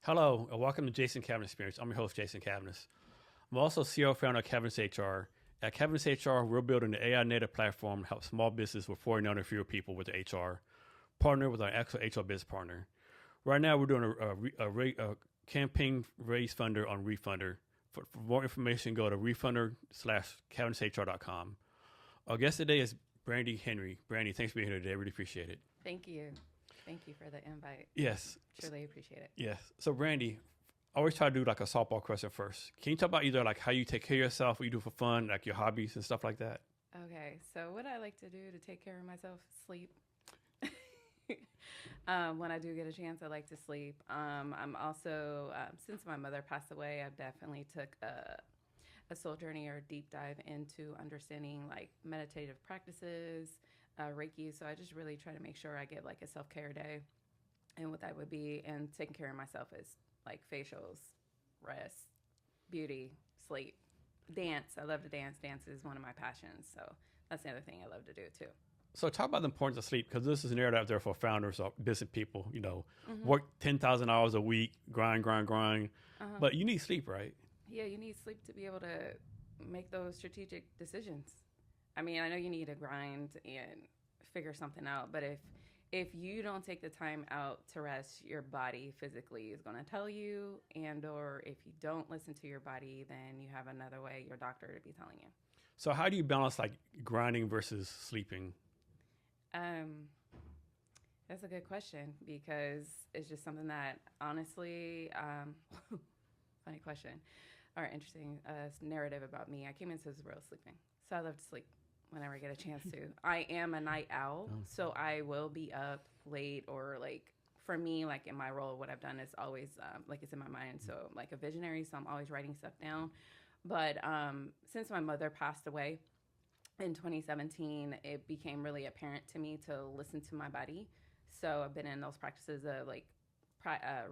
Hello, and welcome to Jason Cavness Experience. I'm your host, Jason Cavness. I'm also CEO and founder of Cavness HR. At Cavness HR, we're building an AI native platform to help small business with 40 and fewer people with their HR, partner with our actual HR business partner. Right now, we're doing a campaign raise funder on Refunder. For more information, go to refunder.com/cavnesshr.com. Our guest today is Brandie Henry. Brandie, thanks for being here today. I really appreciate it. Thank you. Thank you for the invite. Yes. Truly appreciate it. Yes. So, Brandie, I always try to do like a softball question first. Can you talk about either like how you take care of yourself, what you do for fun, like your hobbies and stuff like that? Okay. So what I like to do to take care of myself, sleep. When I do get a chance, I like to sleep. I'm also, since my mother passed away, I've definitely took a soul journey or deep dive into understanding like meditative practices, Reiki. So I just really try to make sure I get like a self-care day and what that would be, and taking care of myself is like facials, rest, beauty, sleep, dance. I love to dance. Dance is one of my passions. So that's the other thing I love to do too. So talk about the importance of sleep, because this is an area out there for founders or business people, work 10,000 hours a week, grind. But you need sleep, right? Yeah, you need sleep to be able to make those strategic decisions. I mean, I know you need to grind and figure something out, but if you don't take the time out to rest, your body physically is going to tell you, and or if you don't listen to your body, then you have another way your doctor to be telling you. So how do you balance like grinding versus sleeping? That's a good question, because it's just something that honestly, funny question, or interesting narrative about me. I came into this world sleeping, so I love to sleep whenever I get a chance to. I am a night owl, so I will be up late, or like for me, like in my role, what I've done is always like it's in my mind. So like a visionary, so I'm always writing stuff down. But since my mother passed away in 2017, it became really apparent to me to listen to my body. So I've been in those practices of like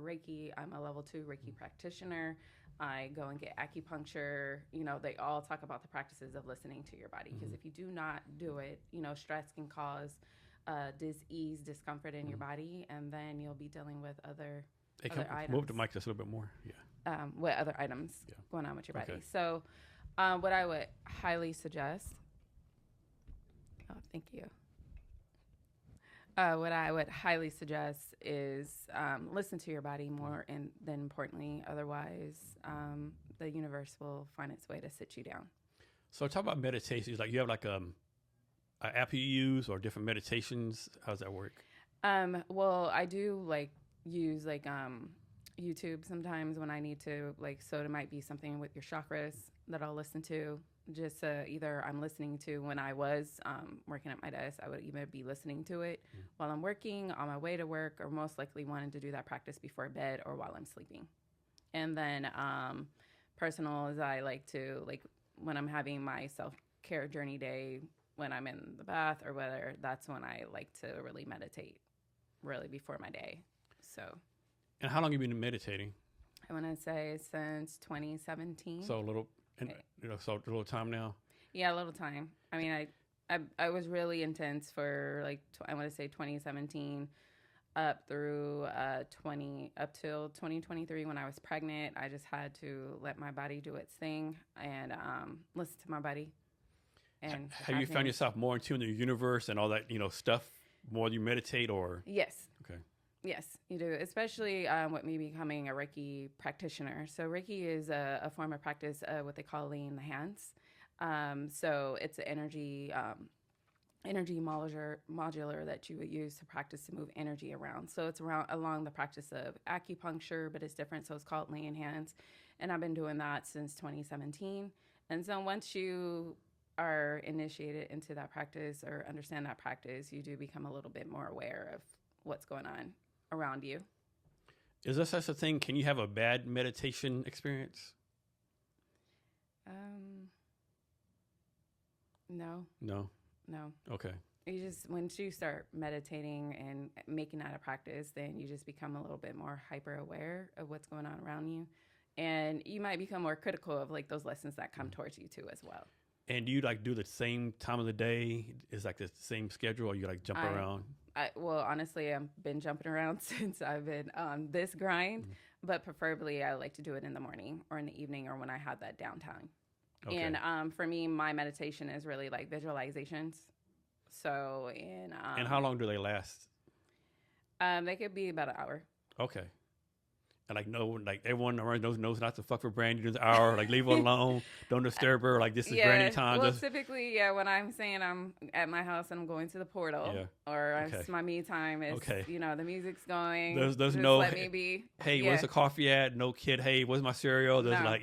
Reiki. I'm a level 2 Reiki practitioner. I go and get acupuncture. They all talk about the practices of listening to your body, because if you do not do it, stress can cause dis-ease, discomfort in your body, and then you'll be dealing with other items. Move the mic just a little bit more. Yeah. What other items going on with your body. Okay. So what I would highly suggest, thank you. What I would highly suggest is listen to your body more, and then importantly, otherwise, the universe will find its way to sit you down. So talk about meditations. Like you have like an app you use, or different meditations. How does that work? Well, I do like use like YouTube sometimes when I need to, like, so it might be something with your chakras that I'll listen to. Just either I'm listening to when I was working at my desk, I would either be listening to it while I'm working, on my way to work, or most likely wanting to do that practice before bed or while I'm sleeping. And then personal is I like to, like when I'm having my self-care journey day, when I'm in the bath or whether, that's when I like to really meditate, really before my day. So. And how long have you been meditating? I want to say since 2017. So a little. And so a little time now. Yeah, a little time. I mean, I was really intense for like I want to say 2017 up through up till 2023 when I was pregnant. I just had to let my body do its thing and listen to my body. And have you found yourself more in tune with the universe and all that stuff more you meditate, or? Yes. Okay. Yes, you do, especially with me becoming a Reiki practitioner. So Reiki is a form of practice, what they call laying the hands. So it's an energy modular that you would use to practice to move energy around. So it's along the practice of acupuncture, but it's different. So it's called laying hands. And I've been doing that since 2017. And so once you are initiated into that practice or understand that practice, you do become a little bit more aware of what's going on around you. Is there such a thing? Can you have a bad meditation experience? No. Okay. You just, once you start meditating and making that a practice, then you just become a little bit more hyper aware of what's going on around you. And you might become more critical of like those lessons that come towards you too as well. And do you like do the same time of the day? Is like the same schedule, or you like jump around? Well, honestly, I've been jumping around since I've been on this grind, but preferably I like to do it in the morning or in the evening or when I have that downtime. Okay. And for me, my meditation is really like visualizations. So, And how long do they last? they could be about an hour. Okay. And like everyone around knows not to fuck with Brandie during the hour. Like leave her alone. Don't disturb her. Like this is Brandie time. Well, typically, when I'm saying I'm at my house and I'm going to the portal, or it's my me time, it's the music's going. There's no let me be. Hey, where's the coffee at? No kid. Hey, where's my cereal? There's no,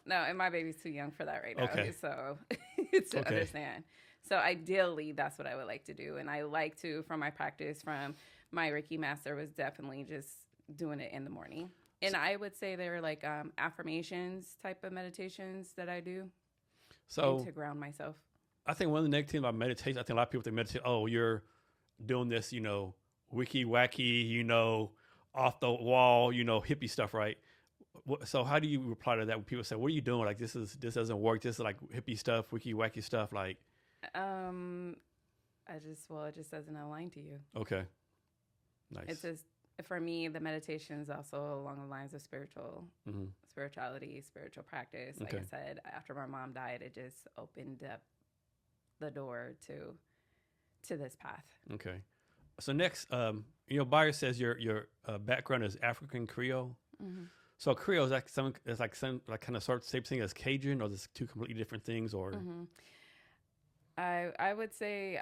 and my baby's too young for that right now. Okay. So it's to understand. So ideally, that's what I would like to do, and I like to, from my practice, from my Reiki master, was definitely just doing it in the morning. And I would say they're like affirmations type of meditations that I do to ground myself. I think one of the negative things about meditation, I think a lot of people think meditate, oh, you're doing this, wiki wacky, off the wall, hippie stuff, right? So how do you reply to that when people say, what are you doing? Like this doesn't work. This is like hippie stuff, wiki wacky stuff. Like, it just doesn't align to you. Okay. Nice. It's just, for me, the meditation is also along the lines of spirituality, spiritual practice. Like I said, after my mom died, it just opened up the door to this path. Okay. So next, Bayer says your background is African Creole. Mm-hmm. So Creole is like some kind of sort of same thing as Cajun, or is this two completely different things, or? Mm-hmm. I would say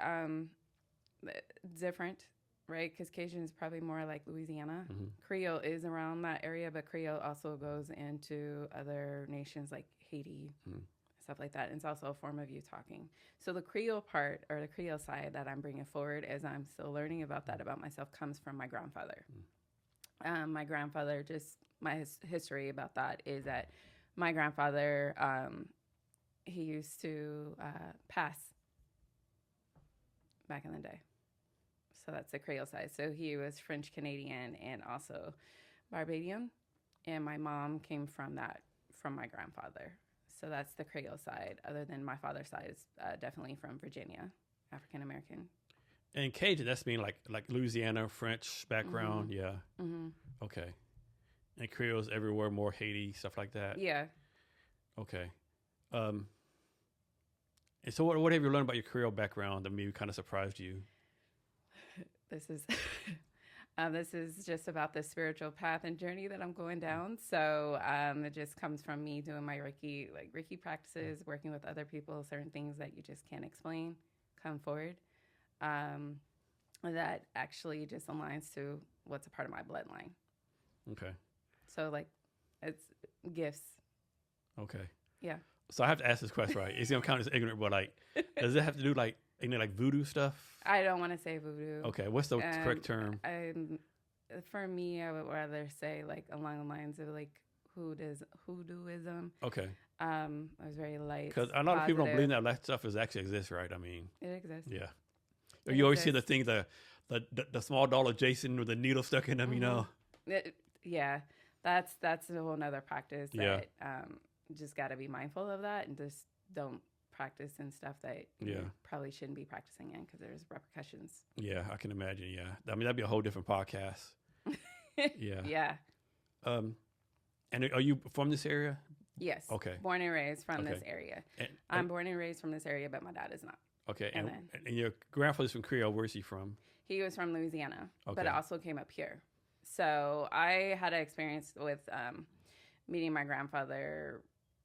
different. Right, because Cajun is probably more like Louisiana. Mm-hmm. Creole is around that area, but Creole also goes into other nations like Haiti, stuff like that. And it's also a form of you talking. So the Creole part, or the Creole side that I'm bringing forward as I'm still learning about that about myself, comes from my grandfather. My grandfather, just my history about that is that my grandfather, he used to pass back in the day. So that's the Creole side. So he was French Canadian and also Barbadian. And my mom came from my grandfather. So that's the Creole side. Other than my father's side is definitely from Virginia, African American. And Cajun, that's mean like Louisiana, French background. Mm-hmm. Yeah. Mm-hmm. Okay. And Creole's everywhere, more Haiti, stuff like that. Yeah. Okay. And so what have you learned about your Creole background that maybe kind of surprised you? This is just about the spiritual path and journey that I'm going down. So it just comes from me doing my Reiki practices, working with other people, certain things that you just can't explain come forward. That actually just aligns to what's a part of my bloodline. Okay. So it's gifts. Okay. Yeah. So I have to ask this question, right? It's gonna count as ignorant, but does it have to do like voodoo stuff? I don't want to say voodoo. Okay, what's the correct term? For me, I would rather say along the lines of hoodooism. Okay. I was very light. Because a lot of people don't believe that stuff actually exists, right? I mean, it exists. Yeah. You always see the thing, the small doll of Jason with the needle stuck in them, Yeah, that's a whole nother practice that just got to be mindful of that and just don't practice in stuff that you probably shouldn't be practicing in because there's repercussions. Yeah, I can imagine. Yeah, I mean that'd be a whole different podcast. Yeah. Yeah. And are you from this area? Yes. Okay. Born and raised from this area. I'm born and raised from this area, but my dad is not. Okay. And your grandfather's from Creole. Where's he from? He was from Louisiana, but it also came up here. So I had an experience with meeting my grandfather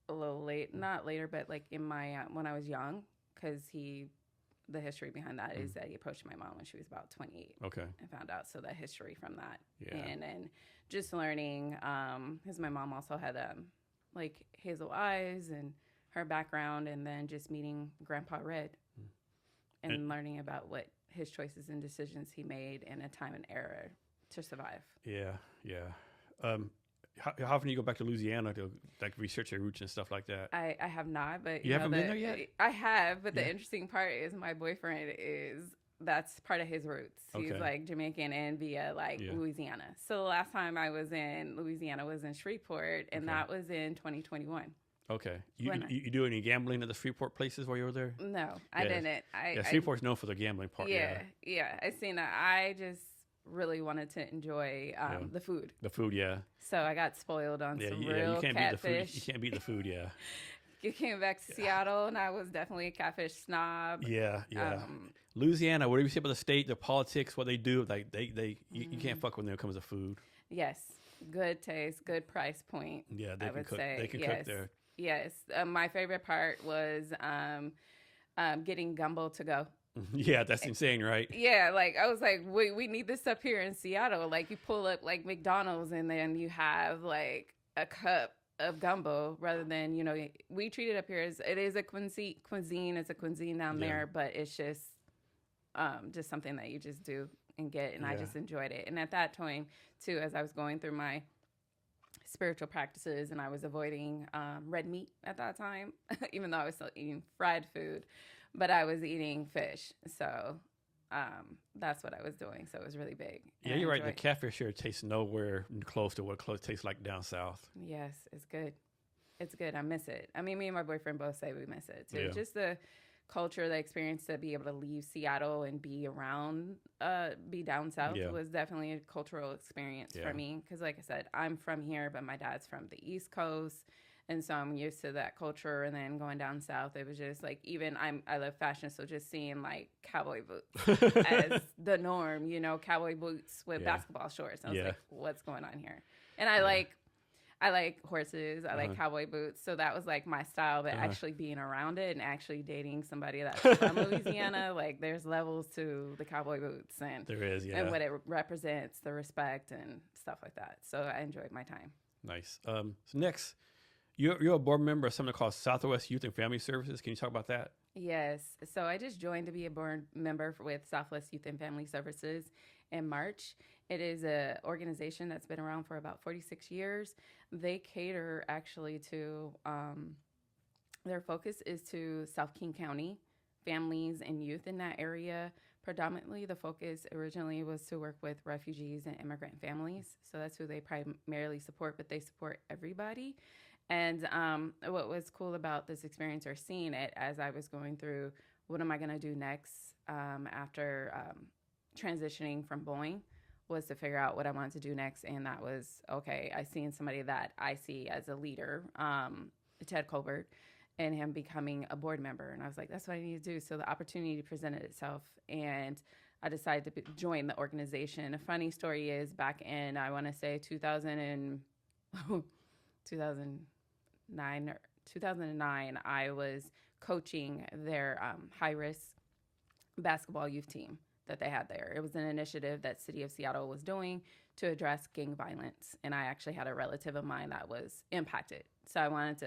a little late, not later, but in my when I was young, because the history behind that is that he approached my mom when she was about 28. Okay. And found out the history from that. Yeah. And just learning, because my mom also had hazel eyes and her background, and then just meeting Grandpa Red and learning about what his choices and decisions he made in a time and era to survive. Yeah, yeah. How often do you go back to Louisiana to research your roots and stuff like that? I have not, but you haven't been there yet? I have, but the interesting part is my boyfriend that's part of his roots. He's Jamaican and via Louisiana. So the last time I was in Louisiana was in Shreveport, and that was in 2021. Okay. Why not? You do any gambling at the Freeport places while you were there? No, I didn't. Yeah, Freeport's known for the gambling part. Yeah. I seen that. I just really wanted to enjoy the food. The food, yeah. So I got spoiled on some real you can't catfish. Beat the food. You can't beat the food, yeah. You came back to Seattle, and I was definitely a catfish snob. Yeah. Louisiana, whatever you say about the state, the politics, what they do, like you can't fuck with them when it comes to food. Yes, good taste, good price point. Yeah, they I can would cook. say. They can Yes. cook there. Yes, my favorite part was getting gumbo to go. Yeah, that's insane, right? Yeah, like I was like, we need this up here in Seattle. Like you pull up like McDonald's and then you have like a cup of gumbo rather than, we treat it up here as it is a cuisine. It's a cuisine down there, but it's just something that you just do and get. And I just enjoyed it. And at that time too, as I was going through my spiritual practices and I was avoiding red meat at that time, even though I was still eating fried food, but I was eating fish. So that's what I was doing. So it was really big. Yeah, you're right. The catfish here tastes nowhere close to what it tastes like down south. Yes, it's good. It's good. I miss it. I mean, me and my boyfriend both say we miss it too. Yeah. Just the culture, the experience to be able to leave Seattle and be around, be down south was definitely a cultural experience for me. Because like I said, I'm from here, but my dad's from the East Coast. And so I'm used to that culture. And then going down south, it was just like, even I love fashion. So just seeing like cowboy boots as the norm, cowboy boots with basketball shorts. I was like, what's going on here? And I like horses. I like cowboy boots. So that was like my style, but actually being around it and actually dating somebody that's from Louisiana, like there's levels to the cowboy boots and there is, and what it represents, the respect and stuff like that. So I enjoyed my time. Nice. So next, you're a board member of something called Southwest Youth and Family Services. Can you talk about that? Yes. So I just joined to be a board member with Southwest Youth and Family Services in March. It is an organization that's been around for about 46 years. They cater actually to, their focus is to South King County, families and youth in that area. Predominantly, the focus originally was to work with refugees and immigrant families. So that's who they primarily support, but they support everybody. And what was cool about this experience or seeing it as I was going through, what am I going to do next after transitioning from Boeing, was to figure out what I wanted to do next. And that was, okay, I seen somebody that I see as a leader, Ted Colbert, and him becoming a board member. And I was like, that's what I need to do. So the opportunity presented itself. And I decided to join the organization. A funny story is back in, I want to say 2009, I was coaching their high-risk basketball youth team that they had there. It was an initiative that City of Seattle was doing to address gang violence. And I actually had a relative of mine that was impacted. So I'm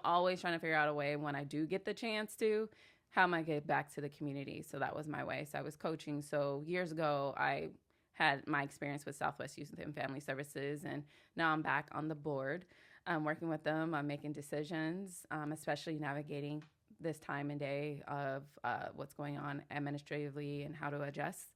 always trying to figure out a way when I do get the chance to, how am I get back to the community? So that was my way. So I was coaching. So years ago, I had my experience with Southwest Youth and Family Services, and now I'm back on the board. I'm working with them. I'm making decisions, especially navigating this time and day of what's going on administratively and how to adjust.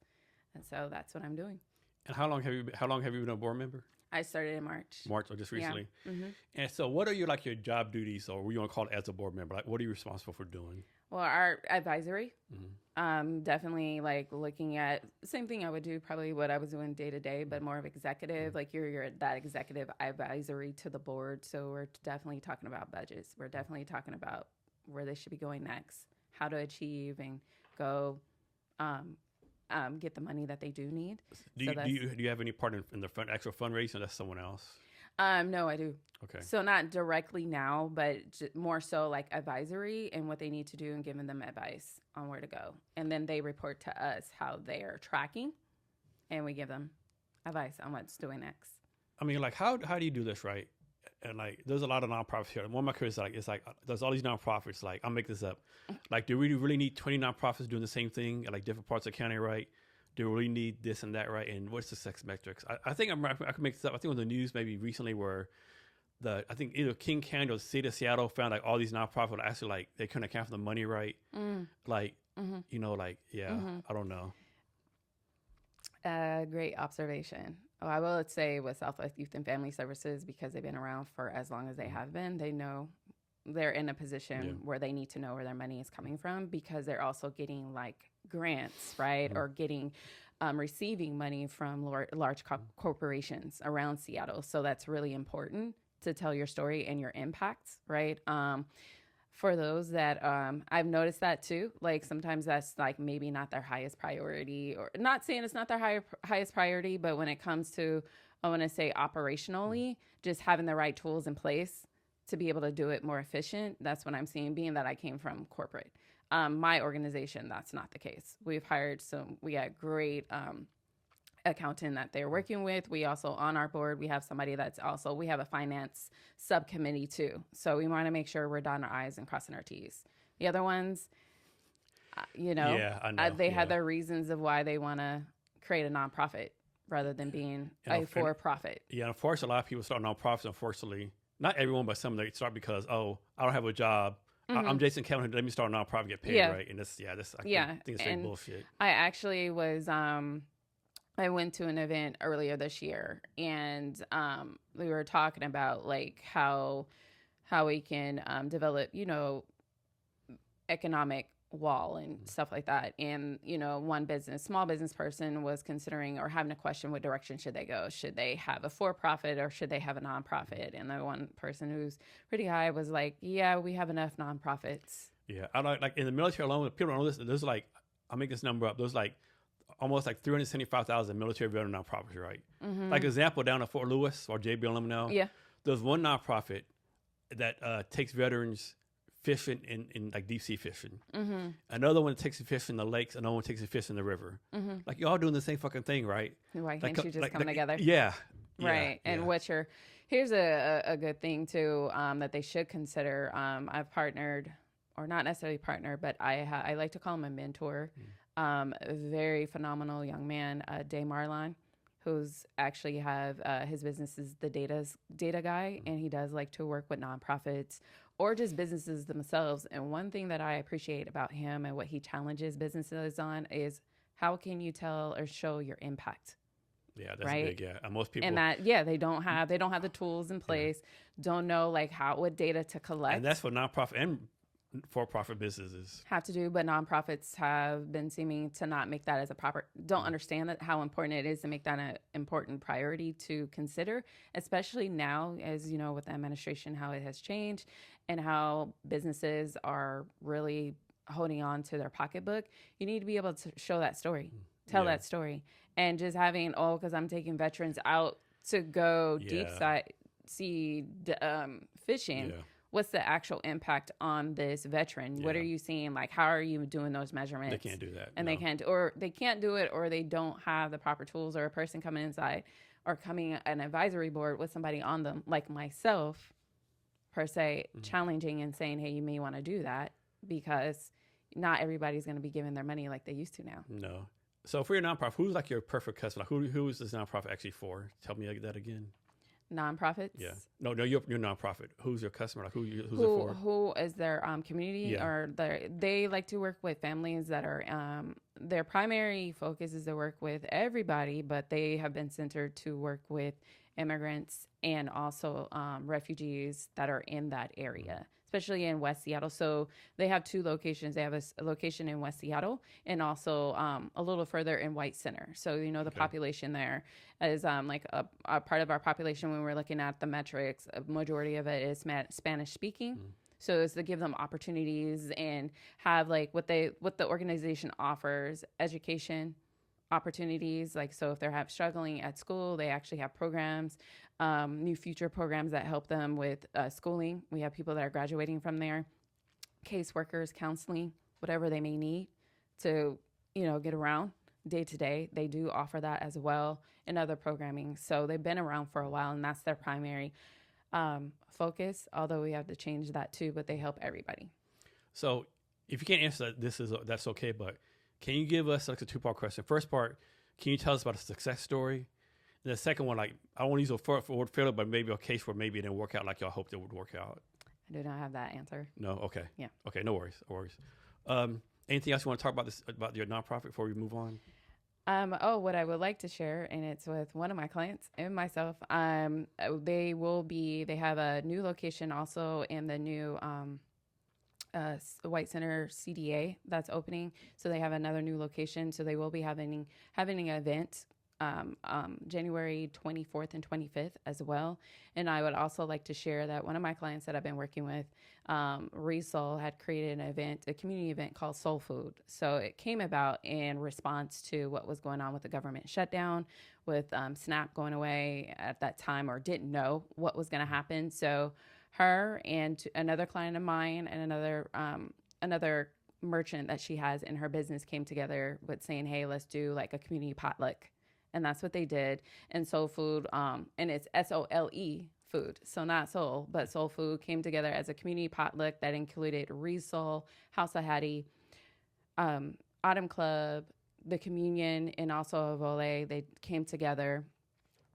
And so that's what I'm doing. And how long have you been a board member? I started in March, or just recently. Yeah. Mm-hmm. And so what are your job duties, or what you want to call it as a board member? Like, what are you responsible for doing? Well, our advisory, definitely looking at same thing I would do, probably what I was doing day to day, but more of executive. Like you're that executive advisory to the board. So we're definitely talking about budgets. We're definitely talking about where they should be going next, how to achieve and go get the money that they do need. Do you have any part in the actual fundraising, or that's someone else? No, I do. Okay. So not directly now, but more so like advisory and what they need to do and giving them advice on where to go. And then they report to us how they are tracking, and we give them advice on what's doing next. I mean, how do you do this, right? And there's a lot of nonprofits here. One of my careers is there's all these nonprofits. I'll make this up. Do we really need 20 nonprofits doing the same thing at different parts of the county, right? Do we really need this and that, right? And what's the sex metrics? I think I can make this up. I think on the news maybe recently where I think either King County or the city of Seattle found all these nonprofits actually they couldn't account for the money, right? I don't know. Great observation. I will say with Southwest Youth and Family Services, because they've been around for as long as they have been, they know they're in a position where they need to know where their money is coming from, because they're also getting like grants, right? Or getting receiving money from large corporations around Seattle. So that's really important to tell your story and your impacts, right? For those that I've noticed that too, like sometimes that's like maybe not their highest priority, or not saying it's not their highest priority, but when it comes to, I want to say operationally, just having the right tools in place to be able to do it more efficient. That's what I'm seeing, being that I came from corporate. My organization, that's not the case. We got great accountant that they're working with. We also, on our board, we have somebody we have a finance subcommittee too. So we want to make sure we're dotting our I's and crossing our T's. The other ones, I know. They had their reasons of why they want to create a nonprofit rather than being a for-profit. Yeah, unfortunately, a lot of people start nonprofits, unfortunately. Not everyone, but some, they start because, I don't have a job. I'm Jason Cavness. Let me start a nonprofit, get paid, right? And I think it's like bullshit. I actually was, I went to an event earlier this year, and we were talking about like how we can develop, economic wall and stuff like that. And, one small business person was considering or having a question, what direction should they go? Should they have a for-profit or should they have a nonprofit? And the one person who's pretty high was like, yeah, we have enough nonprofits. Yeah. I like in the military alone, people don't know this. There's like, I'll make this number up. There's like almost like 375,000 military veteran nonprofits, right? Like example, down at Fort Lewis or JBL Limino, there's one nonprofit that takes veterans fishing in like deep sea fishing. Another one takes fish in the lakes. Another one takes fish in the river. Like you're all doing the same fucking thing, right? Why can't you just come together? Yeah. Right. And here's a good thing too, that they should consider. I've partnered, or not necessarily partnered, but I like to call him a mentor. A very phenomenal young man, Day Marlon, who's actually his business is the data guy, and he does like to work with nonprofits or just businesses themselves. And one thing that I appreciate about him and what he challenges businesses on is how can you tell or show your impact? Yeah, that's big. Yeah, and most people, and that they don't have the tools in place, don't know like what data to collect. And that's what nonprofit and for-profit businesses have to do, but nonprofits have been seeming to not make that as don't understand how important it is to make that an important priority to consider, especially now, as you know, with the administration, how it has changed and how businesses are really holding on to their pocketbook. You need to be able to show that story, tell that story, and just having, because I'm taking veterans out to go deep sea fishing. What's the actual impact on this veteran? What are you seeing? Like, how are you doing those measurements? They can't do that. And they can't do it, or they don't have the proper tools, or a person coming inside or coming an advisory board with somebody on them, like myself, per se, challenging and saying, hey, you may want to do that, because not everybody's going to be giving their money like they used to now. No. So for your nonprofit, who's like your perfect customer? Like who is this nonprofit actually for? Tell me that again. Nonprofits? Yeah. No, your nonprofit. Who's your customer? Like who's it for? Who is their community? Or they like to work with families that are their primary focus is to work with everybody, but they have been centered to work with immigrants and also refugees that are in that area, especially in West Seattle. So they have two locations. They have a location in West Seattle and also a little further in White Center. So, the population there is like a part of our population when we're looking at the metrics, a majority of it is Spanish speaking. So it's to give them opportunities and have like what the organization offers, education opportunities. Like, so if they're struggling at school, they actually have programs, new future programs that help them with schooling. We have people that are graduating from there, caseworkers, counseling, whatever they may need to, get around day to day. They do offer that as well in other programming. So they've been around for a while, and that's their primary focus, although we have to change that too, but they help everybody. So if you can't answer that, that's okay, but can you give us like a two-part question? First part, can you tell us about a success story? And the second one, like, I don't want to use a word failure, but maybe a case where maybe it didn't work out like y'all hoped it would work out. I do not have that answer. No? Okay. Yeah. Okay, no worries. Anything else you want to talk about about your nonprofit before we move on? What I would like to share, and it's with one of my clients and myself. They have a new location also in the new White Center CDA that's opening. So they have another new location. So they will be having an event January 24th and 25th as well. And I would also like to share that one of my clients that I've been working with, Resol, had created an event, a community event called Soul Food. So it came about in response to what was going on with the government shutdown, with SNAP going away at that time, or didn't know what was going to happen. So her and another client of mine and another merchant that she has in her business came together with saying, hey, let's do like a community potluck. And that's what they did. And Soul Food, and it's SOLE food. So not soul, but Soul Food came together as a community potluck that included Resol, House of Hattie, Autumn Club, the Communion, and also Avole. They came together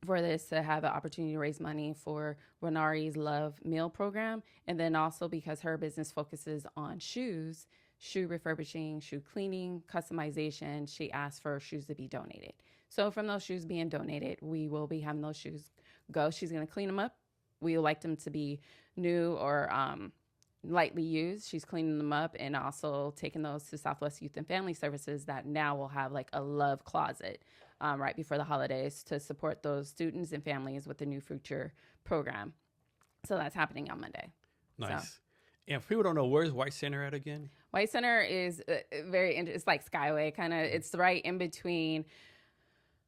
for this to have an opportunity to raise money for Renari's Love Meal program. And then also because her business focuses on shoes, shoe refurbishing, shoe cleaning, customization, she asked for shoes to be donated. So from those shoes being donated, we will be having those shoes go. She's going to clean them up. We like them to be new or lightly used. She's cleaning them up and also taking those to Southwest Youth and Family Services that now will have like a love closet right before the holidays to support those students and families with the New Future program. So that's happening on Monday. Nice. So. And if people don't know, where's White Center at again? White Center is it's like Skyway, kind of. It's right in between,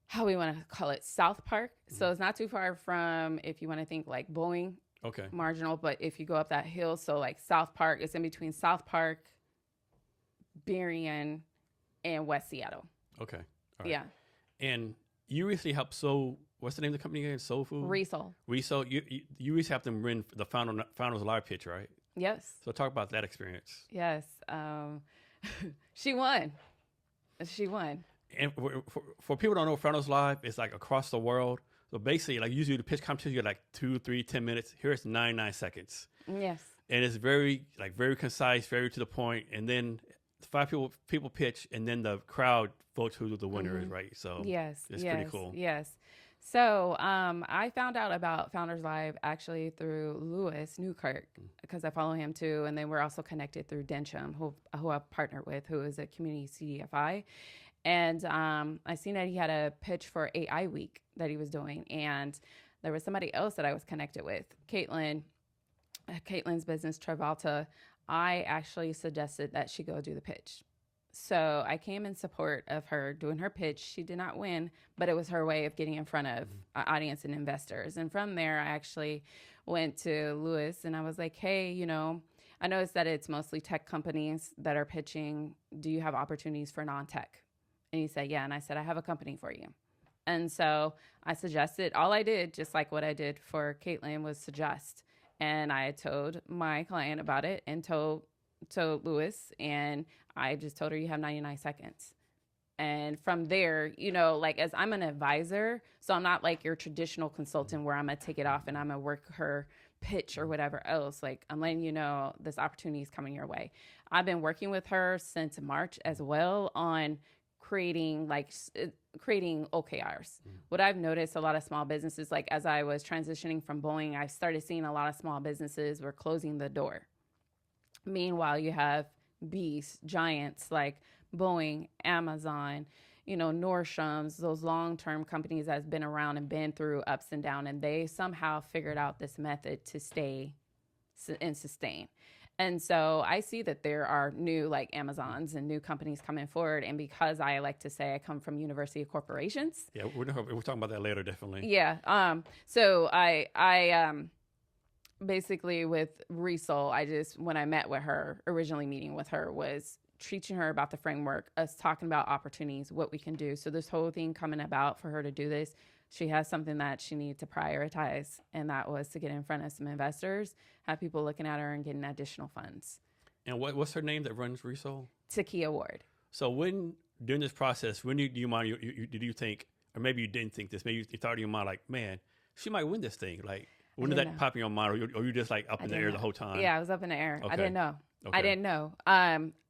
how we want to call it, South Park. So it's not too far from, if you want to think like Boeing, okay, Marginal, but if you go up that hill, so like South Park, it's in between South Park, Berrien, and West Seattle. Okay. All right. Yeah. And you recently helped what's the name of the company again? Soul Food? Resol. Resol. You recently helped them win the Founders Live pitch, right? Yes. So talk about that experience. Yes. She won. And for people who don't know, Founders Live is like across the world. So basically, like usually the pitch competition, you get like 2, 3, 10 minutes. Here it's 99 seconds. Yes. And it's very concise, very to the point. And then 5 people pitch, and then the crowd votes who the winner is, right? So yes, it's pretty cool. Yes. So I found out about Founders Live actually through Lewis Newkirk, because I follow him too. And then we're also connected through Densham, who I've partnered with, who is a community CDFI. And I seen that he had a pitch for AI Week that he was doing. And there was somebody else that I was connected with, Caitlin's business, Travolta. I actually suggested that she go do the pitch. So I came in support of her doing her pitch. She did not win, but it was her way of getting in front of an audience and investors. And from there, I actually went to Lewis and I was like, hey, I noticed that it's mostly tech companies that are pitching. Do you have opportunities for non-tech? And he said, yeah. And I said, I have a company for you. And so I suggested, all I did, just like what I did for Caitlin, was suggest. And I told my client about it and told Lewis, and I just told her, you have 99 seconds. And from there, like, as I'm an advisor, so I'm not like your traditional consultant where I'm going to take it off and I'm going to work her pitch or whatever else. Like, I'm letting you know this opportunity is coming your way. I've been working with her since March as well on creating OKRs. What I've noticed, a lot of small businesses, like as I was transitioning from Boeing, I started seeing a lot of small businesses were closing the door. Meanwhile, you have beasts, giants like Boeing, Amazon, Nordstrom's, those long-term companies that's been around and been through ups and downs, and they somehow figured out this method to stay and sustain. And so I see that there are new like Amazons and new companies coming forward. And because I like to say I come from University of Corporations. Yeah, we're talking about that later, definitely. Yeah. So I basically with Resol, when I met with her, originally meeting with her, was teaching her about the framework, us talking about opportunities, what we can do. So this whole thing coming about for her to do this, she has something that she needed to prioritize, and that was to get in front of some investors, have people looking at her and getting additional funds. And what's her name that runs Resol? Takia Ward. So during this process, when do you mind, did you think, or maybe you didn't think this, maybe you thought in your mind like, man, she might win this thing. Like, when did that pop in your mind, or you just like up in the air the whole time? Yeah, I was up in the air. Okay. I didn't know. Okay. I didn't know.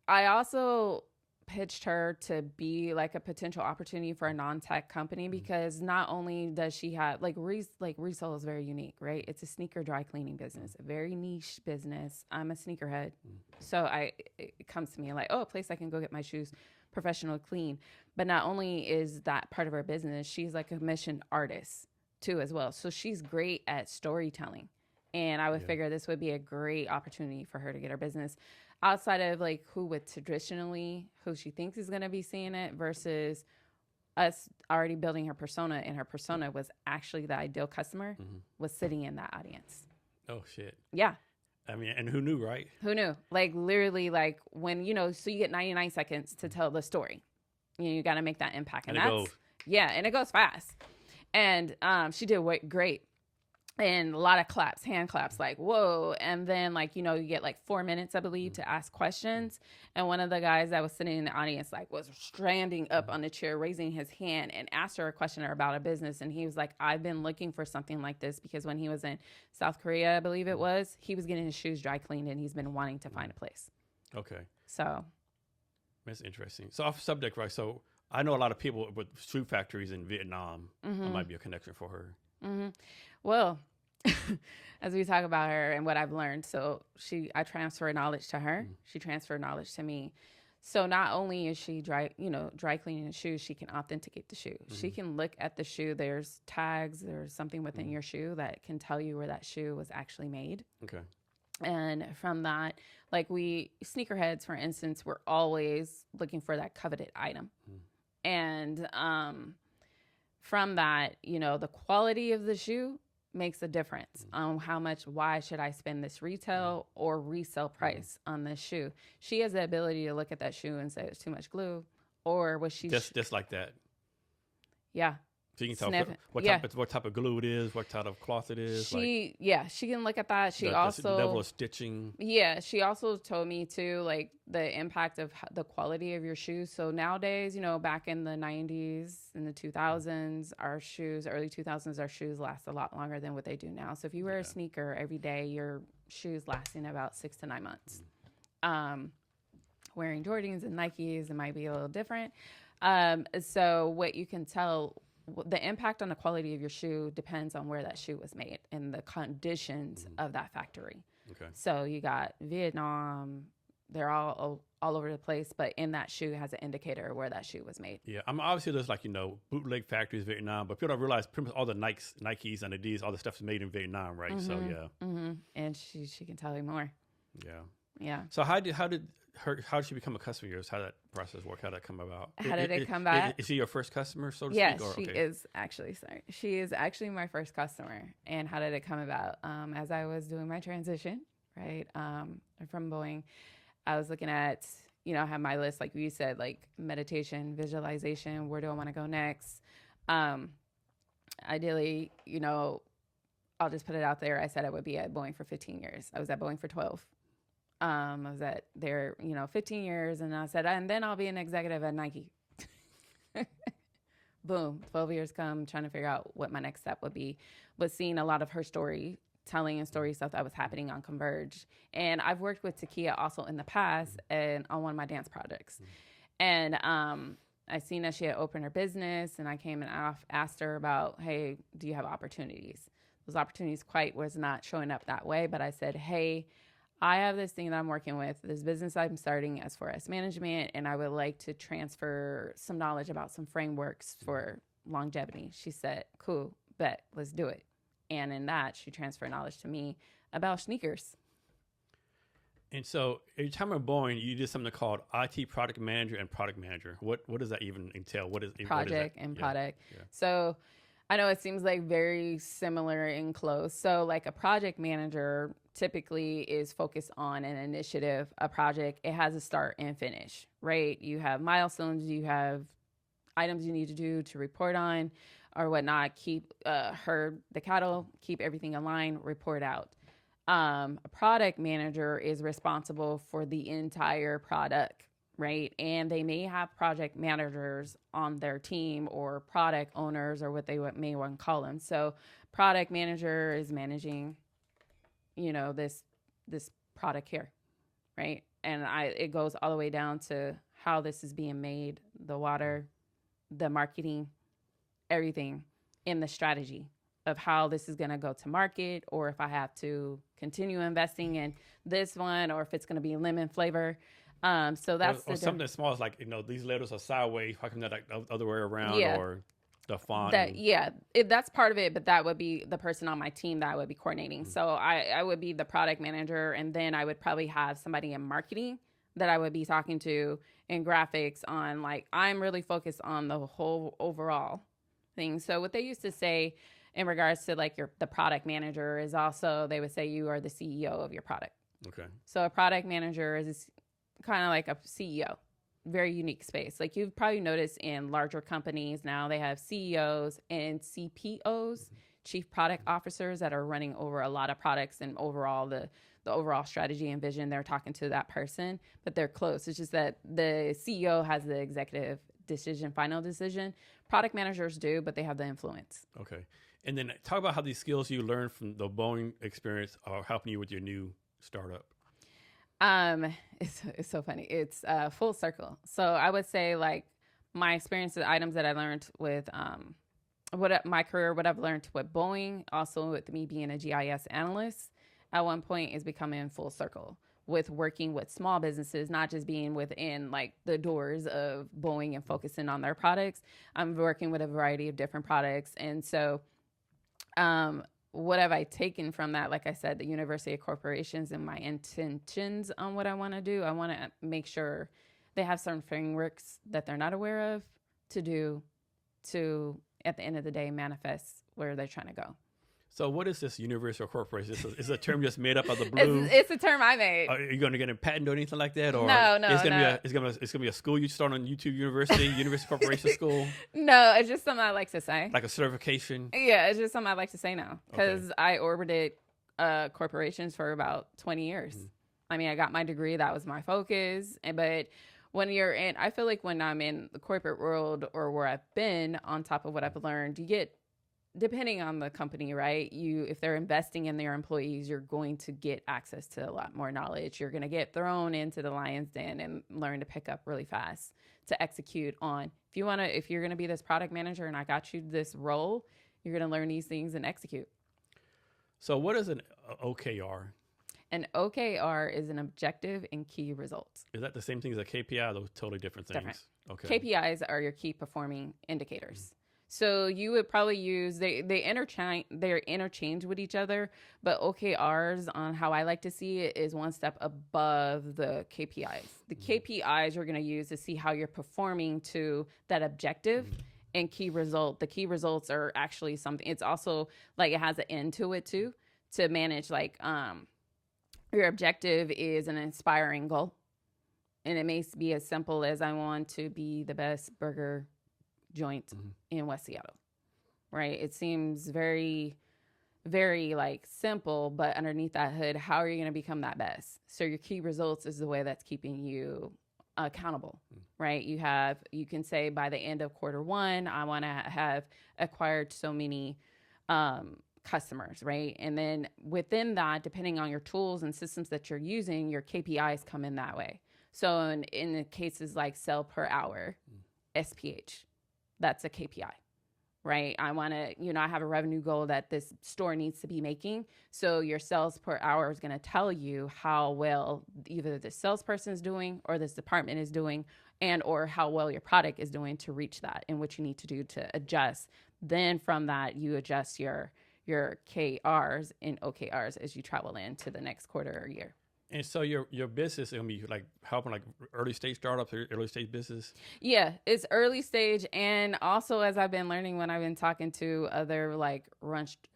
I also pitched her to be like a potential opportunity for a non-tech company, because not only does she have like resale is very unique, right? It's a sneaker dry cleaning business, a very niche business. I'm a sneakerhead, so it comes to me like, oh, a place I can go get my shoes professional clean. But not only is that part of her business, she's like a commissioned artist too as well. So she's great at storytelling, and I would figure this would be a great opportunity for her to get her business outside of like who she thinks is going to be seeing it, versus us already building her persona, and her persona was actually the ideal customer was sitting in that audience. Oh shit. Yeah. I mean, and who knew, right? Who knew? Like literally, like when, so you get 99 seconds to tell the story. You got to make that impact. And and it goes fast. And she did great. And a lot of claps, hand claps, like, whoa. And then, like, you get like 4 minutes, I believe, to ask questions. And one of the guys that was sitting in the audience, like, was standing up on the chair, raising his hand, and asked her a question about a business. And he was like, I've been looking for something like this, because when he was in South Korea, I believe it was, he was getting his shoes dry cleaned, and he's been wanting to find a place. Okay. So. That's interesting. So off subject, right? So I know a lot of people with shoe factories in Vietnam. That might be a connection for her. Well, as we talk about her and what I've learned, so I transfer knowledge to her. She transferred knowledge to me. So not only is she dry cleaning the shoes, she can authenticate the shoe. She can look at the shoe. There's tags. There's something within your shoe that can tell you where that shoe was actually made. Okay. And from that, like sneakerheads, for instance, we're always looking for that coveted item. And from that, the quality of the shoe makes a difference on why should I spend this retail or resale price on this shoe. She has the ability to look at that shoe and say it's too much glue, or was she just like that. Yeah. So you can tell what type of glue it is, what type of cloth it is. She can look at that. She also the level of stitching. Yeah, she also told me too, like the impact of the quality of your shoes. So nowadays, back in the 90s and the 2000s, early 2000s, our shoes last a lot longer than what they do now. So if you wear a sneaker every day, your shoes lasting about 6 to 9 months. Wearing Jordans and Nikes, it might be a little different. So what you can tell. The impact on the quality of your shoe depends on where that shoe was made and the conditions of that factory. Okay. So you got Vietnam, they're all over the place, but in that shoe has an indicator where that shoe was made. Yeah, obviously there's like, bootleg factories in Vietnam, but people don't realize pretty much all the Nikes and Adidas, all the stuff is made in Vietnam, right? So yeah. And she can tell you more. Yeah. Yeah. So how did she become a customer of yours? How did that process work? How did that come about? How did it come about? Is she your first customer, so to speak? Yes, she is actually. Sorry. She is actually my first customer. And how did it come about? As I was doing my transition, right, from Boeing, I was looking at, I have my list, like you said, like meditation, visualization, where do I want to go next? Ideally, I'll just put it out there. I said I would be at Boeing for 15 years. I was at Boeing for 12. I was at there, 15 years, and I said, and then I'll be an executive at Nike. Boom, 12 years come, trying to figure out what my next step would be, but seeing a lot of her storytelling and story stuff that was happening on Converge. And I've worked with Takia also in the past and on one of my dance projects. And I seen that she had opened her business, and I came and asked her about, hey, do you have opportunities? Those opportunities was not showing up that way, but I said, hey, I have this thing that I'm working with, this business I'm starting, S4S Management, and I would like to transfer some knowledge about some frameworks for longevity. She said, cool, bet, let's do it. And in that, she transferred knowledge to me about sneakers. And so at your time at Boeing, you did something called IT product manager and product manager. What does that even entail? What is project and product? Yeah. So I know it seems like very similar and close. So like a project manager typically is focused on an initiative, a project. It has a start and finish, right? You have milestones, you have items you need to do to report on or whatnot, keep herd the cattle, keep everything aligned, report out. A product manager is responsible for the entire product, right? And they may have project managers on their team or product owners or what they may want to call them. So product manager is managing, this product here, right? And it goes all the way down to how this is being made, the water, the marketing, everything, in the strategy of how this is going to go to market, or if I have to continue investing in this one, or if it's going to be lemon flavor. So that's or something small is like, these letters are sideways. How come they're like the other way around, or the font? That's part of it, but that would be the person on my team that I would be coordinating. Mm-hmm. So I would be the product manager, and then I would probably have somebody in marketing that I would be talking to, in graphics on, like, I'm really focused on the whole overall thing. So what they used to say in regards to like the product manager is also, they would say you are the CEO of your product. Okay. So a product manager is kind of like a CEO, very unique space. Like you've probably noticed in larger companies now, they have CEOs and CPOs, mm-hmm. chief product officers, that are running over a lot of products and overall the overall strategy and vision. They're talking to that person, but they're close. It's just that the CEO has the executive final decision. Product managers do, but they have the influence. Okay. And then talk about how these skills you learned from the Boeing experience are helping you with your new startup. It's so funny. It's full circle. So I would say, like, my experience, the items that I learned with my career, what I've learned with Boeing, also with me being a GIS analyst, at one point is becoming full circle with working with small businesses, not just being within like the doors of Boeing and focusing on their products. I'm working with a variety of different products. And so what have I taken from that? Like I said, the University of Corporations and my intentions on what I want to do. I want to make sure they have certain frameworks that they're not aware of to do to, at the end of the day, manifest where they're trying to go. So what is this University of Corporations? Is a term just made up of the blue? It's a term I made. Are you going to get a patent or anything like that? Or no. It's going to be a school you start on YouTube University, University Corporation School? No, it's just something I like to say. Like a certification? Yeah, it's just something I like to say now. Because I orbited corporations for about 20 years. Mm-hmm. I mean, I got my degree. That was my focus. But when you're in, I feel like when I'm in the corporate world or where I've been, on top of what I've learned, you get, depending on the company, right? If they're investing in their employees, you're going to get access to a lot more knowledge. You're going to get thrown into the lion's den and learn to pick up really fast to execute on. If you're going to be this product manager and I got you this role, you're going to learn these things and execute. So what is an OKR? An OKR is an objective and key results. Is that the same thing as a KPI? Those totally different things. Different. Okay. KPIs are your key performing indicators. Mm-hmm. So you would probably use, they're interchanged with each other, but OKRs, on how I like to see it, is one step above the KPIs. The KPIs you're going to use to see how you're performing to that objective, and key result. The key results are actually something, it's also like it has an end to it too, to manage, like your objective is an inspiring goal. And it may be as simple as I want to be the best burger joint in West Seattle, right? It seems very, very like simple, but underneath that hood, how are you going to become that best? So your key results is the way that's keeping you accountable, right? You can say by the end of quarter one, I want to have acquired so many customers, right? And then within that, depending on your tools and systems that you're using, your KPIs come in that way. So in the cases like sell per hour, SPH, that's a KPI, right? I want to, I have a revenue goal that this store needs to be making. So your sales per hour is going to tell you how well either the salesperson is doing or this department is doing, and or how well your product is doing to reach that, and what you need to do to adjust. Then from that, you adjust your KRs and OKRs as you travel into the next quarter or year. And so your business is going to be like helping like early stage startups or early stage business? Yeah, it's early stage. And also, as I've been learning when I've been talking to other like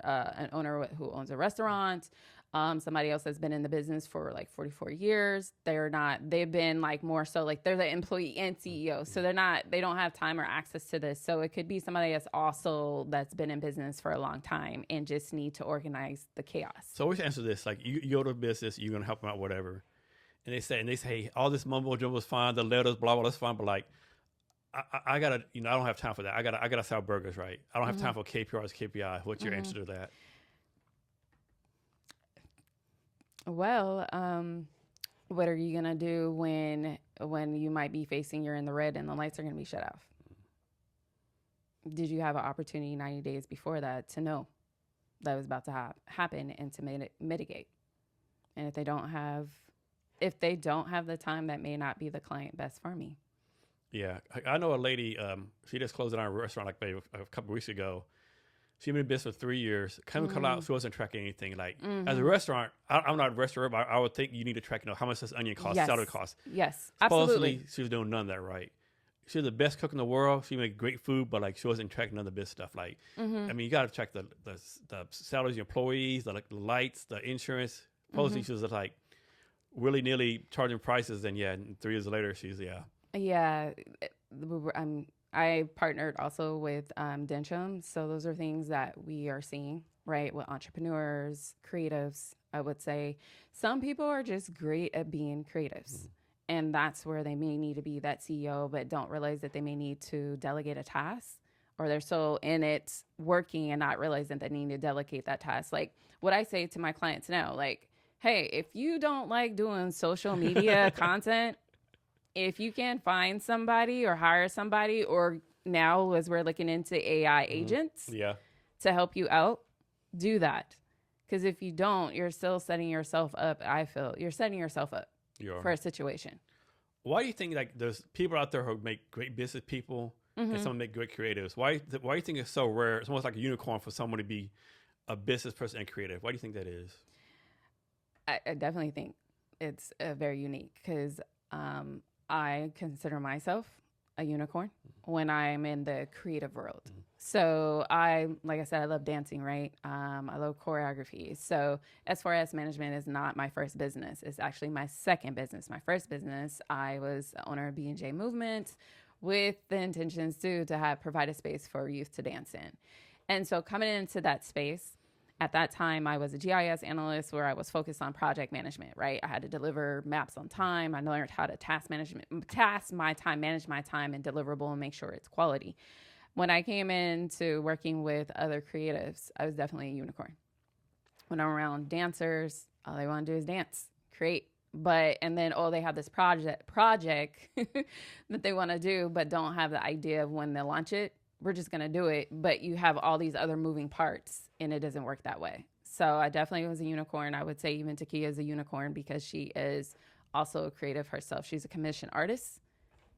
an owner who owns a restaurant, somebody else that's been in the business for like 44 years. They've been like more so like they're the employee and CEO. So they don't have time or access to this. So it could be somebody that's been in business for a long time and just need to organize the chaos. So what's the answer to this? Like you go to a business, you're going to help them out, whatever. And they say, hey, all this mumbo jumbo is fine. The letters, blah, blah, that's fine. But like, I gotta, I don't have time for that. I gotta sell burgers, right? I don't have time for KPIs, KPI. What's your answer to that? Well, What are you gonna do when you might be facing you're in the red and the lights are gonna be shut off? Did you have an opportunity 90 days before that to know that was about to happen and to mitigate? And if they don't have the time, that may not be the client best for me. Yeah, I know a lady. She just closed down a restaurant like maybe a couple of weeks ago. She's been in business for 3 years. Come out, she wasn't tracking anything. Like as a restaurant, I'm not a restaurant, but I would think you need to track, how much this onion costs, Yes. salad costs. Yes, Supposedly, absolutely. she was doing none of that right. She was the best cook in the world. She made great food, but like she wasn't tracking none of the best stuff. Like, I mean, you got to track the salaries, your employees, the lights, the insurance. Supposedly, she was like willy-nilly charging prices, and and 3 years later, she's Yeah, I partnered also with Dencham, so those are things that we are seeing, right, with entrepreneurs, creatives. I would say some people are just great at being creatives, and that's where they may need to be that CEO, but don't realize that they may need to delegate a task, or they're so in it working and not realizing that they need to delegate that task. Like what I say to my clients now, like, hey, if you don't like doing social media content, if you can find somebody or hire somebody, or now as we're looking into AI agents to help you out, do that. Because if you don't, you're still setting yourself up. I feel you're setting yourself up for a situation. Why do you think like there's people out there who make great business people and some make great creatives? Why do you think it's so rare? It's almost like a unicorn for someone to be a business person and creative. Why do you think that is? I definitely think it's very unique because I consider myself a unicorn when I'm in the creative world. So like I said, I love dancing, right? I love choreography. So S4S Management is not my first business. It's actually my second business. My first business, I was the owner of B&J Movement with the intentions to provide a space for youth to dance in. And so coming into that space, at that time, I was a GIS analyst where I was focused on project management, right? I had to deliver maps on time. I learned how to task my time, manage my time and deliverable and make sure it's quality. When I came into working with other creatives, I was definitely a unicorn. When I'm around dancers, all they want to do is dance, create. And then, they have this project that they want to do, but don't have the idea of when they'll launch it. We're just going to do it. But you have all these other moving parts and it doesn't work that way. So I definitely was a unicorn. I would say even Takia is a unicorn because she is also a creative herself. She's a commissioned artist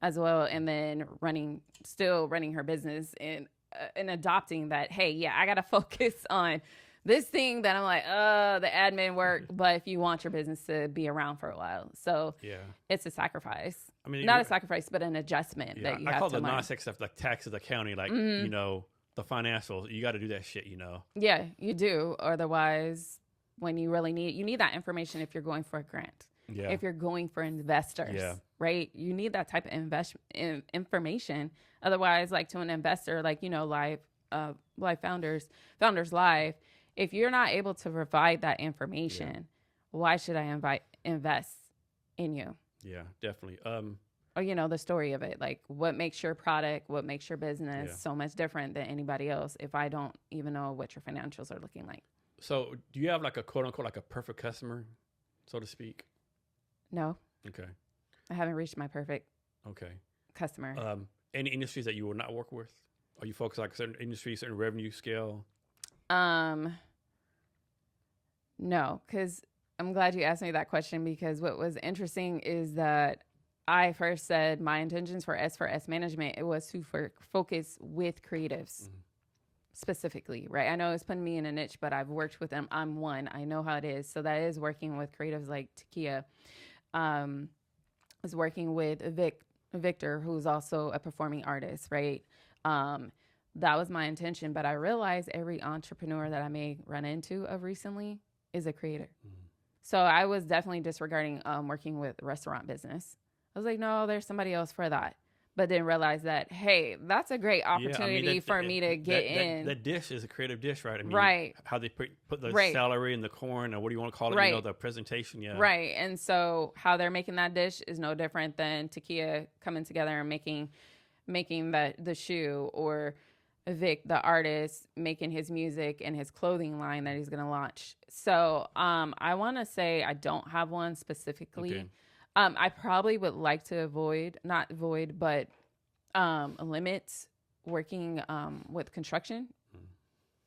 as well. And then still running her business and adopting that, hey, yeah, I got to focus on this thing that I'm like, the admin work. But if you want your business to be around for a while. So it's a sacrifice. I mean, not a sacrifice, but an adjustment that you have to learn. I call the non-sex stuff like taxes, accounting, like, the financials. You got to do that shit, Yeah, you do. Otherwise, when you really need that information if you're going for a grant. Yeah. If you're going for investors, right? You need that type of information. Otherwise, like to an investor, like, live Founders Live, if you're not able to provide that information, why should I invest in you? Yeah, definitely. Or, the story of it, like what makes your product, what makes your business so much different than anybody else if I don't even know what your financials are looking like. So do you have like a quote unquote, like a perfect customer, so to speak? No. Okay. I haven't reached my perfect customer. Any industries that you will not work with? Are you focused on like a certain industry, certain revenue scale? No, because I'm glad you asked me that question because what was interesting is that I first said my intentions for S4S Management, it was to focus with creatives specifically, right? I know it's putting me in a niche, but I've worked with them. I'm one. I know how it is. So that is working with creatives like Takia. Was working with Victor, who's also a performing artist, right? That was my intention, but I realized every entrepreneur that I may run into of recently is a creator. So I was definitely disregarding working with restaurant business. I was like, no, there's somebody else for that. But then realize that, hey, that's a great opportunity for me to get in. That dish is a creative dish, right? I mean, right. How they put the celery and the corn, or what do you want to call it? Right. The presentation, Right. And so how they're making that dish is no different than Takia coming together and making the shoe, or Vic, the artist, making his music and his clothing line that he's going to launch. So I want to say I don't have one specifically. Okay. I probably would like to limit working with construction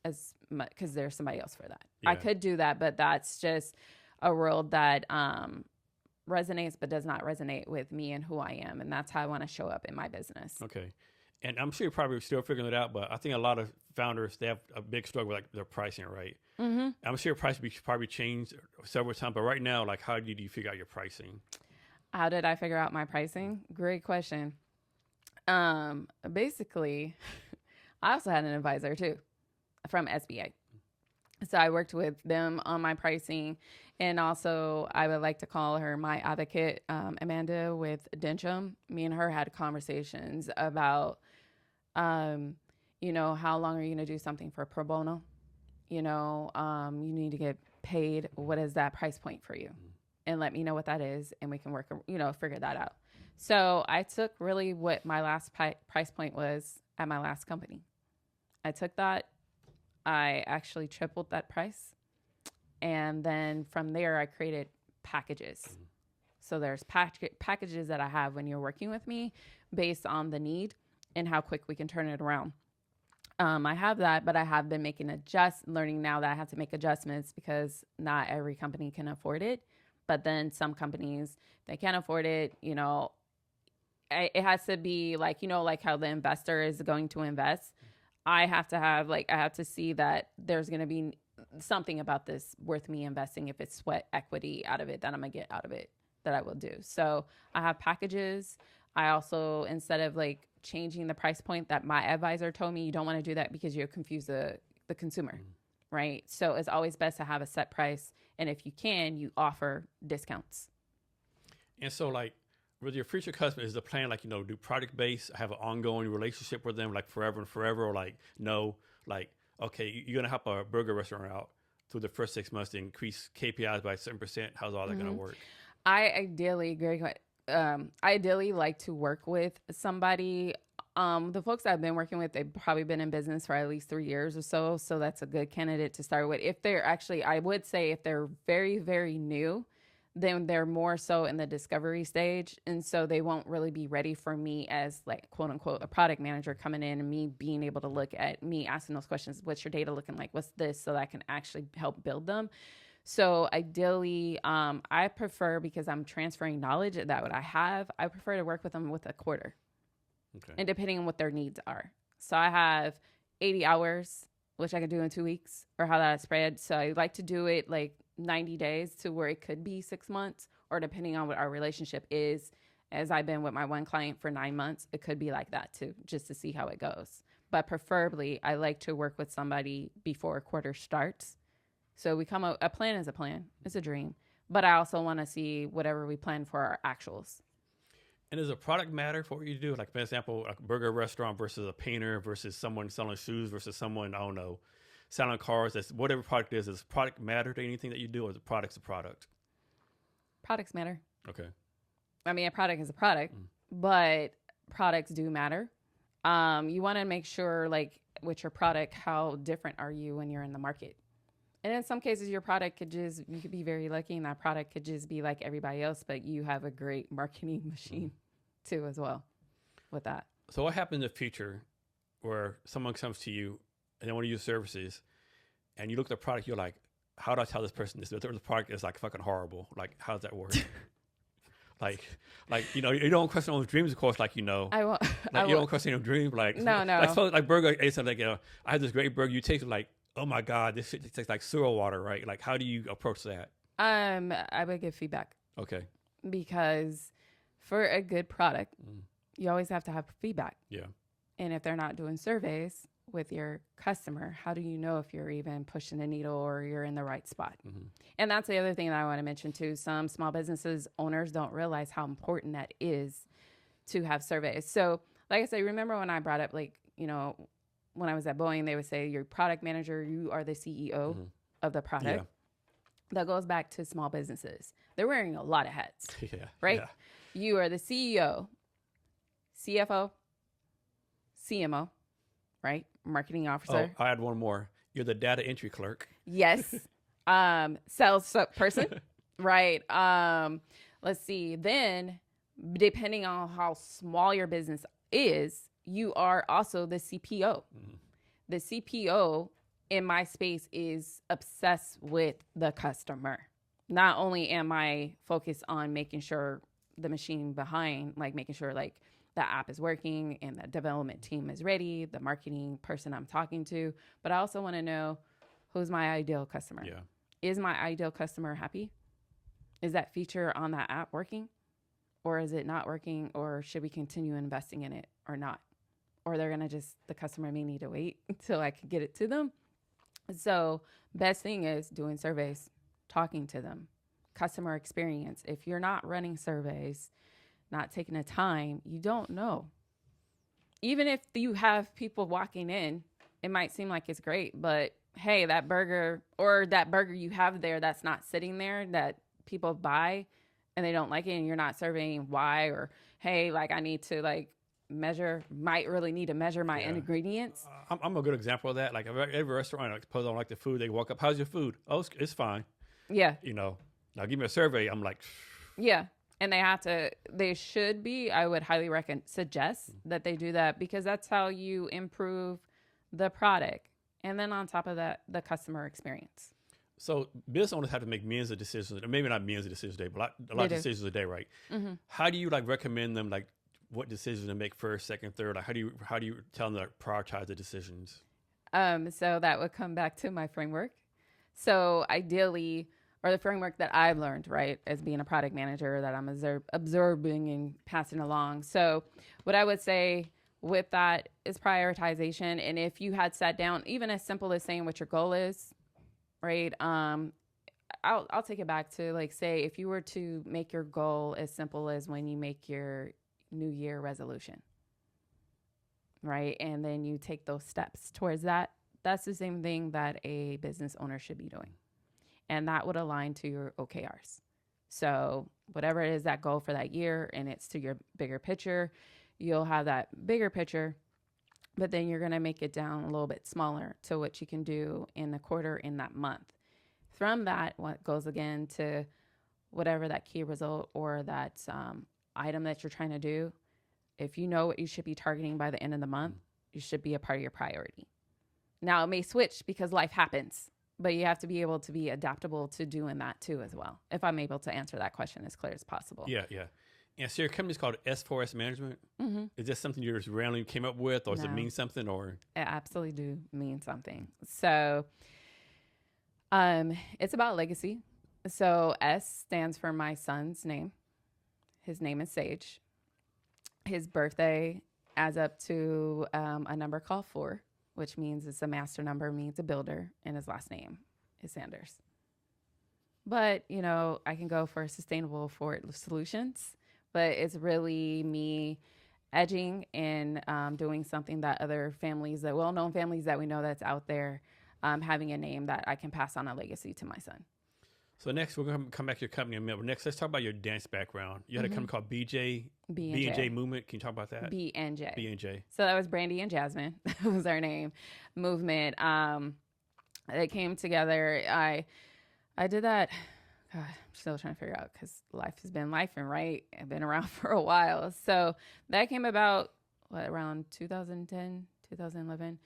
as much because there's somebody else for that. Yeah. I could do that, but that's just a world that resonates but does not resonate with me and who I am. And that's how I want to show up in my business. Okay. And I'm sure you're probably still figuring it out, but I think a lot of founders, they have a big struggle with like their pricing, right? Mm-hmm. I'm sure price probably changed several times, but right now, like how do you figure out your pricing? How did I figure out my pricing? Great question. Basically, I also had an advisor too from SBA. So I worked with them on my pricing. And also, I would like to call her my advocate, Amanda with Dencham. Me and her had conversations about, how long are you going to do something for pro bono? You need to get paid. What is that price point for you? And let me know what that is, and we can work, figure that out. So I took really what my last price point was at my last company. I took that. I actually tripled that price. And then from there, I created packages. So there's packages that I have when you're working with me based on the need and how quick we can turn it around. I have that, but I have been learning now that I have to make adjustments because not every company can afford it. But then some companies, they can't afford it. It has to be like how the investor is going to invest. I have to see that there's going to be something about this worth me investing. If it's sweat equity out of it that I'm going to get out of it, that I will do. So I have packages. I also, instead of changing the price point that my advisor told me, you don't want to do that because you'll confuse the consumer, right? So it's always best to have a set price. And if you can, you offer discounts. And so with your future customers, is the plan do product based, have an ongoing relationship with them forever and forever, or okay, you're going to help a burger restaurant out through the first 6 months to increase KPIs by a certain percent. How's all that going to work? I ideally like to work with somebody. The folks I've been working with, they've probably been in business for at least 3 years or so. So that's a good candidate to start with. If they're I would say if they're very, very new, then they're more so in the discovery stage. And so they won't really be ready for me as quote unquote, a product manager coming in and me being able to look at me asking those questions. What's your data looking like? What's this? So that I can actually help build them. So ideally, I prefer, because I'm transferring knowledge that what I have, I prefer to work with them with a quarter. Okay. And depending on what their needs are. So I have 80 hours, which I can do in 2 weeks, or how that is spread. So I like to do it 90 days to where it could be 6 months, or depending on what our relationship is. As I've been with my one client for 9 months, it could be like that too, just to see how it goes. But preferably, I like to work with somebody before a quarter starts. So a plan is a plan. It's a dream. But I also want to see whatever we plan for our actuals. And does a product matter for what you do? For example, a burger restaurant versus a painter versus someone selling shoes versus someone, I don't know, selling cars. That's whatever product is. Does product matter to anything that you do, or is the product's a product? Products matter. Okay. I mean, a product is a product, but products do matter. You want to make sure, with your product, how different are you when you're in the market? And in some cases, your product you could be very lucky, and that product could just be like everybody else, but you have a great marketing machine too as well with that. So what happens in the future where someone comes to you and they want to use services, and you look at the product, you're like, how do I tell this person this? The product is fucking horrible. How does that work? You don't question those dreams, of course, I won't. You don't question your dreams, no. So burger, it's I have this great burger. You taste it oh my God, this shit tastes like sewer water, right? How do you approach that? I would give feedback. Okay. Because for a good product, you always have to have feedback. Yeah. And if they're not doing surveys with your customer, how do you know if you're even pushing the needle or you're in the right spot? And that's the other thing that I want to mention too. Some small businesses owners don't realize how important that is to have surveys. So like I said, remember when I brought up when I was at Boeing, they would say your product manager, you are the CEO of the product. Yeah. That goes back to small businesses. They're wearing a lot of hats, right? Yeah. You are the CEO, CFO, CMO, right? Marketing Oh, officer. I had one more. You're the data entry clerk. Yes. Sales person, right? Let's see. Then, depending on how small your business is, you are also the CPO. Mhm. The CPO in my space is obsessed with the customer. Not only am I focused on making sure the machine behind, like making sure like the app is working and the development team is ready, the marketing person I'm talking to, but I also want to know who's my ideal customer. Yeah. Is my ideal customer happy? Is that feature on that app working? Or is it not working? Or should we continue investing in it or not? Or they're going to the customer may need to wait until I can get it to them. So best thing is doing surveys, talking to them, customer experience. If you're not running surveys, not taking the time, you don't know. Even if you have people walking in, it might seem like it's great, but hey, that burger you have there that's not sitting there that people buy and they don't like it and you're not surveying why, or hey, like I need to like might really need to measure my ingredients. I'm a good example of that. Like every restaurant, I suppose I don't like the food. They walk up, how's your food? Oh, it's fine. Yeah. Now give me a survey. I'm like, yeah. And they should be, I would highly suggest that they do that because that's how you improve the product. And then on top of that, the customer experience. So business owners have to make millions of decisions, or maybe not millions of decisions a day, but a lot of decisions a day, right? Mm-hmm. How do you like recommend them, like what decisions to make first, second, third? Like how do you tell them to prioritize the decisions? So that would come back to my framework. So ideally, or the framework that I've learned, right, as being a product manager that I'm absorbing and passing along. So what I would say with that is prioritization. And if you had sat down, even as simple as saying what your goal is, right? I'll take it back to like, say, if you were to make your goal as simple as when you make your New Year resolution, right? And then you take those steps towards that. That's the same thing that a business owner should be doing. And that would align to your OKRs. So whatever it is that goal for that year, and it's to your bigger picture, you'll have that bigger picture, but then you're going to make it down a little bit smaller to what you can do in the quarter, in that month. From that, what goes again to whatever that key result or that item that you're trying to do. If you know what you should be targeting by the end of the month, you should be a part of your priority. Now it may switch because life happens, but you have to be able to be adaptable to doing that too as well. If I'm able to answer that question as clear as possible. Yeah. And so your company's called S4S Management. Mm-hmm. Is this something you just randomly came up with, or does it mean something? Or it absolutely do mean something. So it's about legacy. So S stands for my son's name. His name is Sage. His birthday adds up to a number called 4, which means it's a master number, means a builder, and his last name is Sanders. But, I can go for sustainable forward solutions, but it's really me edging and doing something that other families, that well-known families that we know that's out there, having a name that I can pass on a legacy to my son. So next, we're going to come back to your company in a minute. But next, let's talk about your dance background. You had a company called B&J Movement. Can you talk about that? B&J. So that was Brandie and Jasmine. That was our name. Movement. They came together. I did that. God, I'm still trying to figure out because life has been lifing, right? I've been around for a while. So that came about, around 2010, 2011.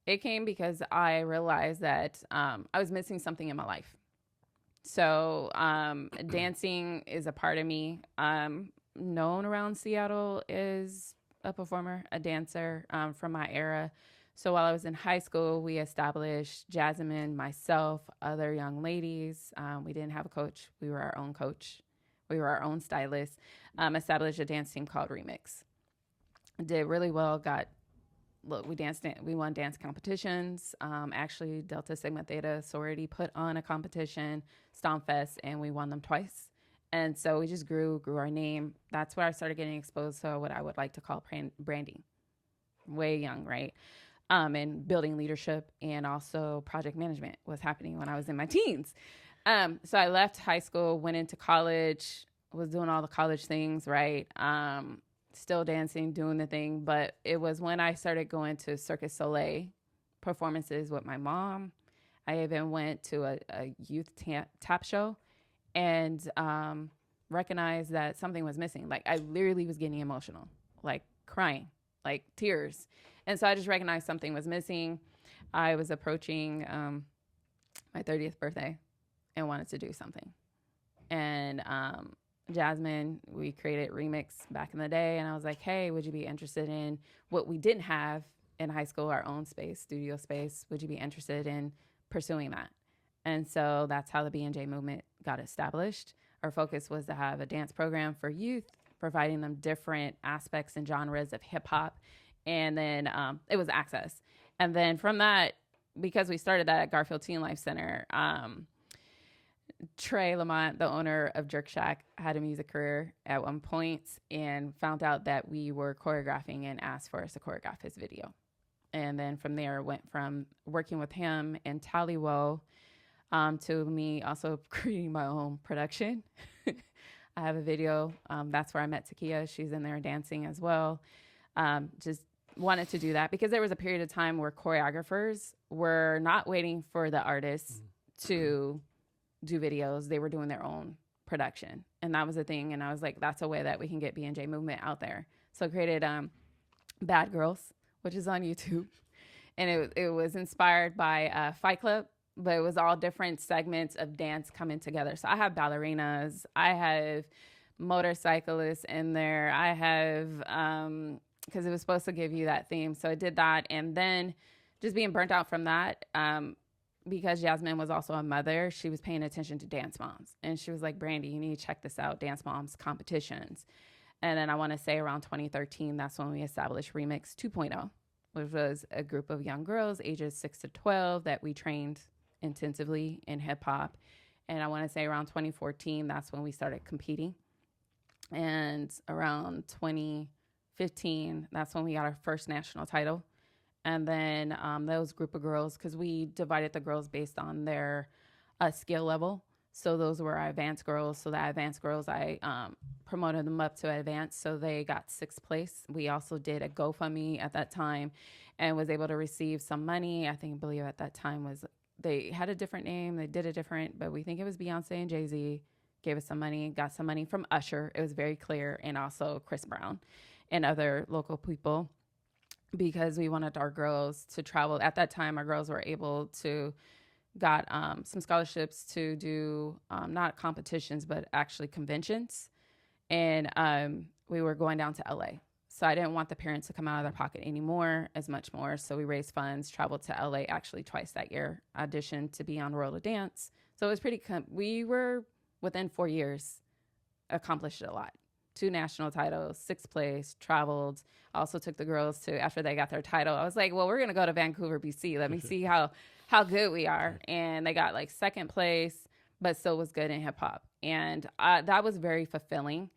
It came because I realized that I was missing something in my life. So dancing is a part of me. Known around Seattle as a performer, a dancer from my era. So while I was in high school, we established, Jasmine, myself, other young ladies. We didn't have a coach. We were our own coach. We were our own stylist. Established a dance team called Remix. Did really well. We won dance competitions. Actually, Delta Sigma Theta sorority put on a competition, Stompfest, and we won them twice. And so we just grew our name. That's where I started getting exposed to what I would like to call branding. Way young, right? And building leadership, and also project management was happening when I was in my teens. So I left high school, went into college, was doing all the college things, right? still dancing, doing the thing. But it was when I started going to Cirque du Soleil performances with my mom. I even went to a youth tap show and recognized that something was missing. Like I literally was getting emotional, like crying, like tears. And so I just recognized something was missing. I was approaching my 30th birthday and wanted to do something. And Jasmine, we created Remix back in the day. And I was like, hey, would you be interested in what we didn't have in high school, our own space, studio space? Would you be interested in pursuing that? And so that's how the B&J movement got established. Our focus was to have a dance program for youth, providing them different aspects and genres of hip hop. And then it was access. And then from that, because we started that at Garfield Teen Life Center, Trey Lamont, the owner of Jerk Shack, had a music career at one point and found out that we were choreographing and asked for us to choreograph his video. And then from there, went from working with him in Tallywo to me also creating my own production. I have a video. That's where I met Takia. She's in there dancing as well. Just wanted to do that because there was a period of time where choreographers were not waiting for the artists to do videos. They were doing their own production. And that was the thing. And I was like, that's a way that we can get B&J movement out there. So I created Bad Girls, which is on YouTube. And it was inspired by Fight Club, but it was all different segments of dance coming together. So I have ballerinas. I have motorcyclists in there. I have, because it was supposed to give you that theme. So I did that. And then just being burnt out from that, because Jasmine was also a mother, she was paying attention to dance moms. And she was like, Brandie, you need to check this out, dance moms competitions. And then I want to say around 2013, that's when we established Remix 2.0, which was a group of young girls ages 6 to 12 that we trained intensively in hip hop. And I want to say around 2014, that's when we started competing. And around 2015, that's when we got our first national title. And then those group of girls, because we divided the girls based on their skill level. So those were our advanced girls. So the advanced girls, I promoted them up to advanced. So they got 6th place. We also did a GoFundMe at that time and was able to receive some money. I believe at that time was, they had a different name. They did it different, but we think it was Beyonce and Jay-Z gave us some money, got some money from Usher. It was very clear. And also Chris Brown and other local people, because we wanted our girls to travel. At that time, our girls were able to got some scholarships to do not competitions, but actually conventions. And we were going down to LA. So I didn't want the parents to come out of their pocket anymore, as much more. So we raised funds, traveled to LA actually twice that year, auditioned to be on World of Dance. So it was pretty, we were within 4 years, accomplished a lot. 2 national titles, 6th place, traveled. Also took the girls to, after they got their title, I was like, well, we're going to go to Vancouver, BC. Let me see how good we are. And they got like 2nd place, but still was good in hip hop. And that was very fulfilling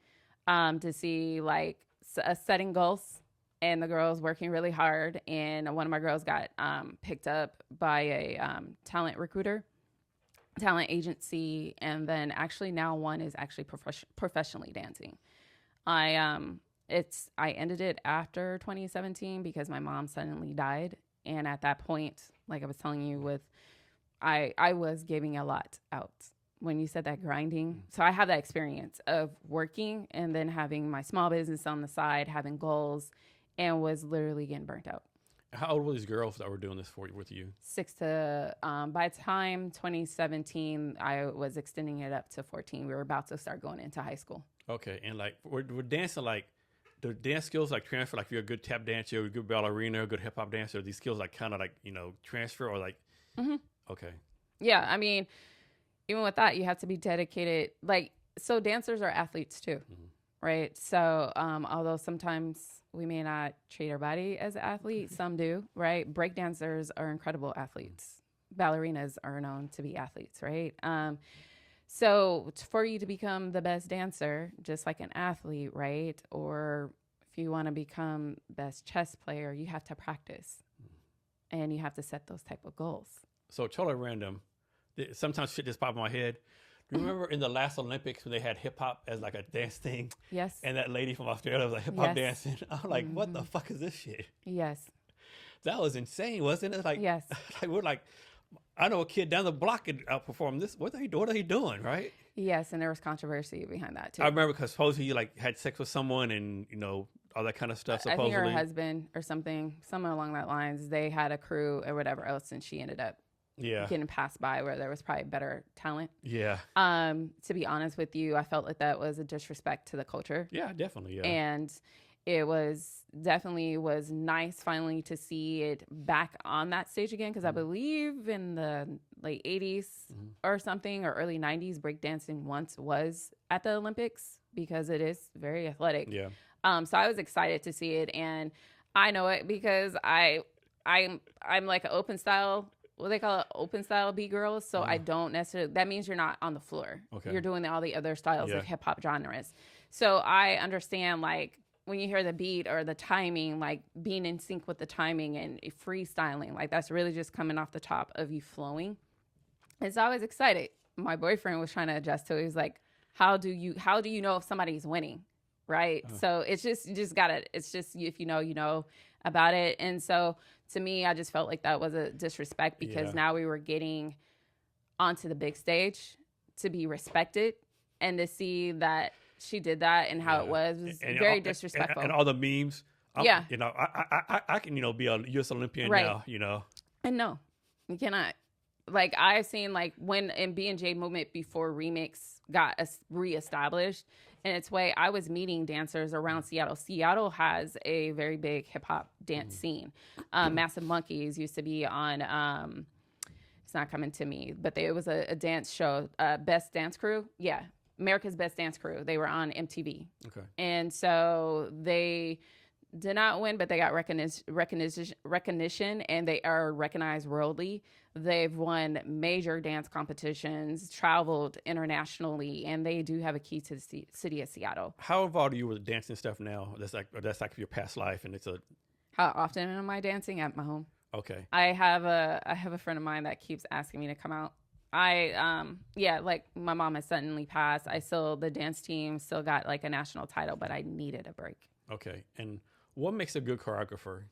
to see like setting goals and the girls working really hard. And one of my girls got picked up by a talent recruiter, talent agency. And then actually now one is actually professionally dancing. I ended it after 2017 because my mom suddenly died. And at that point, like I was telling you I was giving a lot out when you said that grinding. So I have that experience of working and then having my small business on the side, having goals, and was literally getting burnt out. How old were these girls that were doing this with you? 6 to, by the time 2017, I was extending it up to 14. We were about to start going into high school. Okay. And like, we're dancing, like, the dance skills like transfer, like if you're a good tap dancer, you're a good ballerina, a good hip hop dancer, these skills like kind of like, transfer or like, Okay. Yeah. I mean, even with that, you have to be dedicated. Like, so dancers are athletes too, right? So, although sometimes we may not treat our body as athletes, some do, right? Break dancers are incredible athletes. Ballerinas are known to be athletes, right? So for you to become the best dancer, just like an athlete, right? Or if you want to become best chess player, you have to practice and you have to set those type of goals. So totally random. Sometimes shit just pop in my head. Remember in the last Olympics when they had hip hop as like a dance thing? Yes. And that lady from Australia was like hip hop Yes. dancing. I'm like, what the fuck is this shit? Yes. That was insane, wasn't it? Like, Yes. like we're like, I know a kid down the block could outperform this. What are they doing, right? Yes, and there was controversy behind that too. I remember because supposedly he like had sex with someone and all that kind of stuff. I Supposedly, think her husband or something along that lines. They had a crew or whatever else, and she ended up getting passed by where there was probably better talent. Yeah. To be honest with you, I felt like that was a disrespect to the culture. Yeah, definitely. Yeah. And it was definitely nice finally to see it back on that stage again, because I believe in the late 80s or something, or early 90s, breakdancing once was at the Olympics because it is very athletic. Yeah. So I was excited to see it, and I know it because I'm like an open style, what they call it, open style B girl. So I don't necessarily, that means you're not on the floor. Okay. You're doing all the other styles of hip hop genres. So I understand, like, when you hear the beat or the timing, like being in sync with the timing and freestyling, like that's really just coming off the top of you flowing. And so I was excited. My boyfriend was trying to adjust to it. He was like, how do you know if somebody's winning? Right. So it's just, you just gotta, it's just, if you know about it. And so to me, I just felt like that was a disrespect, because now we were getting onto the big stage to be respected, and to see that she did that and how it was very disrespectful. And all the memes. I can, be a U.S. Olympian now, And no, you cannot. Like, I've seen, like, when in B&J movement before Remix got reestablished in its way, I was meeting dancers around Seattle. Seattle has a very big hip hop dance scene. Massive Monkeys used to be on, it's not coming to me, but it was a dance show, Best Dance Crew. Yeah. America's Best Dance Crew. They were on MTV. Okay. And so they did not win, but they got recognition, and they are recognized worldly. They've won major dance competitions, traveled internationally, and they do have a key to the city of Seattle. How involved are you with dancing stuff now? That's like your past life, and How often am I dancing? At my home. Okay. I have a friend of mine that keeps asking me to come out. Like my mom has suddenly passed. The dance team still got like a national title, but I needed a break. Okay. And what makes a good choreographer?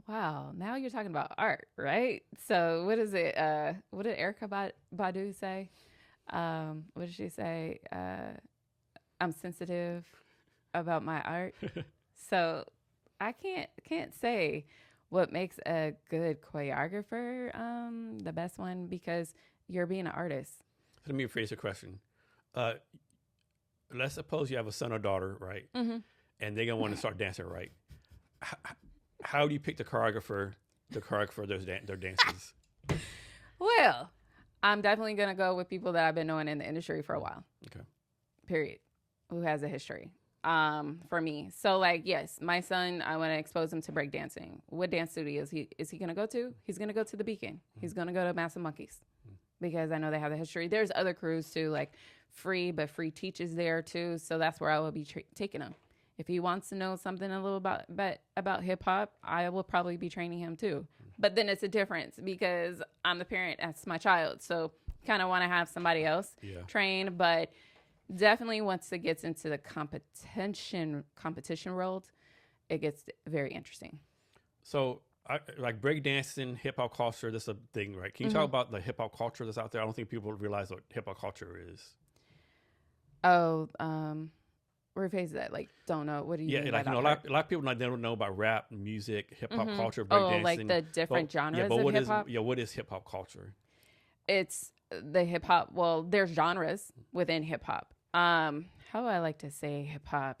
Wow. Now you're talking about art, right? So what is it? What did Erykah Badu say? What did she say? I'm sensitive about my art. So I can't say what makes a good choreographer the best one, because you're being an artist. Let me rephrase the question. Let's suppose you have a son or daughter, right? Mm-hmm. And they're going to want to start dancing, right? How do you pick the choreographer their dances? Well, I'm definitely going to go with people that I've been knowing in the industry for a while. Okay. Period. Who has a history. For me. So, like, yes, my son, I want to expose him to breakdancing. What dance studio is he going to go to? He's going to go to the Beacon. Mm-hmm. He's going to go to Massive Monkeys, because I know they have the history. There's other crews too, like Free teaches there too. So that's where I will be taking him. If he wants to know something a little about hip hop, I will probably be training him too. But then it's a difference, because I'm the parent, that's my child. So kind of want to have somebody else train, but definitely once it gets into the competition world, it gets very interesting. So, like breakdancing, hip hop culture, that's a thing, right? Can you talk about the hip hop culture that's out there? I don't think people realize what hip hop culture is. Oh, rephrase that. Like, don't know. What do you mean by that? A lot of people don't know about rap, music, hip hop culture, breakdancing. Oh, like the different genres of hip hop. What is hip hop culture? It's the hip hop. Well, there's genres within hip hop. How do I like to say hip hop?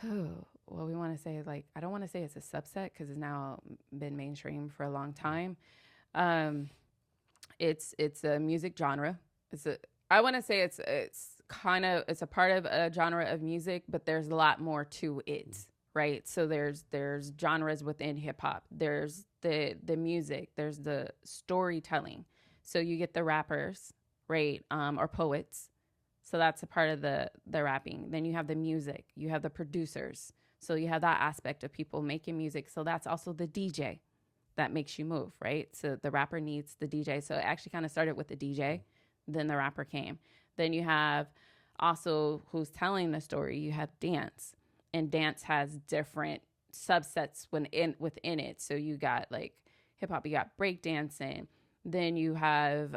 Well, we want to say, like, I don't want to say it's a subset, because it's now been mainstream for a long time. It's a music genre. I want to say it's a part of a genre of music, but there's a lot more to it, right? So there's genres within hip hop. There's the music. There's the storytelling. So you get the rappers, right, or poets. So that's a part of the rapping. Then you have the music. You have the producers. So you have that aspect of people making music. So that's also the DJ. that makes you move, right? So the rapper needs the DJ. So it actually kind of started with the DJ, then the rapper came. Then you have also who's telling the story. You have dance, and dance has different subsets within it. So you got like hip hop, you got break dancing, then you have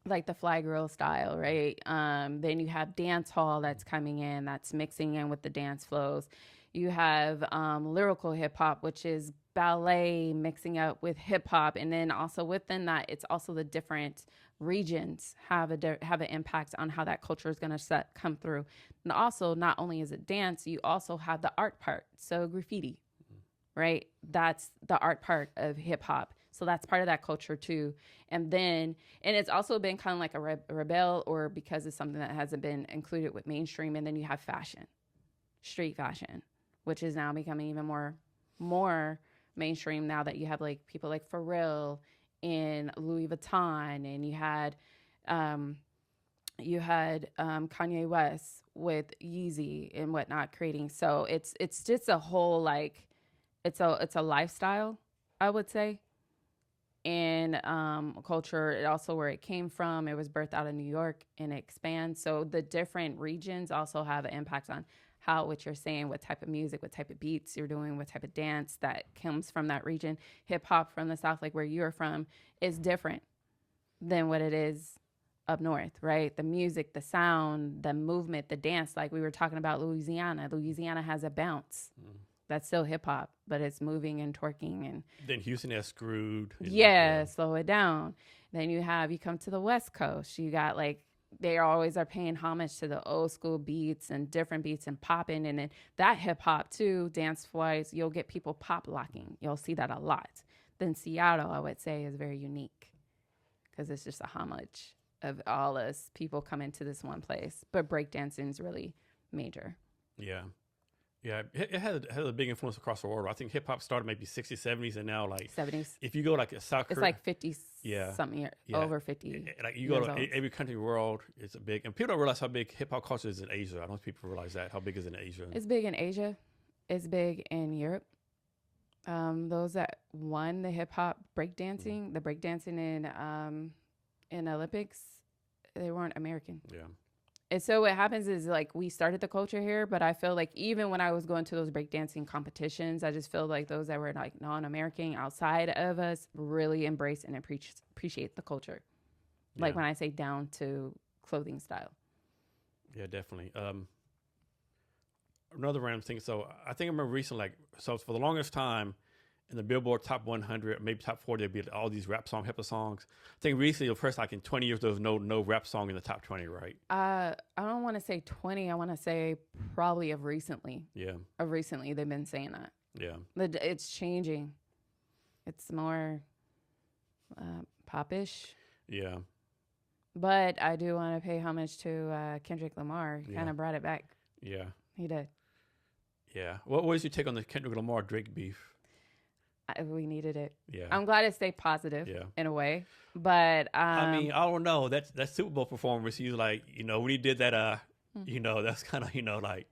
like the fly girl style, right? Then you have dance hall that's coming in, that's mixing in with the dance flows. You have lyrical hip hop, which is ballet mixing up with hip hop, and then also within that, it's also the different regions have an impact on how that culture is going to come through. And also, not only is it dance, you also have the art part. So graffiti, right? That's the art part of hip hop. So that's part of that culture too. And it's also been kind of like a rebel, or because it's something that hasn't been included with mainstream. And then you have fashion, street fashion, which is now becoming even more mainstream now that you have like people like Pharrell in Louis Vuitton, and you had Kanye West with Yeezy and whatnot creating. So it's just a whole like it's a lifestyle, I would say, and culture. It also where it came from. It was birthed out of New York and it expands. So the different regions also have an impact on what you're saying, what type of music, what type of beats you're doing, what type of dance that comes from that region. Hip hop from the South, like where you're from, is different than what it is up north, right? The music, the sound, the movement, the dance, like we were talking about Louisiana. Louisiana has a bounce. That's still hip hop, but it's moving and twerking. And then Houston has screwed. Yeah, slow it down. Then you come to the West Coast. You got like, they always are paying homage to the old school beats and different beats and popping. And then that hip hop too, dance wise, you'll get people pop locking. You'll see that a lot. Then Seattle, I would say, is very unique because it's just a homage of all us people coming to this one place. But breakdancing is really major. Yeah. Yeah, it had a big influence across the world. I think hip hop started maybe 60s, 70s, and now like 70s. If you go like a South Korea, it's like 50 something years, over 50. Like you go to every country in the world, it's a big, and people don't realize how big hip hop culture is in Asia. I don't think people realize that, how big is it in Asia. It's big in Asia. It's big in Europe. Those that won the hip hop breakdancing, the breakdancing in Olympics, they weren't American. Yeah. And so what happens is like we started the culture here, but I feel like even when I was going to those breakdancing competitions, I just feel like those that were like non-American outside of us really embrace and appreciate the culture. Yeah. Like when I say down to clothing style. Yeah, definitely. Another random thing. So I think I remember recently, so for the longest time, in the Billboard Top 100, maybe Top 40, there'd be all these rap song, hip hop songs. I think recently, the first like in 20 years, there was no rap song in the top 20, right? I don't want to say 20. I want to say probably of recently. Yeah. Of recently, they've been saying that. Yeah. It's changing. It's more popish. Yeah. But I do want to pay homage to Kendrick Lamar. He kind of brought it back. Yeah. He did. Yeah. What is your take on the Kendrick Lamar Drake beef? We needed it. Yeah. I'm glad it stayed positive in a way. But I mean, I don't know. That Super Bowl performance, he's like, when he did that, that's kind of, like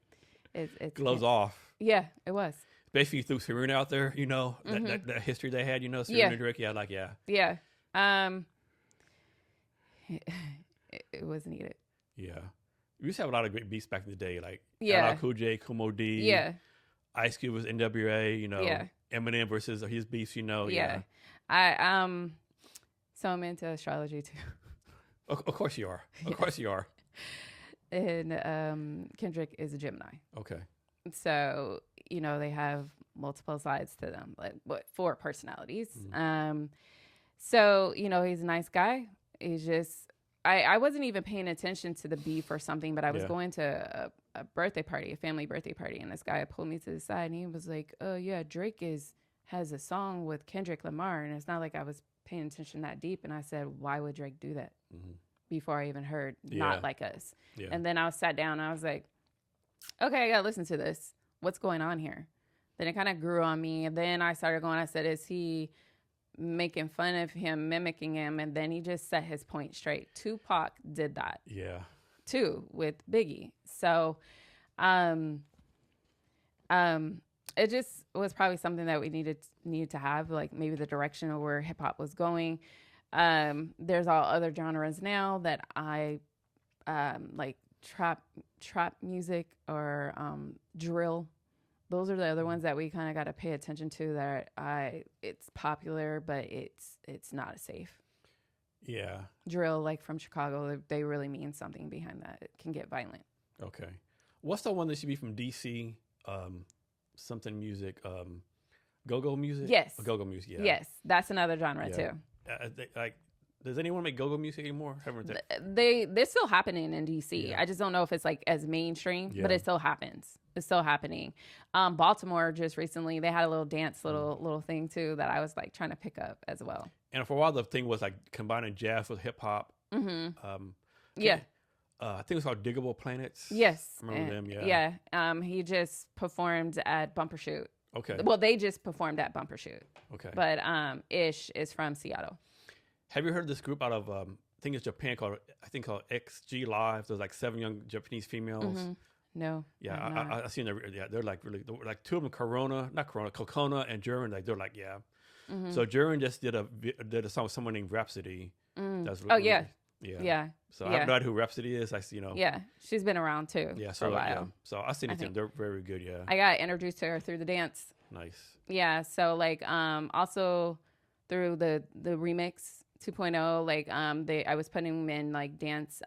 it's gloves off. Yeah, it was. Basically, he threw Serena out there, that history they had, Serena and Drake. Yeah. Yeah. It was needed. Yeah. We used to have a lot of great beats back in the day, like LL Cool J, Kumo D. Yeah. Ice Cube was NWA, Eminem versus his beefs, Yeah. So I'm into astrology too. Of course you are. Of course you are. And Kendrick is a Gemini. Okay. So, they have multiple sides to them, like 4 personalities. Mm-hmm. So, he's a nice guy. He's just, I wasn't even paying attention to the beef or something, but I was going to a birthday party, a family birthday party, and this guy pulled me to the side and he was like, "Oh yeah, Drake has a song with Kendrick Lamar," and it's not like I was paying attention that deep. And I said, "Why would Drake do that?" Mm-hmm. Before I even heard "Not Like Us," and then I sat down and I was like, "Okay, I gotta listen to this. What's going on here?" Then it kind of grew on me, and then I started going. I said, "Is he making fun of him, mimicking him?" And then he just set his point straight. Tupac did that. Yeah. Too with Biggie. So, it just was probably something that we needed to have, like maybe the direction of where hip hop was going. There's all other genres now that I like trap music or drill. Those are the other ones that we kind of got to pay attention to. It's popular, but it's not safe. Yeah. Drill, like from Chicago, they really mean something behind that. It can get violent. Okay. What's the one that should be from DC? Something music. Go-go music? Yes. Go-go music, yeah. Yes. That's another genre too. Does anyone make go-go music anymore? They're still happening in DC. Yeah. I just don't know if it's like as mainstream, but it still happens. It's still happening. Baltimore just recently, they had a little dance, little thing too that I was like trying to pick up as well. And for a while, the thing was like combining jazz with hip hop. Mm-hmm. I think it was called Diggable Planets. Yes. I remember them, yeah. Yeah. He just performed at Bumpershoot. Okay. Well, they just performed at Bumpershoot. Okay. But Ish is from Seattle. Have you heard of this group out of, I think it's Japan, called XG Live? There's like 7 young Japanese females. Mm-hmm. No. Yeah, I seen them. Yeah, they're like really, like 2 of them Kokona and German. Like they're like, yeah. Mm-hmm. So German just did a song with someone named Rhapsody. That's really, yeah. Yeah. Yeah. So I have no idea who Rhapsody is. Yeah, she's been around too. Yeah, for a while. Yeah. So I seen it. They're very good. Yeah. I got introduced to her through the dance. Nice. Yeah. So like also through the remix 2.0, like I was putting them in like dance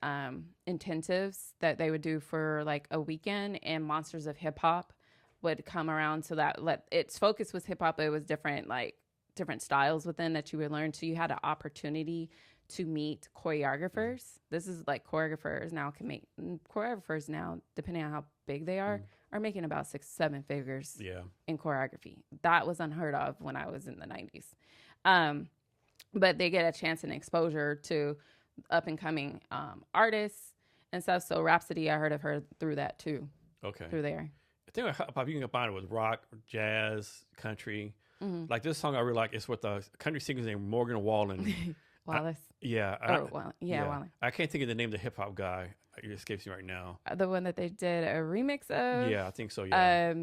intensives that they would do for like a weekend, and Monsters of Hip Hop would come around. So that its focus was hip hop, but it was different styles within that you would learn. So you had an opportunity to meet choreographers. This is like choreographers now, depending on how big they are making about 6-7 figures in choreography. That was unheard of when I was in the 90s. But they get a chance and exposure to up and coming artists and stuff. So Rhapsody, I heard of her through that too. Okay. Through there. I think hip hop, you can combine it with rock, jazz, country. Mm-hmm. Like this song I really like. It's with the country singer named Morgan Wallen. Wallace. Wallen. I can't think of the name of the hip hop guy. It escapes me right now. The one that they did a remix of. Yeah, I think so. Yeah.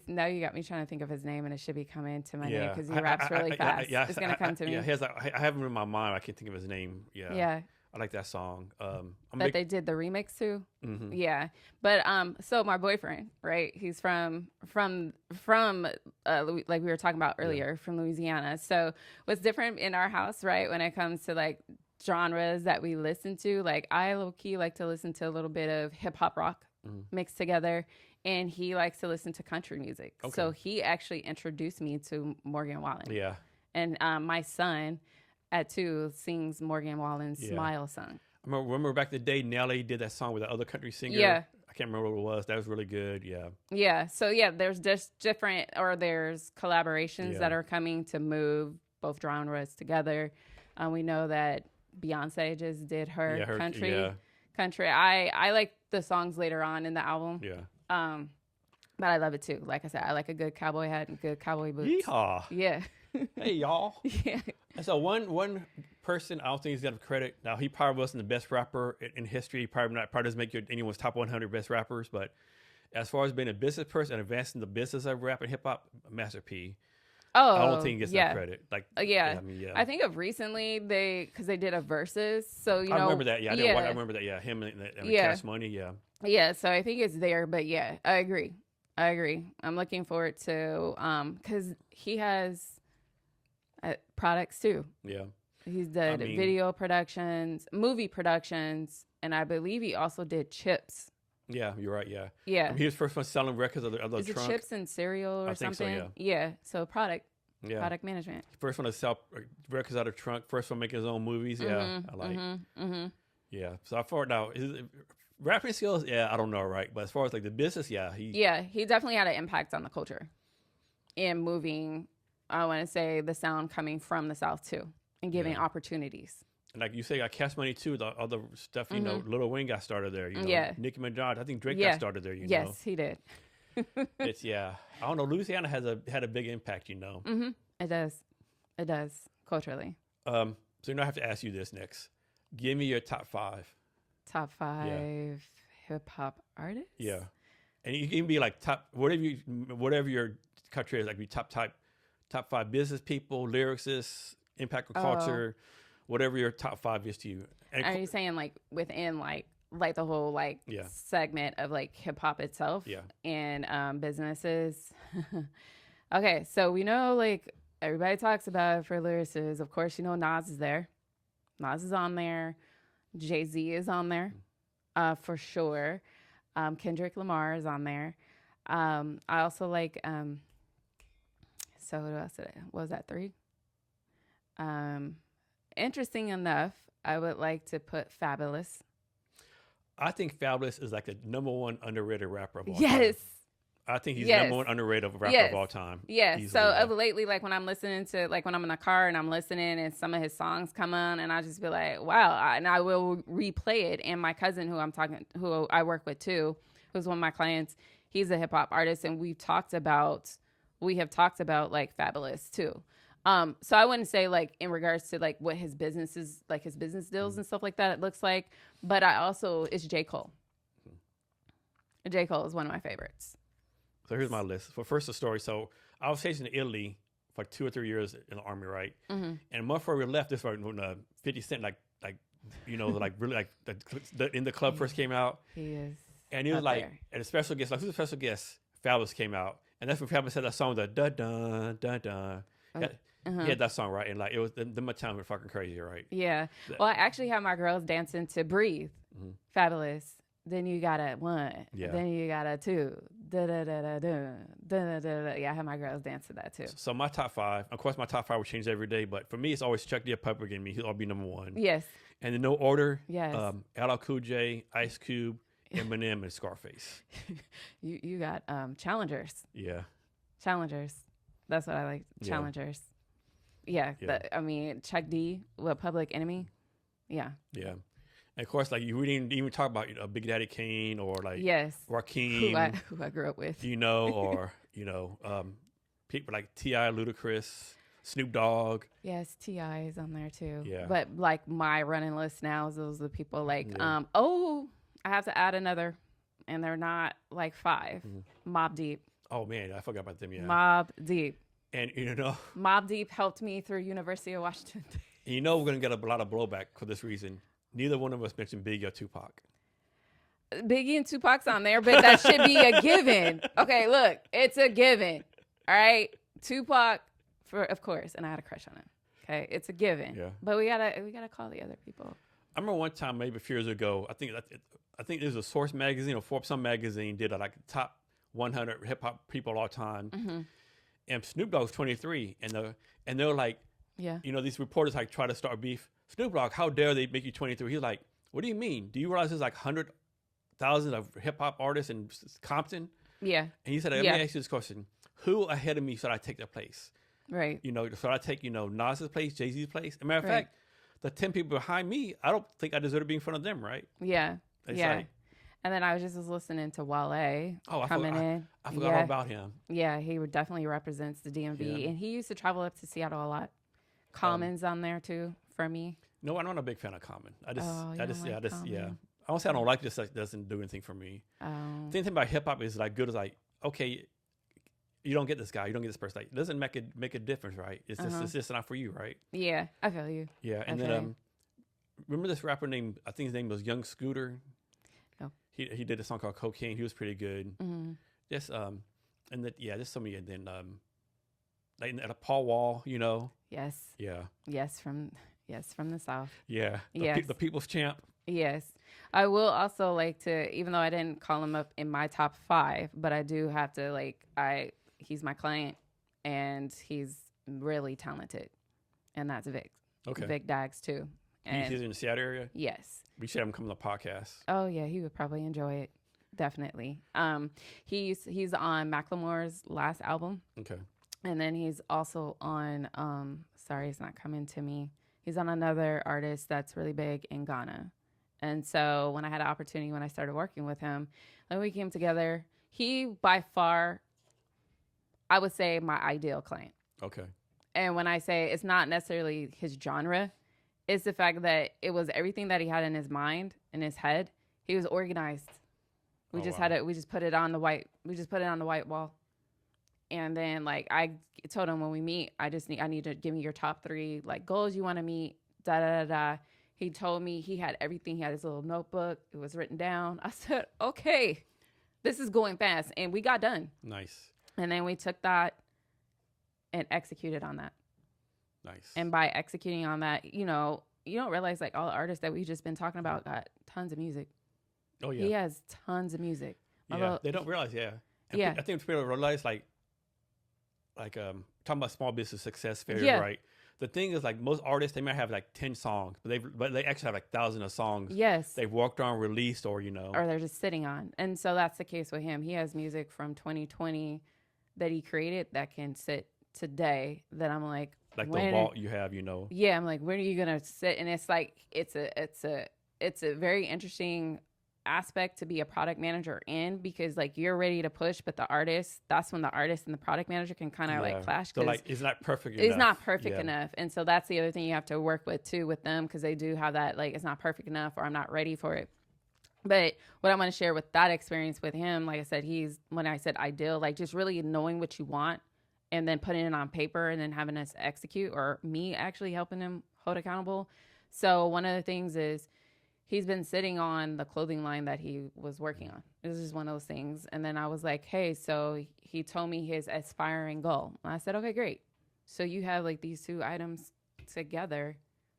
Now you got me trying to think of his name, and it should be coming to my name because he raps really fast. It's gonna come to me. Yeah, I have him in my mind. I can't think of his name. Yeah. Yeah. I like that song. They did the remix to. Mm-hmm. Yeah, but so my boyfriend, right? He's from like we were talking about earlier, from Louisiana. So what's different in our house, right? When it comes to like genres that we listen to, like I low key like to listen to a little bit of hip hop rock mixed together, and he likes to listen to country music. Okay. So he actually introduced me to Morgan Wallen. Yeah, and my son at 2 sings Morgan Wallen's Smile song. I remember back in the day, Nelly did that song with the other country singer. Yeah. I can't remember what it was. That was really good. Yeah. Yeah. So there's just there's collaborations that are coming to move both genres together. We know that Beyonce just did her country. Yeah. Country. I like the songs later on in the album. Yeah. But I love it too. Like I said, I like a good cowboy hat and good cowboy boots. Yeehaw. Yeah. Hey y'all. Yeah. And so one person I don't think he's got credit. Now he probably wasn't the best rapper in history. He probably doesn't make anyone's top 100 best rappers. But as far as being a business person and advancing the business of rap and hip hop, Master P. Oh, I don't think he gets that credit. Like I think of recently because they did a versus. So I remember that. Yeah, I remember that. Yeah, him and Cash Money. Yeah. Yeah. So I think it's there, but yeah, I agree. I'm looking forward to because he has products too. Yeah. He's did video productions, movie productions, and I believe he also did chips. Yeah, you're right. Yeah. Yeah. He was first one selling records of the trunk. Is it chips and cereal or something? I think so, yeah. Yeah. So product management. First one to sell records out of trunk. First one making his own movies. Yeah. I like. Yeah. So I thought now, rapping skills, I don't know, right? But as far as like the business, he definitely had an impact on the culture and moving, I want to say, the sound coming from the South too and giving opportunities. And like you say, got Cash Money too, the other stuff, you know, Lil Wayne got started there, you know. Nicki Minaj, I think Drake got started there, you know. Yes, he did. It's, I don't know, Louisiana had a big impact, you know. Mm-hmm. It does, culturally. So you know, I have to ask you this next. Give me your top 5. Top 5 hip hop artists? Yeah. And you can be like whatever your criteria, like be top 5 business people, lyricists, impact on culture, whatever your top 5 is to you. And are you saying like within like the whole like segment of like hip hop itself and businesses? Okay, so we know like everybody talks about it for lyricists. Of course, you know Nas is there. Nas is on there. Jay-Z is on there for sure. Kendrick Lamar is on there. I also like, so what else did what was that, 3? Interesting enough, I would like to put Fabulous. I think Fabulous is like the #1 underrated rapper of all time. I think he's the #1 underrated rapper of all time. Yeah. So of lately, like when I'm listening to, like when I'm in a car and I'm listening and some of his songs come on and I just be like, wow. And I will replay it. And my cousin who I work with too, who's one of my clients, he's a hip hop artist. And we have talked about like Fabulous too. So I wouldn't say like in regards to like what his business is, like his business deals and stuff like that, it looks like, but it's J. Cole. J. Cole is one of my favorites. So here's my list. For first, the story. So I was stationed in Italy for like 2 or 3 years in the army, right? Mm-hmm. And a month before we left, this was when 50 Cent, like like really like in the club first came out. He is. And it was like, and a special guest, like who's a special guest? Fabulous came out, and that's when Fabulous had that song, the da da da da. He had that song, right? And like it was the time were fucking crazy, right? Yeah. Well, I actually have my girls dancing to Breathe. Mm-hmm. Fabulous. Then you got a 1. Yeah. Then you got a 2. Da da da da da da da da. Yeah, I have my girls dance to that too. So my top 5, of course, my top 5 will change every day, but for me, it's always Chuck D. Public and me. He'll all be #1. Yes. And in no order. Yes. LL Cool J, Ice Cube, Eminem, and Scarface. You got challengers. Yeah. Challengers. That's what I like. Challengers. Yeah. I mean, Chuck D. with Public Enemy. Yeah. Yeah. And of course, like you didn't even talk about Big Daddy Kane or like Rakim, who I grew up with, or people like T.I., Ludacris, Snoop Dogg. Yes, T.I. is on there too. Yeah. But like my running list now is those are the people like I have to add another, and they're not like 5. Mm-hmm. Mobb Deep. Oh man, I forgot about them. Yeah. Mobb Deep. And Mobb Deep helped me through University of Washington. We're gonna get a lot of blowback for this reason. Neither one of us mentioned Biggie or Tupac. Biggie and Tupac's on there, but that should be a given. Okay, look, it's a given. All right, Tupac, of course, and I had a crush on him. Okay, it's a given. Yeah. But we gotta call the other people. I remember one time, maybe a few years ago, I think it was a Source magazine or Forbes magazine did like top 100 hip hop people of all time, mm-hmm. and Snoop Dogg was 23, and they were like, these reporters like try to start beef. Snoop Dogg, how dare they make you 23? He's like, what do you mean? Do you realize there's like 100,000 of hip hop artists in Compton? Yeah. And he said, let me ask you this question. Who ahead of me should I take their place? Right. Should I take, Nas's place, Jay-Z's place? As a matter of fact, the 10 people behind me, I don't think I deserve to be in front of them, right? Yeah. Like, and then I was listening to Wale coming in. I forgot all about him. Yeah, he definitely represents the DMV. And he used to travel up to Seattle a lot. Common's on there too for me. No, I'm not a big fan of Common. I won't say I don't like this. That doesn't do anything for me. Oh. The thing about hip hop is like good as like, okay, you don't get this guy, you don't get this person. Like, it doesn't make a difference, right? It's just not for you, right? Yeah, I feel you. Yeah, and then remember this rapper named, I think his name was Young Scooter. No. He did a song called Cocaine. He was pretty good. Mm-hmm. Just just some of you. And then like at a Paul Wall, Yes. Yeah. Yes, from the South. Yeah. The people's champ. Yes. I will also like to, even though I didn't call him up in my top 5, but I do have to he's my client and he's really talented. And that's Vic. Okay. Vic Dags too. And he's in the Seattle area? Yes. We should have him come on the podcast. Oh yeah, he would probably enjoy it. Definitely. He's on Macklemore's last album. Okay. And then he's also on, sorry, it's not coming to me. He's on another artist that's really big in Ghana. And so when I had an opportunity, when I started working with him, then we came together. He, by far, I would say my ideal client. Okay. And when I say it's not necessarily his genre, it's the fact that it was everything that he had in his mind, in his head. He was organized. We just put it on the white wall. And then like I told him when we meet, I need to give me your top 3 like goals you want to meet. Da da da da. He told me he had everything. He had his little notebook. It was written down. I said, okay, this is going fast, and we got done. Nice. And then we took that and executed on that. Nice. And by executing on that, you know, you don't realize like all the artists that we've just been talking about got tons of music. Oh yeah. He has tons of music. Yeah. They don't realize. Yeah. And yeah. I think people realize like talking about small business success failure, Yeah. right? The thing is, like most artists, they might have like 10 songs, but they actually have like thousands of songs. Yes. They've worked on, released, or you know, or they're just sitting on. And so that's the case with him. He has music from 2020 that he created that can sit today. That I'm like the vault you have, you know. Yeah, I'm like, when are you gonna sit? And it's like it's a very interesting aspect to be a product manager in, because like you're ready to push, but that's when the artist and the product manager can kind of like clash. So like it's not perfect enough. It's not perfect enough. And so that's the other thing you have to work with too with them, because they do have that like it's not perfect enough or I'm not ready for it. But what I want to share with that experience with him, like I said, when I said ideal, like just really knowing what you want and then putting it on paper and then having us execute, or me actually helping him hold accountable. So one of the things is he's been sitting on the clothing line that he was working on. This is one of those things. And then I was like, hey, so he told me his aspiring goal. And I said, okay, great. So you have like these 2 items together.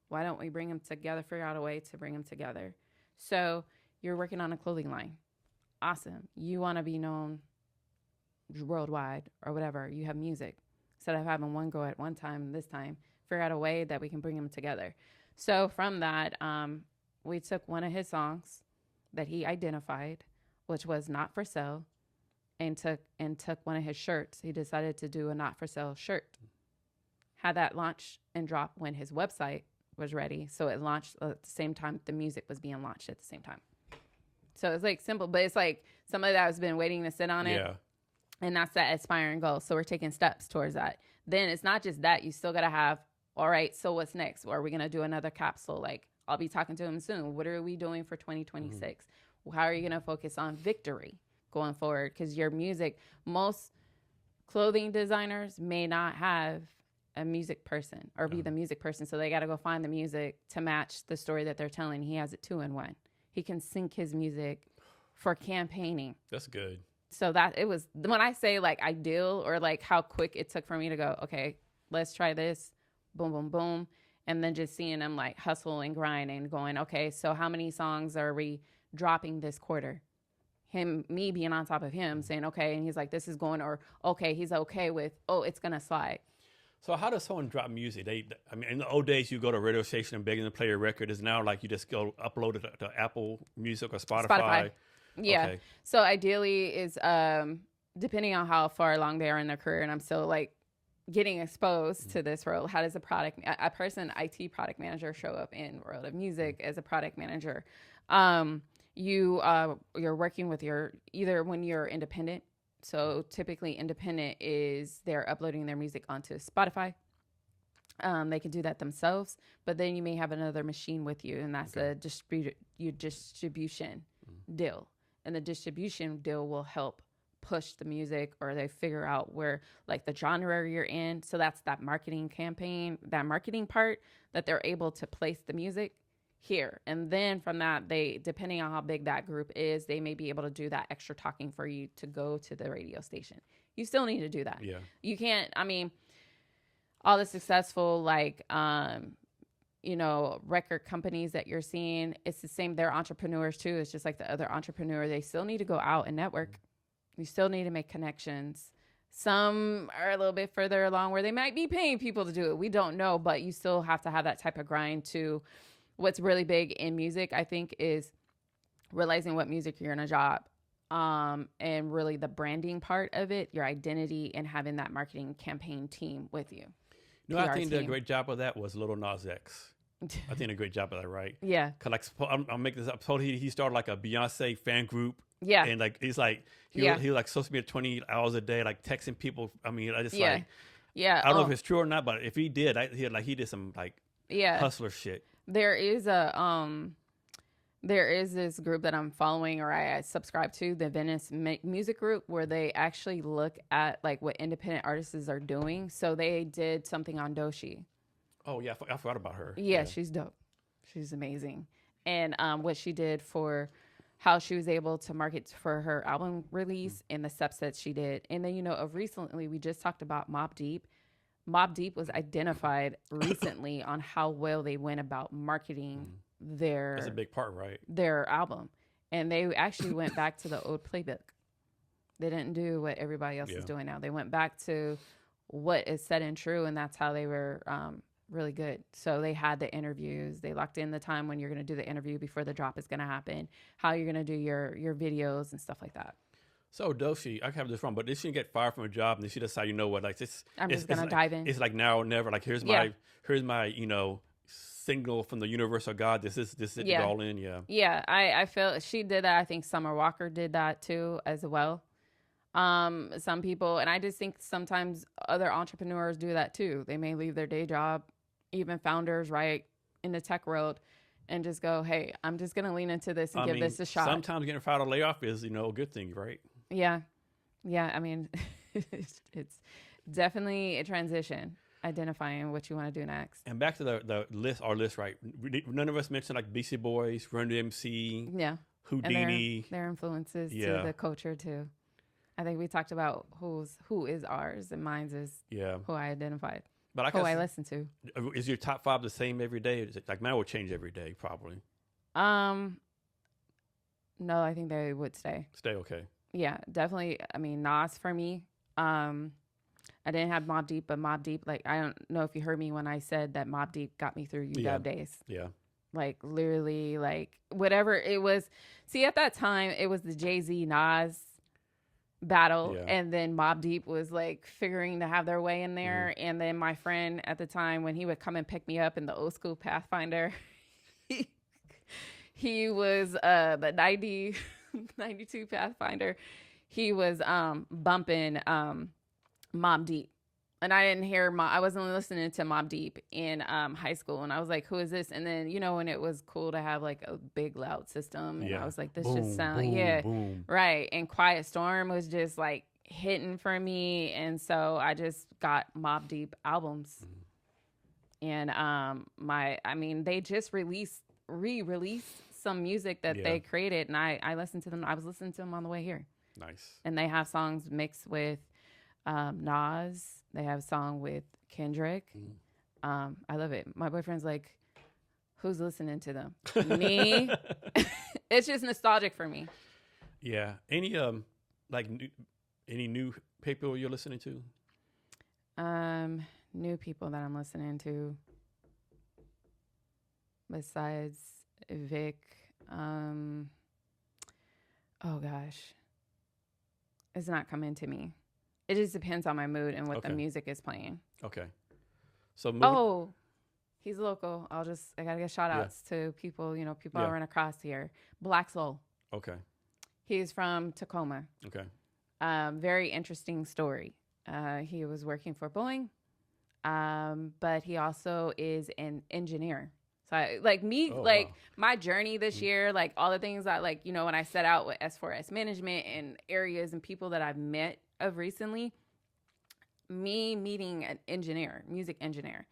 Why don't we bring them together, figure out a way to bring them together? So you're working on a clothing line. Awesome. You want to be known worldwide or whatever. You have music. Instead of having one go at one time, this time, figure out a way that we can bring them together. So from that, we took one of his songs that he identified, which was Not For Sale, and took one of his shirts. He decided to do a Not For Sale shirt. Had that launch and drop when his website was ready. So it launched at the same time the music was being launched at the same time. So it's like simple, but it's like somebody that has been waiting to sit on it. Yeah. And that's that aspiring goal. So we're taking steps towards that. Then it's not just that. You still got to have, all right, so what's next? Are we going to do another capsule? Like, I'll be talking to him soon. What are we doing for 2026? How are you going to focus on victory going forward? Because your music, most clothing designers may not have a music person or be the music person. So they got to go find the music to match the story that they're telling. He has it 2 in 1. He can sync his music for campaigning. That's good. So that it was, when I say like ideal or like how quick it took for me to go, okay, let's try this, boom, boom, boom. And then just seeing them like hustle and grind and going, okay, so how many songs are we dropping this quarter? Me being on top of him saying, okay. And he's like, this is going, or okay, he's okay with, oh, it's going to slide. So how does someone drop music? I mean, in the old days, you go to a radio station and beg them to play your record. Is now like you just go upload it to Apple Music or Spotify. Yeah. Okay. So ideally is depending on how far along they are in their career, and I'm still like getting exposed to this world. How does a person, IT product manager, show up in world of music as a product manager? You're working with either when you're independent. So typically independent is they're uploading their music onto Spotify. They can do that themselves, but then you may have another machine with you, and that's a distribution deal. And the distribution deal will help push the music, or they figure out where like the genre you're in. So that's that marketing campaign, that marketing part that they're able to place the music here. And then from that, they, depending on how big that group is, they may be able to do that extra talking for you to go to the radio station. You still need to do that. Yeah. You can't, I mean, all the successful, like, record companies that you're seeing, it's the same. They're entrepreneurs too. It's just like the other entrepreneur. They still need to go out and network. You still need to make connections. Some are a little bit further along where they might be paying people to do it. We don't know, but you still have to have that type of grind too. What's really big in music, I think, is realizing what music you're in a job. And really the branding part of it, your identity, and having that marketing campaign team with you. No, I think the great job of that was Lil Nas X. I think a great job of that, right? Yeah. Cause like I'm making this up. So he started like a Beyonce fan group. Yeah. And like he's like he was like supposed to be at 20 hours a day, like texting people. I mean, I just like I don't know if it's true or not, but if he did, he did some like hustler shit. There is a There is this group that I'm following, or I subscribe to, the Venice Music Group, where they actually look at like what independent artists are doing. So they did something on Doshi. Oh yeah, I forgot about her. Yeah, she's dope. She's amazing. And what she did for how she was able to market for her album release and the steps that she did. And then, of recently, we just talked about Mobb Deep. Mobb Deep was identified recently on how well they went about marketing That's a big part, right? their album. And they actually went back to the old playbook. They didn't do what everybody else is doing now. They went back to what is said and true, and that's how they were really good. So they had the interviews. They locked in the time when you're going to do the interview before the drop is going to happen, how you're going to do your videos and stuff like that. So Doshi, I have this wrong, but did she get fired from a job and then she decided, like this? I'm just going to dive in. It's like now or never. Like here's my signal from the universal God. This is it all in. Yeah. Yeah. I feel she did that. I think Summer Walker did that too as well. Some people, and I just think sometimes other entrepreneurs do that too. They may leave their day job, even founders, right, in the tech world, and just go, hey, I'm just going to lean into this and give this a shot. Sometimes getting fired or layoff is, a good thing, right? Yeah. Yeah. I mean, it's definitely a transition, identifying what you want to do next. And back to the list, our list, right? None of us mentioned like BC Boys, Run DMC, Houdini. And their influences to the culture too. I think we talked about who is ours, and mine's is who I identified, but who I listen to. Is your top 5 the same every day? Is it like mine will change every day, probably? No, I think they would stay. Stay, okay. Yeah, definitely. I mean, Nas for me. I didn't have Mobb Deep, but Mobb Deep, like, I don't know if you heard me when I said that Mobb Deep got me through UW days. Yeah. Like, literally, like, whatever it was. See, at that time, it was the Jay-Z Nas battle, and then Mobb Deep was like figuring to have their way in there. And then my friend at the time, when he would come and pick me up in the old school Pathfinder, he was the 92 Pathfinder. He was bumping Mobb Deep, and I didn't hear I wasn't listening to Mobb Deep in high school, and I was like, who is this? And then when it was cool to have like a big loud system, and I was like, this just sounds boom. Right. And Quiet Storm was just like hitting for me, and so I just got Mobb Deep albums. And they just re-released some music that they created, and I listened to them. I was listening to them on the way here. Nice. And they have songs mixed with Nas. They have a song with Kendrick. I love it. My boyfriend's like, who's listening to them? Me. It's just nostalgic for me. Yeah. Any any new people you're listening to? New people that I'm listening to besides Vic. Oh gosh, it's not coming to me. It just depends on my mood and what the music is playing. Okay. So he's local. I gotta get shout outs to people, people I run across here. Black Soul. Okay. He's from Tacoma. Okay. Very interesting story. He was working for Boeing, but he also is an engineer. So my journey this year, like all the things that when I set out with S4S Management and areas and people that I've met of recently, me meeting an engineer, music engineer.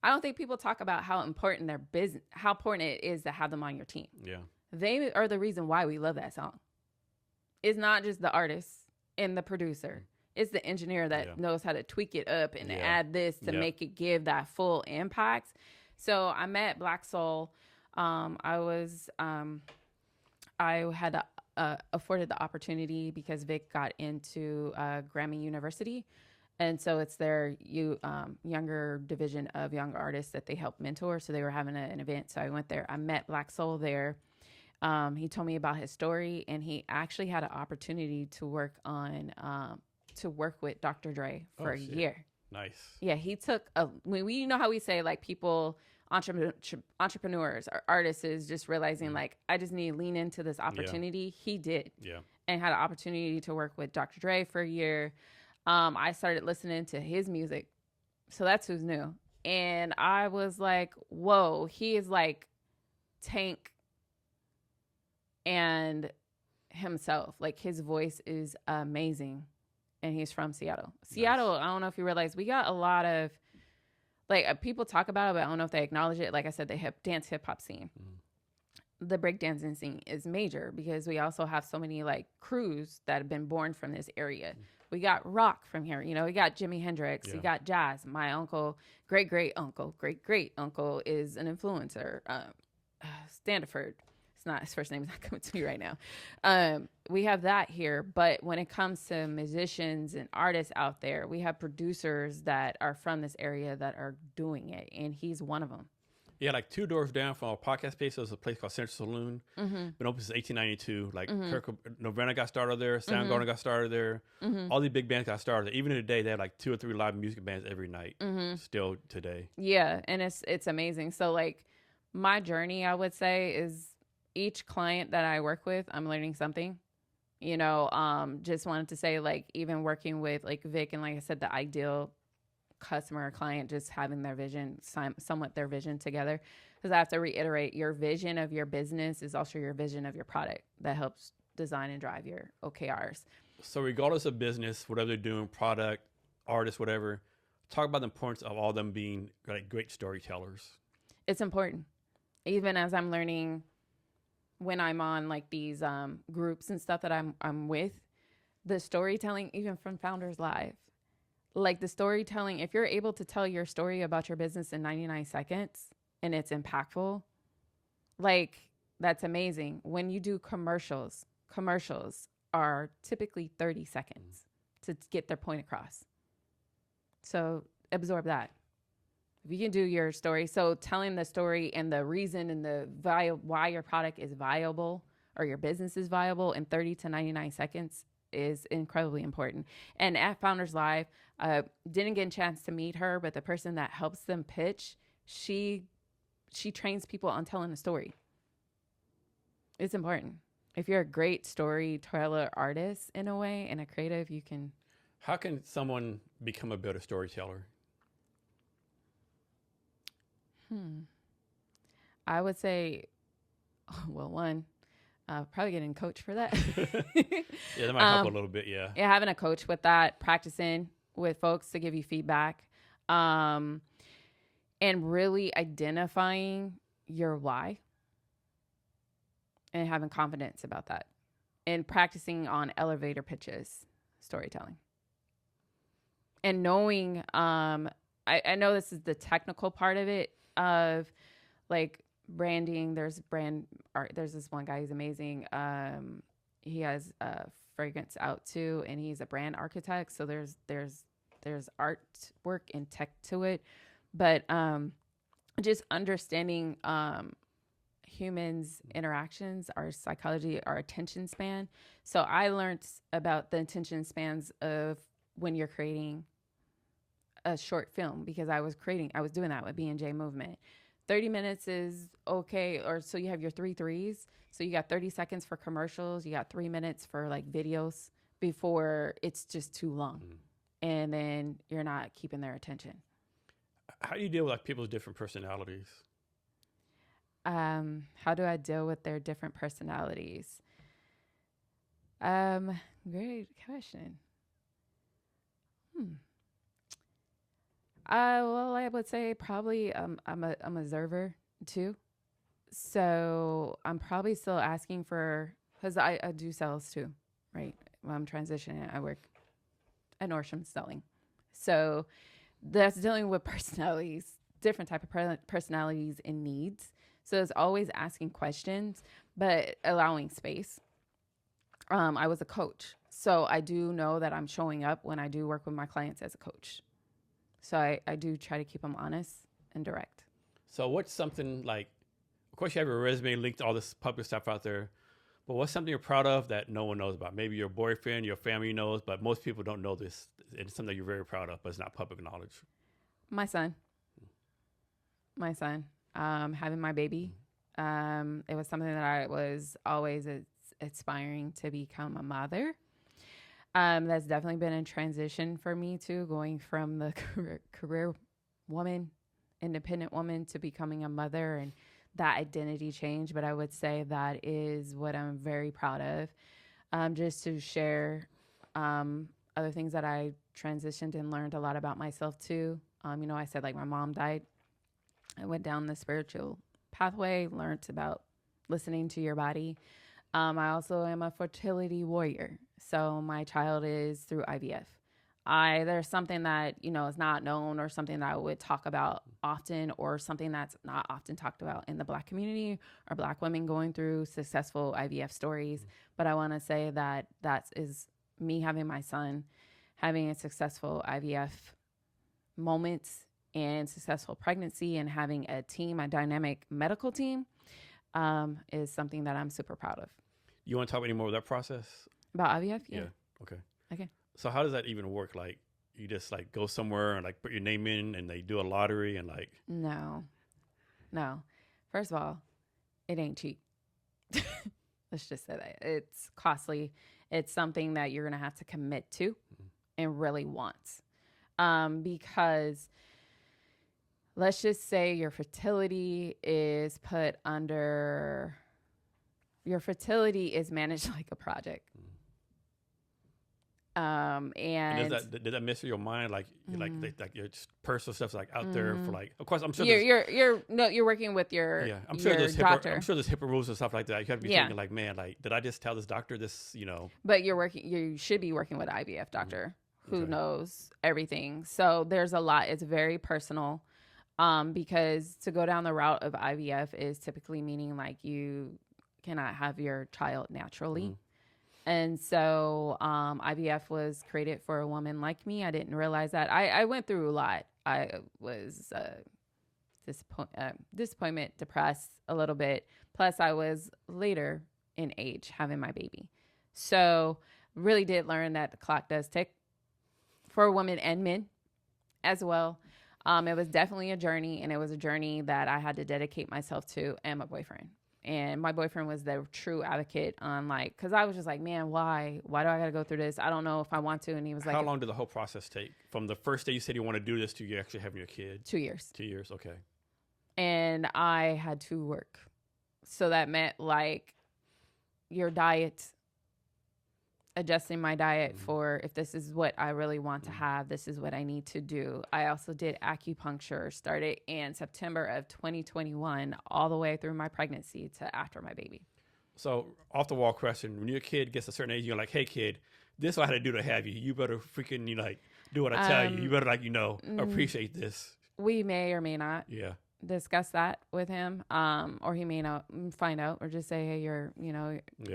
I don't think people talk about how important it is to have them on your team. Yeah. They are the reason why we love that song. It's not just the artist and the producer. It's the engineer that knows how to tweak it up and add this to make it give that full impact. So I met Black Soul. I had afforded the opportunity because Vic got into Grammy University. And so it's their younger division of young artists that they help mentor. So they were having an event. So I went there. I met Black Soul there. He told me about his story, and he actually had an opportunity to work with Dr. Dre for a year. Nice. Yeah, he took you know how we say like people, entrepreneurs or artists is just realizing like, I just need to lean into this opportunity. He did. Yeah. And had an opportunity to work with Dr. Dre for a year. I started listening to his music. So that's who's new. And I was like, whoa, he is like Tank and himself. Like, his voice is amazing, and he's from Seattle. Seattle, I don't know if you realize, we got a lot of, like, people talk about it, but I don't know if they acknowledge it. Like I said, the hip hop scene. The breakdancing scene is major because we also have so many like crews that have been born from this area. We got rock from here, you know, we got Jimi Hendrix, we got jazz. My uncle, great uncle is an influencer. Standiford. It's not, his first name is not coming to me right now. We have that here, but when it comes to musicians and artists out there, we have producers that are from this area that are doing it, and he's one of them. Yeah, like 2 doors down from our podcast space, there's a place called Central Saloon. Been open since 1892. Like Nirvana got started there, Soundgarden got started there. All these big bands got started there. Even today, they have like 2 or 3 live music bands every night. Still today. Yeah, and it's amazing. So like my journey, I would say, is each client that I work with, I'm learning something. You know, just wanted to say, like, even working with like Vic and, like I said, the ideal customer or client, just having their vision, somewhat their vision together, because I have to reiterate, your vision of your business is also your vision of your product that helps design and drive your OKRs. So regardless of business, whatever they're doing, product, artist, whatever, talk about the importance of all of them being like great storytellers. It's important. Even as I'm learning when I'm on like these groups and stuff that I'm with, the storytelling, even from Founders Live, like the storytelling, if you're able to tell your story about your business in 99 seconds and it's impactful, like, that's amazing. When you do commercials are typically 30 seconds to get their point across. So absorb that. If you can do your story, so telling the story and the reason and the why your product is viable or your business is viable in 30 to 99 seconds is incredibly important. And at Founders Live, didn't get a chance to meet her, but the person that helps them pitch, she trains people on telling a story. It's important. If you're a great storyteller artist in a way and a creative, you can. How can someone become a better storyteller? I would say, well, one, probably getting coached for that. Yeah, that might help a little bit, yeah. Yeah, having a coach with that, practicing with folks to give you feedback, and really identifying your why and having confidence about that, and practicing on elevator pitches, storytelling. And knowing, I know this is the technical part of it, of like branding. There's this one guy who's amazing. He has fragrance out too, and he's a brand architect. So there's artwork and tech to it, but just understanding humans' interactions, our psychology, our attention span. So I learned about the attention spans of when you're creating a short film, because I was doing that with B&J Movement. 30 minutes is okay, or so you have your 3 threes. So you got 30 seconds for commercials, you got 3 minutes for like videos before it's just too long. And then you're not keeping their attention. How do you deal with like people's different personalities? How do I deal with their different personalities? Great question. Well, I would say probably I'm a observer too. So I'm probably still asking for, because I do sales too, right? When I'm transitioning, I work at Nordstrom selling. So that's dealing with personalities, different type of personalities and needs. So it's always asking questions, but allowing space. I was a coach, so I do know that I'm showing up when I do work with my clients as a coach. So I do try to keep them honest and direct. So what's something like, of course you have your resume linked to all this public stuff out there, but what's something you're proud of that no one knows about? Maybe your boyfriend, your family knows, but most people don't know this. It's something you're very proud of, but it's not public knowledge. My son. Having my baby. It was something that I was always aspiring to become a mother. That's definitely been a transition for me too, going from the career woman, independent woman, to becoming a mother. And that identity change, but I would say that is what I'm very proud of. Just to share other things that I transitioned and learned a lot about myself too. I said like my mom died. I went down the spiritual pathway, learned about listening to your body. I also am a fertility warrior. So my child is through IVF. There's something that, is not known or something that I would talk about often or something that's not often talked about in the Black community or Black women going through successful IVF stories. But I want to say that is me having my son, having a successful IVF moments and successful pregnancy and having a team, a dynamic medical team is something that I'm super proud of. You want to talk any more about that process? About IVF? Yeah. Okay. Okay. So how does that even work? Like you just like go somewhere and like put your name in and they do a lottery and like. No. First of all, it ain't cheap. Let's just say that. It's costly. It's something that you're going to have to commit to and really want. Because let's just say your fertility is managed like a project. And did that mess with your mind? Like your personal stuff's like out there for like. Of course, I'm sure you're working with your I'm sure there's doctor. I'm sure there's HIPAA rules and stuff like that. You have to be thinking like, man, like did I just tell this doctor this? But you should be working with an IVF doctor who knows everything. So there's a lot. It's very personal. Because to go down the route of IVF is typically meaning like you cannot have your child naturally. And so IVF was created for a woman like me. I didn't realize that. I went through a lot. I was disappointment, depressed a little bit. Plus, I was later in age having my baby. So really did learn that the clock does tick for women and men as well. It was definitely a journey, and it was a journey that I had to dedicate myself to and my boyfriend. And my boyfriend was the true advocate on like, because I was just like, man, why do I got to go through this? I don't know if I want to. And he was like, how long did the whole process take from the first day you said you want to do this to you actually having your kid? 2 years. 2 years. Okay. And I had to work. So that meant like your diet, adjusting my diet for if this is what I really want to have, this is what I need to do. I also did acupuncture, started in September of 2021, all the way through my pregnancy to after my baby. So off the wall question, when your kid gets a certain age, you're like, hey kid, this is what I had to do to have you. You better freaking do what I tell you. You better appreciate this. We may or may not. Yeah. Discuss that with him, or he may not find out, or just say, hey,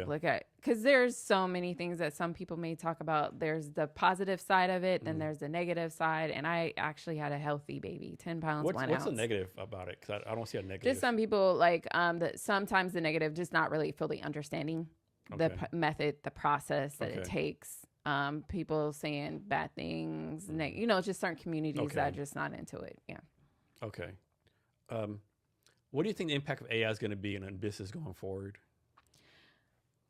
look at, because there's so many things that some people may talk about. There's the positive side of it, then there's the negative side, and I actually had a healthy baby, 10 pounds, 1 ounce. What's the negative about it? Because I don't see a negative. Just some people like that. Sometimes the negative, just not really fully understanding the method, the process that it takes. People saying bad things, just certain communities that are just not into it. Yeah. Okay. What do you think the impact of AI is going to be in business going forward?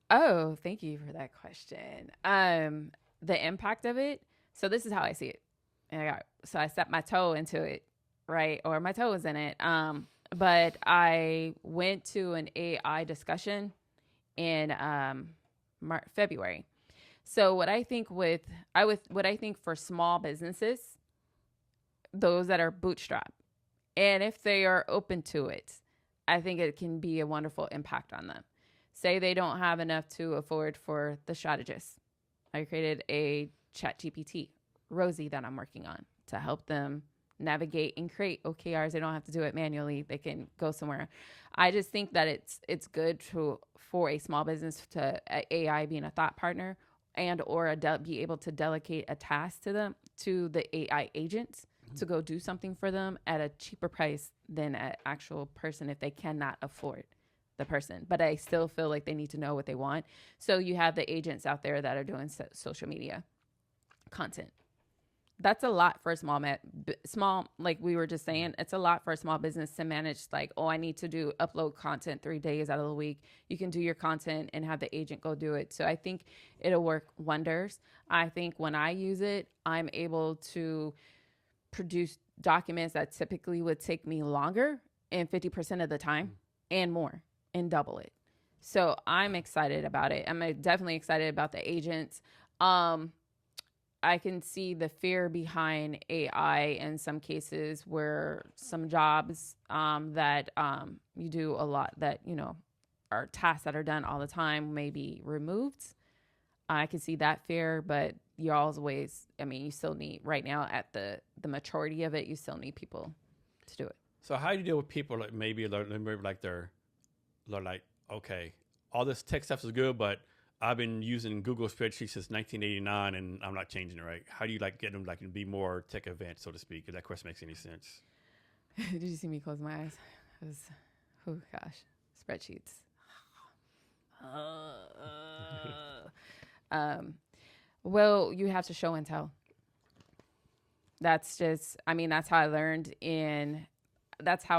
Oh, thank you for that question. The impact of it. So this is how I see it. And I stepped my toe into it, right? Or my toe was in it. But I went to an AI discussion in February. So what I think for small businesses, those that are bootstrapped, and if they are open to it, I think it can be a wonderful impact on them. Say they don't have enough to afford for the strategist. I created a ChatGPT, Rosie, that I'm working on to help them navigate and create OKRs. They don't have to do it manually. They can go somewhere. I just think that it's good for a small business to AI being a thought partner and or be able to delegate a task to the AI agents to go do something for them at a cheaper price than an actual person if they cannot afford the person. But I still feel like they need to know what they want. So you have the agents out there that are doing social media content. That's a lot for a small, like we were just saying, it's a lot for a small business to manage. Like, I need to upload content 3 days out of the week. You can do your content and have the agent go do it. So I think it'll work wonders. I think when I use it, I'm able to produce documents that typically would take me longer in 50% of the time and more and double it. So I'm excited about it. I'm definitely excited about the agents. I can see the fear behind AI in some cases where some jobs that you do a lot that, are tasks that are done all the time may be removed. I can see that fear, but you always, you still need, right now at the maturity of it, you still need people to do it. So how do you deal with people that maybe like they're like, okay, all this tech stuff is good, but I've been using Google spreadsheets since 1989 and I'm not changing it, right? How do you get them to be more tech advanced, so to speak, if that question makes any sense? Did you see me close my eyes? It was, oh gosh, spreadsheets. Well, you have to show and tell. That's just, that's how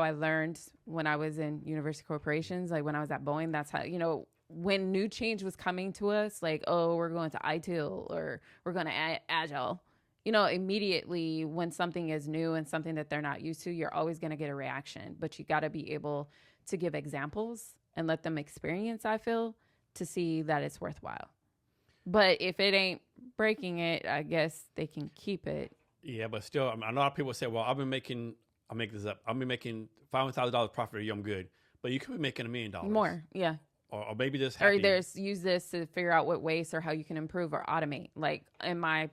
I learned when I was in university corporations, like when I was at Boeing. That's how, when new change was coming to us, like, oh, we're going to ITIL or we're going to Agile, immediately when something is new and something that they're not used to, you're always going to get a reaction. But you got to be able to give examples and let them experience, I feel, to see that it's worthwhile. But if it ain't breaking it, I guess they can keep it. Yeah, but still, a lot of people say, well, I'll make this up. I'll be making $500,000 profit a year, I'm good. But you could be making $1 million. More, yeah. Or maybe just happy. Or use this to figure out what waste or how you can improve or automate. Like in my,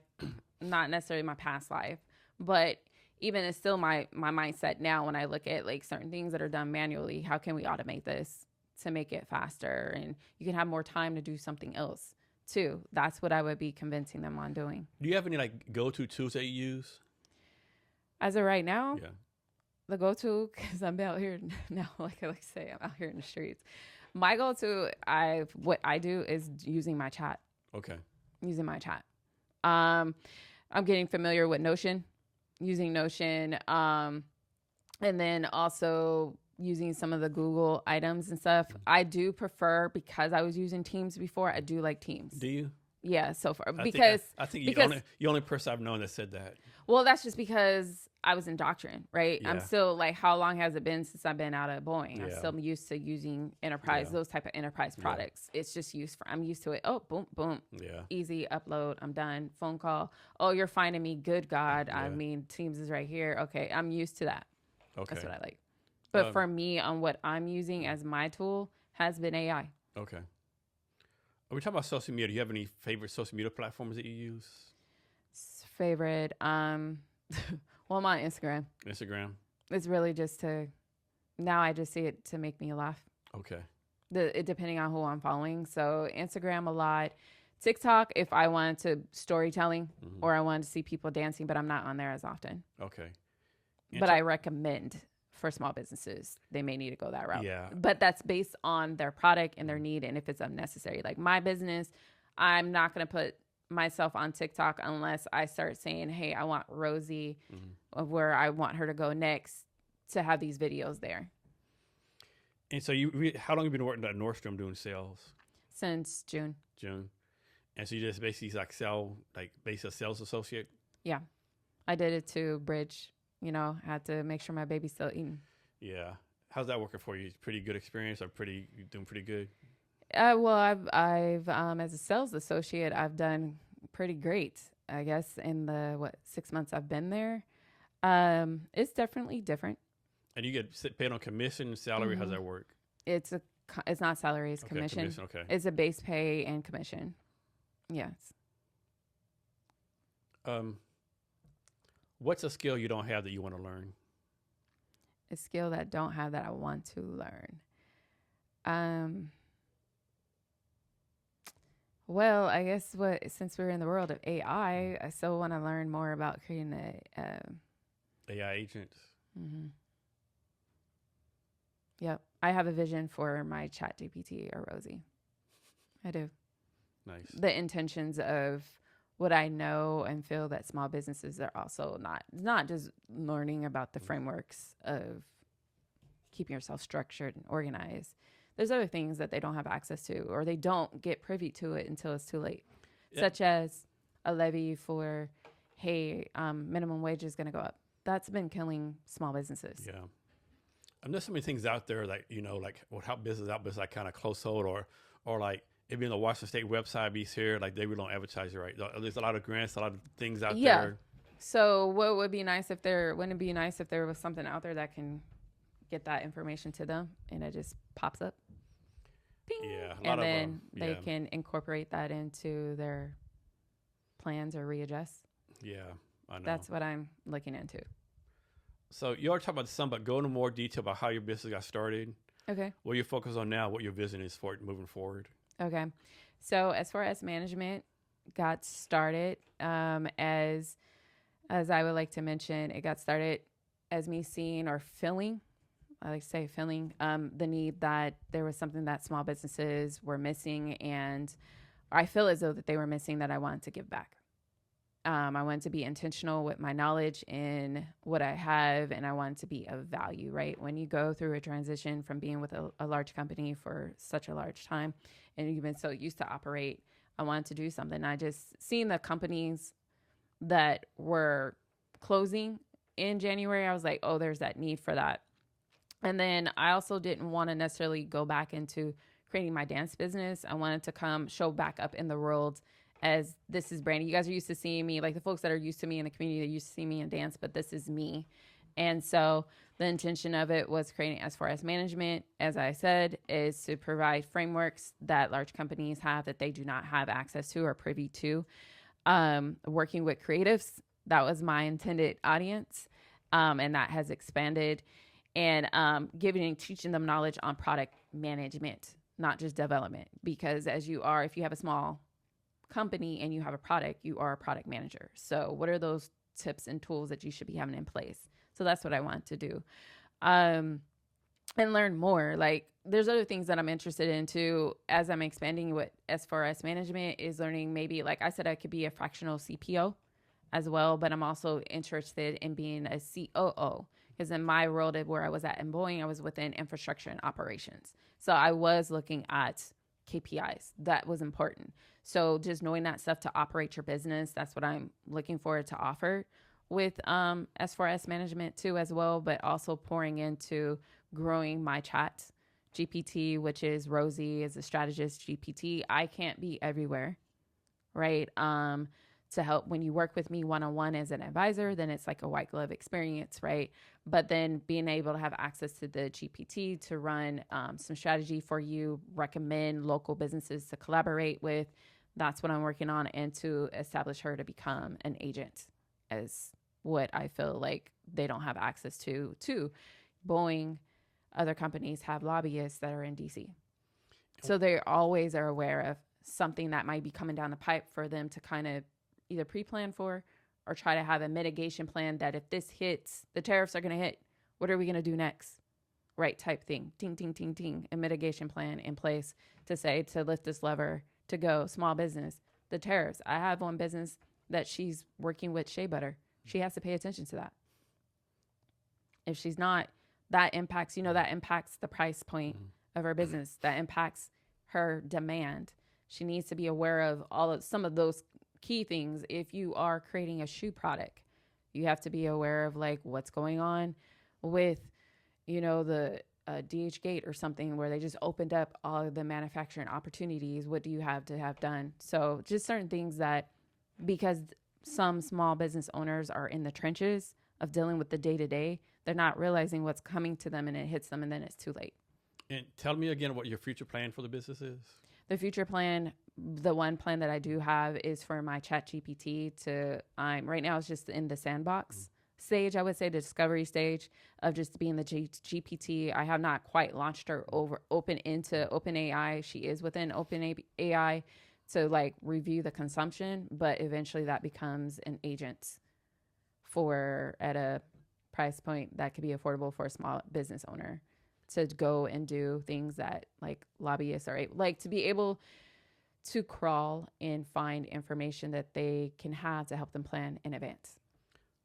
not necessarily my past life, but even it's still my mindset now when I look at like certain things that are done manually. How can we automate this to make it faster? And you can have more time to do something else too. That's what I would be convincing them on doing. Do you have any go-to tools that you use? As of right now, yeah. The go-to, because I'm out here now, like I like to say, I'm out here in the streets. My go-to, what I do is using my chat. Okay. Using my chat. I'm getting familiar with Notion, using Notion, and then also using some of the Google items and stuff. Mm-hmm. I do prefer, because I was using Teams before, I do like Teams. Do you? Yeah, so far. I think you're the only person I've known that said that. Well, that's just because I was in doctrine, right? Yeah. I'm still like, how long has it been since I've been out of Boeing? Yeah. I'm still used to using enterprise, those type of enterprise products. Yeah. It's just I'm used to it. Oh, boom, boom. Yeah. Easy, upload, I'm done. Phone call. Oh, you're finding me. Good God. Yeah. Teams is right here. Okay, I'm used to that. Okay. That's what I like. But for me, on what I'm using as my tool has been AI. Okay. Are we talking about social media? Do you have any favorite social media platforms that you use? Favorite? Well, I'm on Instagram. Instagram? It's really just now I just see it to make me laugh. Okay. Depending on who I'm following. So Instagram a lot. TikTok, if I wanted to storytelling or I wanted to see people dancing, but I'm not on there as often. Okay. But I recommend for small businesses, they may need to go that route. Yeah. But that's based on their product and their need and if it's unnecessary. Like my business, I'm not going to put myself on TikTok unless I start saying, hey, I want Rosie of where I want her to go next to have these videos there. And so how long have you been working at Nordstrom doing sales? Since June. And so you just basically a sales associate? Yeah. I did it to bridge. Had to make sure my baby's still eating. Yeah. How's that working for you? Pretty good experience or doing pretty good? Well, I've as a sales associate, I've done pretty great, I guess, in the 6 months I've been there. It's definitely different. And you get paid on commission, salary? How's that work? It's not salary, it's commission. Okay. It's a base pay and commission. Yes. What's a skill you don't have that you want to learn? A skill that I don't have that I want to learn. Well, I guess since we're in the world of AI, I still want to learn more about creating AI agents. Mm-hmm. Yep. I have a vision for my chat GPT or Rosie. I do. Nice. The intentions of what I know and feel that small businesses are also not just learning about the frameworks of keeping yourself structured and organized. There's other things that they don't have access to or they don't get privy to it until it's too late, such as a levy for, hey, minimum wage is going to go up. That's been killing small businesses. Yeah. And there's so many things out there, like, like what how business out, but it's like kind of close hold, or like if in the Washington State website be here, like they really don't advertise it right. There's a lot of grants, a lot of things out there. So what would be nice if wouldn't it be nice if there was something out there that can get that information to them and it just pops up? Ping, Yeah. and then they can incorporate that into their plans or readjust. Yeah, I know. That's what I'm looking into. So you already talked about some, but go into more detail about how your business got started. Okay. What you're focused on now, what your vision is for it moving forward. Okay. So S4S Management got started as I would like to mention, it got started as me seeing or feeling, I like to say feeling, the need that there was something that small businesses were missing, and I feel as though that they were missing that I wanted to give back. I wanted to be intentional with my knowledge in what I have, and I wanted to be of value, right? When you go through a transition from being with a large company for such a large time, and you've been so used to operate, I wanted to do something. I just seen the companies that were closing in January. I was like, oh, there's that need for that. And then I also didn't want to necessarily go back into creating my dance business. I wanted to show back up in the world as this is Brandie. You guys are used to seeing me, like the folks that are used to me in the community, they used to see me in dance, but this is me. And so the intention of it was creating S4S Management, as I said, is to provide frameworks that large companies have that they do not have access to or privy to. Working with creatives, that was my intended audience, and that has expanded. And teaching them knowledge on product management, not just development. Because if you have a small company and you have a product, you are a product manager. So what are those tips and tools that you should be having in place? So that's what I want to do. And learn more. Like there's other things that I'm interested in too, as I'm expanding with S4S Management, is learning maybe, like I said, I could be a fractional CPO as well, but I'm also interested in being a COO. Because in my world of where I was at in Boeing, I was within infrastructure and operations. So I was looking at KPIs. That was important. So just knowing that stuff to operate your business, that's what I'm looking forward to offer with S4S Management too as well, but also pouring into growing my chat GPT, which is Rosie is a strategist GPT. I can't be everywhere, right? To help when you work with me one-on-one as an advisor, then it's like a white glove experience, right? But then being able to have access to the GPT to run some strategy for you, recommend local businesses to collaborate with, that's what I'm working on, and to establish her to become an agent as what I feel like they don't have access to. Boeing, other companies have lobbyists that are in DC. So they always are aware of something that might be coming down the pipe for them to kind of either pre-plan for or try to have a mitigation plan that if this hits, the tariffs are going to hit. What are we going to do next? Right type thing. Ting, ting, ting, ting. A mitigation plan in place to lift this lever to go small business. The tariffs. I have one business that she's working with shea butter. She has to pay attention to that. If she's not, that impacts the price point of her business. That impacts her demand. She needs to be aware of some of those key things. If you are creating a shoe product, you have to be aware of like what's going on with, the DH Gate or something where they just opened up all of the manufacturing opportunities. What do you have to have done? So just certain things that, because some small business owners are in the trenches of dealing with the day-to-day, they're not realizing what's coming to them and it hits them and then it's too late. And tell me again what your future plan for the business is. The future plan, the one plan that I do have is for my chat GPT right now it's just in the sandbox stage, I would say the discovery stage of just being the GPT. I have not quite launched her open into OpenAI. She is within OpenAI to like review the consumption, but eventually that becomes an agent at a price point that could be affordable for a small business owner to go and do things that like lobbyists are like to be able to crawl and find information that they can have to help them plan in advance.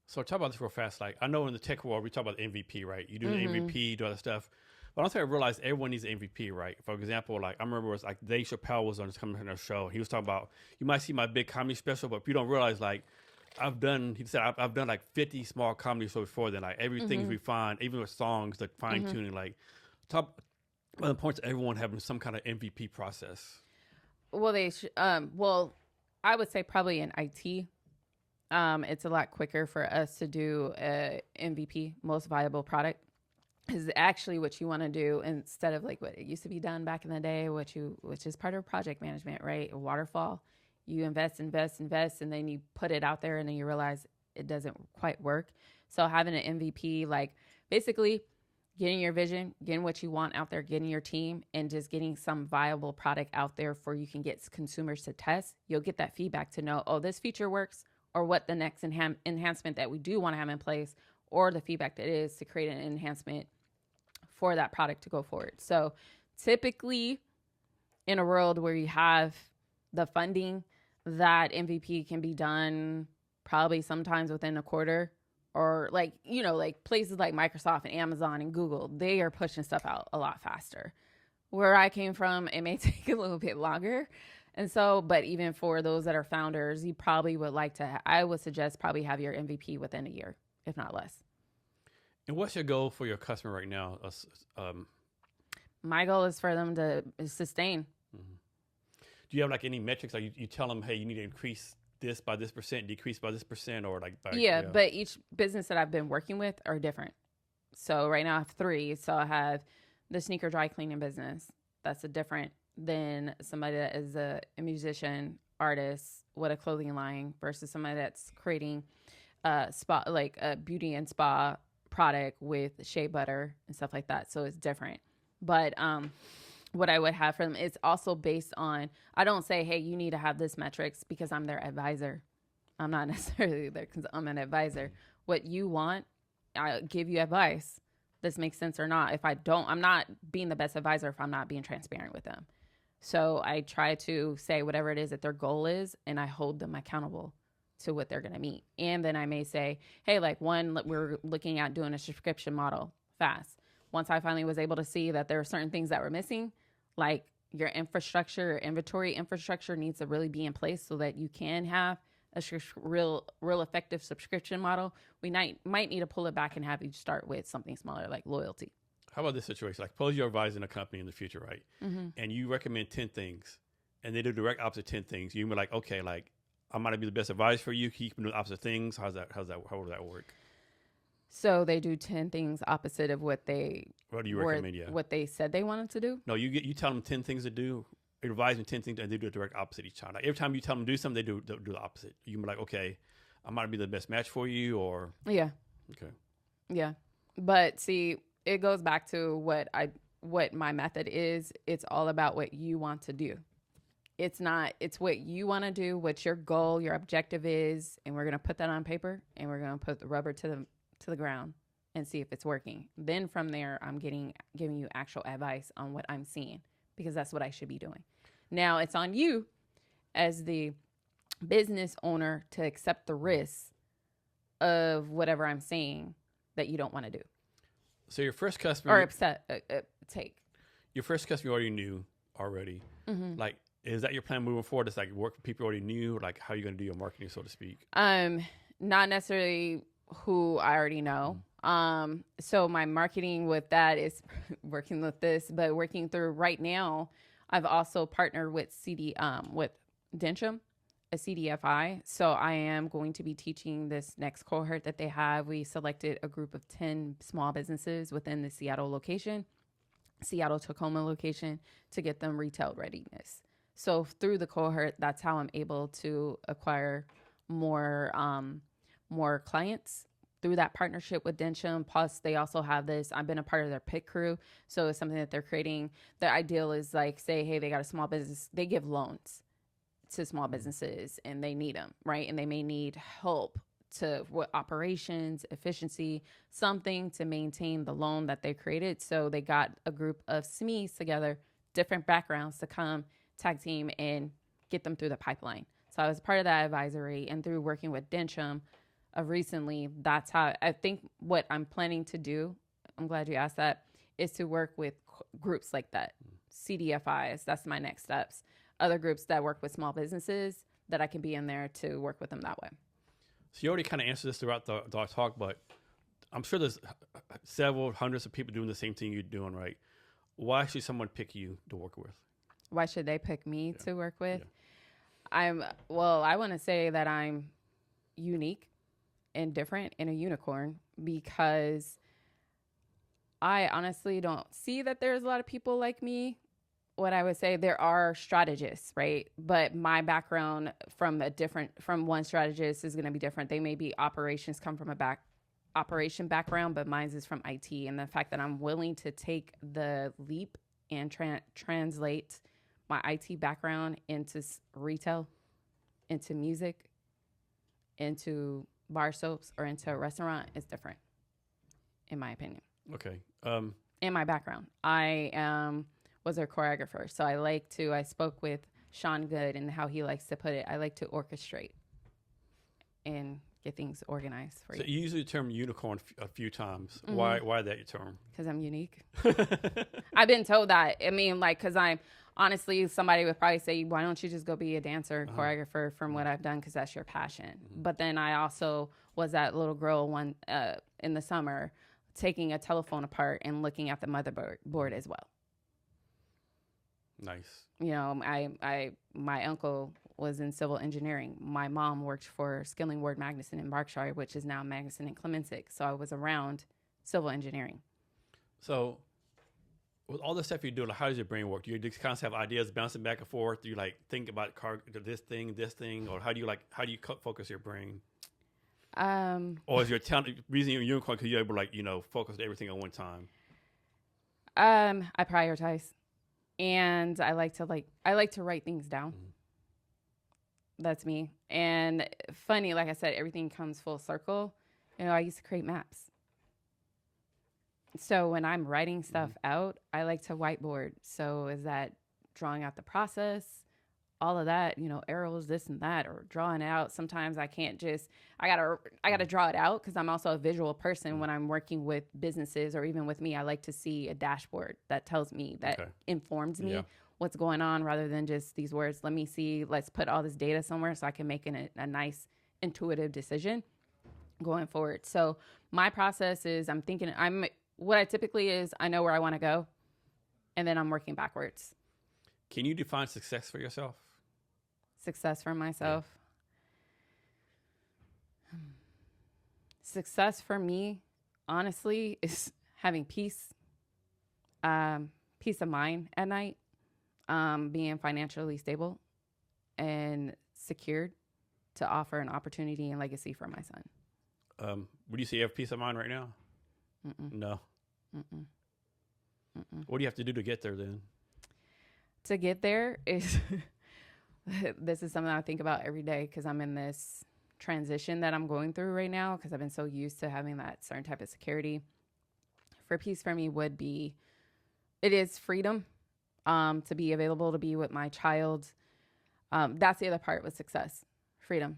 So talk about this real fast. Like I know in the tech world, we talk about the MVP, right? You do the MVP, you do all that stuff. But I don't think I realized everyone needs an MVP, right? For example, like I remember it was like Dave Chappelle was on his coming on their show. He was talking about, you might see my big comedy special, but if you don't realize like he said, I've done like 50 small comedy shows before then. Like everything's refined, even with songs, the fine tuning, like top one of the points of everyone having some kind of MVP process. Well, well, I would say probably in IT, it's a lot quicker for us to do a MVP, most viable product, is actually what you want to do instead of like what it used to be done back in the day, which is part of project management, right? A waterfall. You invest, and then you put it out there, and then you realize it doesn't quite work. So having an MVP, like basically getting your vision, getting what you want out there, getting your team, and just getting some viable product out there for you can get consumers to test. You'll get that feedback to know, oh, this feature works, or what the next enhancement that we do want to have in place, or the feedback that is to create an enhancement for that product to go forward. So typically in a world where you have the funding, that MVP can be done probably sometimes within a quarter, or like, like places like Microsoft and Amazon and Google, they are pushing stuff out a lot faster. Where I came from, it may take a little bit longer. And so, but even for those that are founders, you probably would like to, I would suggest probably have your MVP within a year, if not less. And what's your goal for your customer right now? My goal is for them to sustain. Mm-hmm. Do you have like any metrics? Like you tell them, hey, you need to increase this by this percent, decrease by this percent, or like yeah, but each business that I've been working with are different. So right now I have 3. So I have the sneaker dry cleaning business. That's a different than somebody that is a musician, artist with a clothing line versus somebody that's creating spa, like a beauty and spa product with shea butter and stuff like that. So it's different. But what I would have for them, it's also based on, I don't say, hey, you need to have this metrics because I'm their advisor. I'm not necessarily there because I'm an advisor. What you want, I give you advice. This makes sense or not. If I don't, I'm not being the best advisor if I'm not being transparent with them. So I try to say whatever it is that their goal is, and I hold them accountable to what they're going to meet. And then I may say, hey, like we're looking at doing a subscription model fast. Once I finally was able to see that there are certain things that were missing, like your infrastructure, inventory infrastructure needs to really be in place so that you can have a real effective subscription model. We might need to pull it back and have you start with something smaller like loyalty. How about this situation? Like, suppose you're advising a company in the future, right? Mm-hmm. And you recommend 10 things, and they do direct opposite 10 things. You be like, okay, like I might be the best advisor for you. Keep doing opposite things. How would that work? So they do 10 things opposite of what they what do you recommend? Yeah, what they said they wanted to do. No, you tell them 10 things to do. You advise them 10 things, and they do a direct opposite each time. Like every time you tell them to do something, they do the opposite. You be like, okay, I might be the best match for you, or yeah, okay, yeah. But see, it goes back to what my method is. It's all about what you want to do. It's what you want to do, what your goal, your objective is, and we're going to put that on paper, and we're going to put the rubber to the ground and see if it's working. Then from there, I'm giving you actual advice on what I'm seeing, because that's what I should be doing. Now it's on you as the business owner to accept the risk of whatever I'm saying that you don't want to do. So your first customer, or take. Your first customer you already knew already. Mm-hmm. Like, is that your plan moving forward? It's like work with people you already knew. Like, how are you going to do your marketing, so to speak? Not necessarily who I already know. So my marketing with that is working with this, but working through right now, I've also partnered with with Densham, a CDFI. So I am going to be teaching this next cohort that they have. We selected a group of 10 small businesses within the Seattle-Tacoma location to get them retail readiness. So through the cohort, that's how I'm able to acquire more clients through that partnership with Densham. Plus, they also have this. I've been a part of their pit crew. So it's something that they're creating. The ideal is like, say, hey, they got a small business. They give loans to small businesses and they need them, right? And they may need help with operations, efficiency, something to maintain the loan that they created. So they got a group of SMEs together, different backgrounds, to come tag team and get them through the pipeline. So I was part of that advisory, and through working with Densham recently, that's how I think what I'm planning to do. I'm glad you asked that, is to work with groups like that. CDFIs, that's my next steps. Other groups that work with small businesses that I can be in there to work with them that way. So you already kind of answered this throughout the talk, but I'm sure there's several hundreds of people doing the same thing you're doing, right? Why should someone pick you to work with? Why should they pick me to work with? Yeah. I want to say that I'm unique and different and a unicorn because I honestly don't see that there's a lot of people like me. What I would say, there are strategists, right? But my background from one strategist is going to be different. They may be come from a operation background, but mine is from IT. And the fact that I'm willing to take the leap and translate my IT background into retail, into music, into bar soaps, or into a restaurant is different, in my opinion. Okay. In my background, I was a choreographer, so I spoke with Sean Good and how he likes to put it. I like to orchestrate and get things organized for you. So you use the term unicorn a few times. Mm-hmm. Why that your term? Because I'm unique. I've been told that. I mean, like, because I'm honestly, somebody would probably say, why don't you just go be a dancer, choreographer from what I've done, because that's your passion. Mm-hmm. But then I also was that little girl in the summer taking a telephone apart and looking at the motherboard as well. Nice. You know, my uncle was in civil engineering. My mom worked for Skilling Ward Magnuson in Berkshire, which is now Magnuson and Clemensick. So I was around civil engineering. So with all the stuff you do, like, how does your brain work? Do you just constantly have ideas bouncing back and forth? Do you like think about this thing, or how do you focus your brain? Or is your reason you're a unicorn because you're able to focus everything at one time? I prioritize. And I like to write things down. Mm-hmm. That's me. And funny, like I said, everything comes full circle. You know, I used to create maps. So when I'm writing stuff out, I like to whiteboard. So is that drawing out the process, all of that, arrows, this and that, or drawing it out. Sometimes I can't I gotta draw it out because I'm also a visual person. When I'm working with businesses or even with me, I like to see a dashboard that tells me, that informs me what's going on rather than just these words. Let's put all this data somewhere so I can make a nice intuitive decision going forward. So my process is what I typically is, I know where I want to go, and then I'm working backwards. Can you define success for yourself? Success for myself. Yeah. Success for me, honestly, is having peace of mind at night, being financially stable and secured to offer an opportunity and legacy for my son. Would you say you have peace of mind right now? Mm-mm. No. Mm-mm. Mm-mm. What do you have to do to get there then? To get there is, this is something I think about every day because I'm in this transition that I'm going through right now because I've been so used to having that certain type of security. For peace for me it is freedom, to be available to be with my child. That's the other part with success, freedom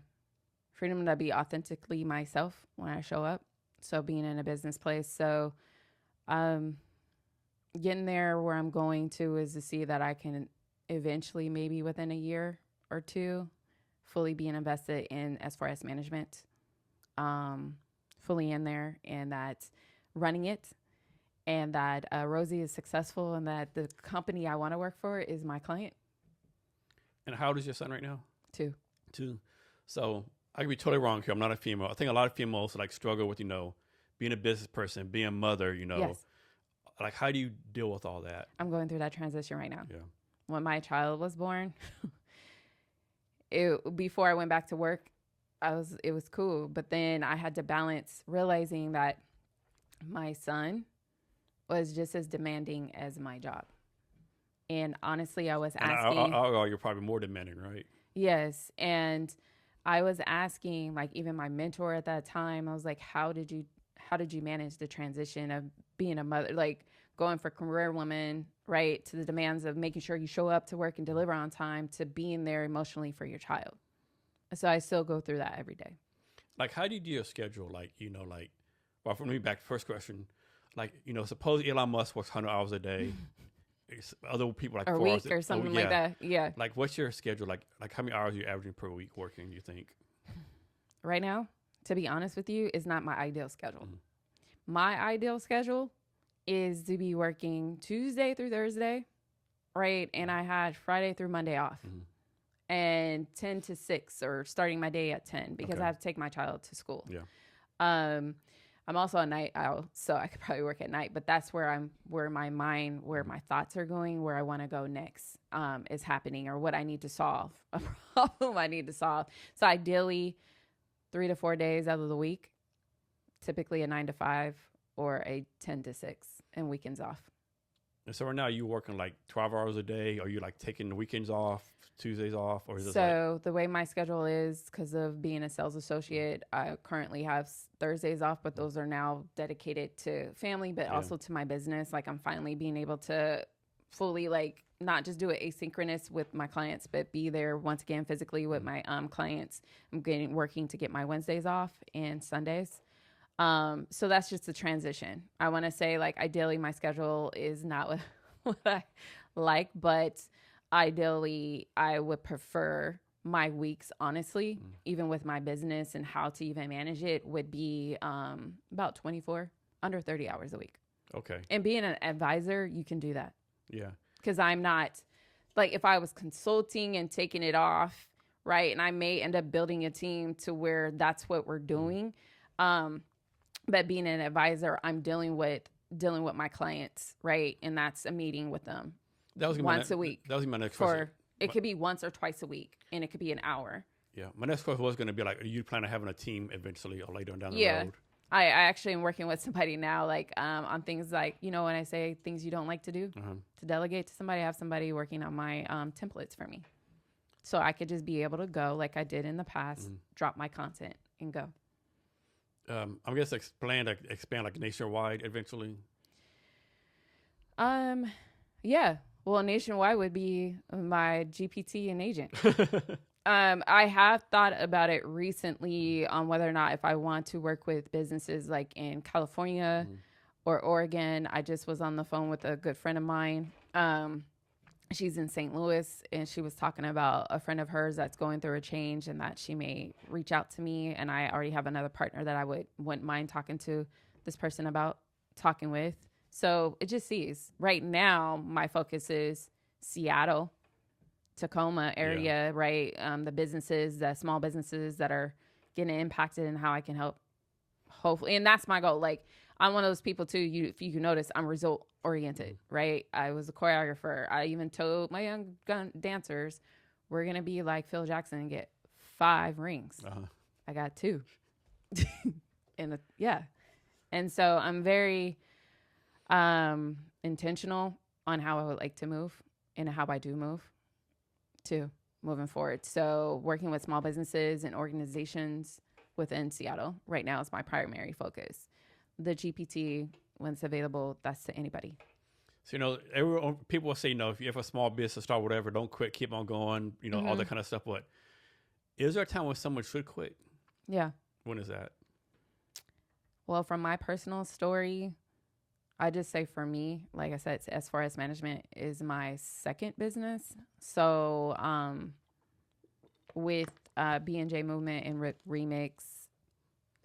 to be authentically myself when I show up. So being in a business place. So, getting there where I'm going to is to see that I can eventually, maybe within a year or two, fully being invested in S4S Management, fully in there, and that running it, and that Rosie is successful, and that the company I want to work for is my client. And how old is your son right now? 2. So I could be totally wrong here. I'm not a female. I think a lot of females struggle with, being a business person, being a mother, Yes. Like, how do you deal with all that? I'm going through that transition right now. Yeah. When my child was born, before I went back to work, it was cool. But then I had to balance realizing that my son was just as demanding as my job. And honestly, I was asking. You're probably more demanding, right? Yes. And I was asking, even my mentor at that time, I was like, how did you manage the transition of being a mother, going for career woman, right, to the demands of making sure you show up to work and deliver on time, to being there emotionally for your child. So I still go through that every day. How do you do your schedule? Well, for me, back to the first question, suppose Elon Musk works 100 hours a day. Other people or 4 week hours or something like that. Yeah. What's your schedule? Like how many hours are you averaging per week working, you think? Right now, to be honest with you, is not my ideal schedule. My ideal schedule is to be working Tuesday through Thursday, right? And I had Friday through Monday off. And 10 to 6, or starting my day at 10, because I have to take my child to school. Yeah. I'm also a night owl, so I could probably work at night, but that's where my mind, where my thoughts are going, where I want to go next, is happening, or what I need to solve, a problem I need to solve. So ideally 3 to 4 days out of the week, typically a 9 to 5 or a 10 to 6, and weekends off. And so right now you working like 12 hours a day? Or you like taking the weekends off, Tuesdays off? Or is it so the way my schedule is, because of being a sales associate, I currently have Thursdays off, but those are now dedicated to family, but also to my business. Like, I'm finally being able to fully, like, not just do it asynchronous with my clients, but be there once again physically with my clients. I'm working to get my Wednesdays off and Sundays. So that's just a transition. I want to say, like, ideally my schedule is not what I like, but ideally I would prefer my weeks, honestly, even with my business and how to even manage it, would be about 24, under 30 hours a week. Okay. And being an advisor, you can do that. Yeah. Because I'm not, like, if I was consulting and taking it off, right, and I may end up building a team to where that's what we're doing. But being an advisor, I'm dealing with my clients, right? And that's a meeting with them once a week. That was my next question. It could be once or twice a week, and it could be an hour. Yeah. My next question was going to be, like, are you planning on having a team eventually or later down the road? I actually am working with somebody now, like, on things like, when I say things you don't like to do, to delegate to somebody, I have somebody working on my templates for me. So I could just be able to go like I did in the past, drop my content and go. I'm going to expand like nationwide eventually. Yeah. Well, nationwide would be my GPT and agent. I have thought about it recently on whether or not if I want to work with businesses like in California or Oregon. I just was on the phone with a good friend of mine. She's in St. Louis, and she was talking about a friend of hers that's going through a change and that she may reach out to me. And I already have another partner that I wouldn't mind talking to this person about talking with. So it just sees. Right now, my focus is Seattle, Tacoma area, right? The small businesses that are getting impacted, and how I can help, hopefully. And that's my goal. Like, I'm one of those people too, if you can notice, I'm result oriented, right? I was a choreographer. I even told my young dancers, we're going to be like Phil Jackson and get 5 rings. I got 2. And so I'm very intentional on how I would like to move and how I do move too, moving forward. So working with small businesses and organizations within Seattle right now is my primary focus. The GPT, when it's available, that's to anybody. So, people will say, if you have a small business, start whatever, don't quit, keep on going, all that kind of stuff. But is there a time when someone should quit? Yeah. When is that? Well, from my personal story, I just say for me, like I said, S4S Management is my second business. So with B&J Movement and Remix,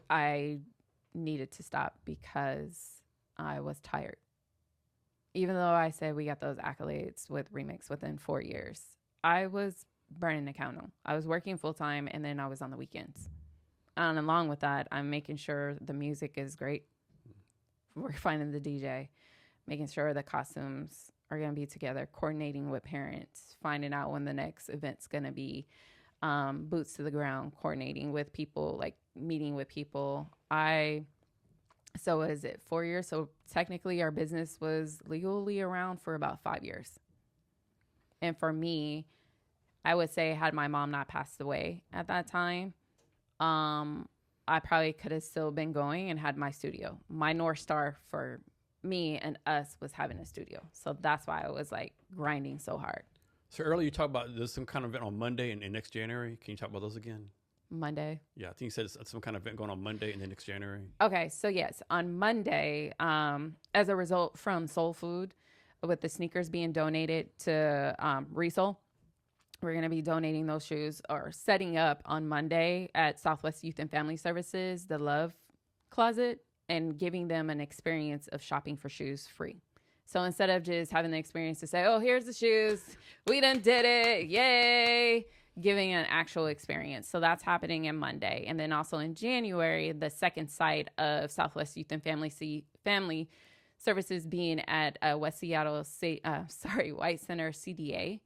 I needed to stop because I was tired. Even though I said we got those accolades with Remix within 4 years, I was burning the candle. I was working full time, and then I was on the weekends. And along with that, I'm making sure the music is great. We're finding the DJ, making sure the costumes are going to be together, coordinating with parents, finding out when the next event's going to be, boots to the ground, coordinating with people, like meeting with people. So is it 4 years? So technically our business was legally around for about 5 years. And for me, I would say had my mom not passed away at that time, I probably could have still been going and had my studio. My North Star for me and us was having a studio. So that's why I was like grinding so hard. So earlier you talked about there's some kind of event on Monday and next January. Can you talk about those again? Monday. Yeah, I think you said it's some kind of event going on Monday and then next January. Okay, so yes, on Monday, as a result from Soul Food, with the sneakers being donated to Resole, We're going to be donating those shoes or setting up on Monday at Southwest Youth and Family Services, the Love Closet, and giving them an experience of shopping for shoes free. So instead of just having the experience to say, oh, here's the shoes, we done did it, yay, giving an actual experience. So that's happening in Monday. And then also in January, the second site of Southwest Youth and Family Services being at West Seattle White Center CDA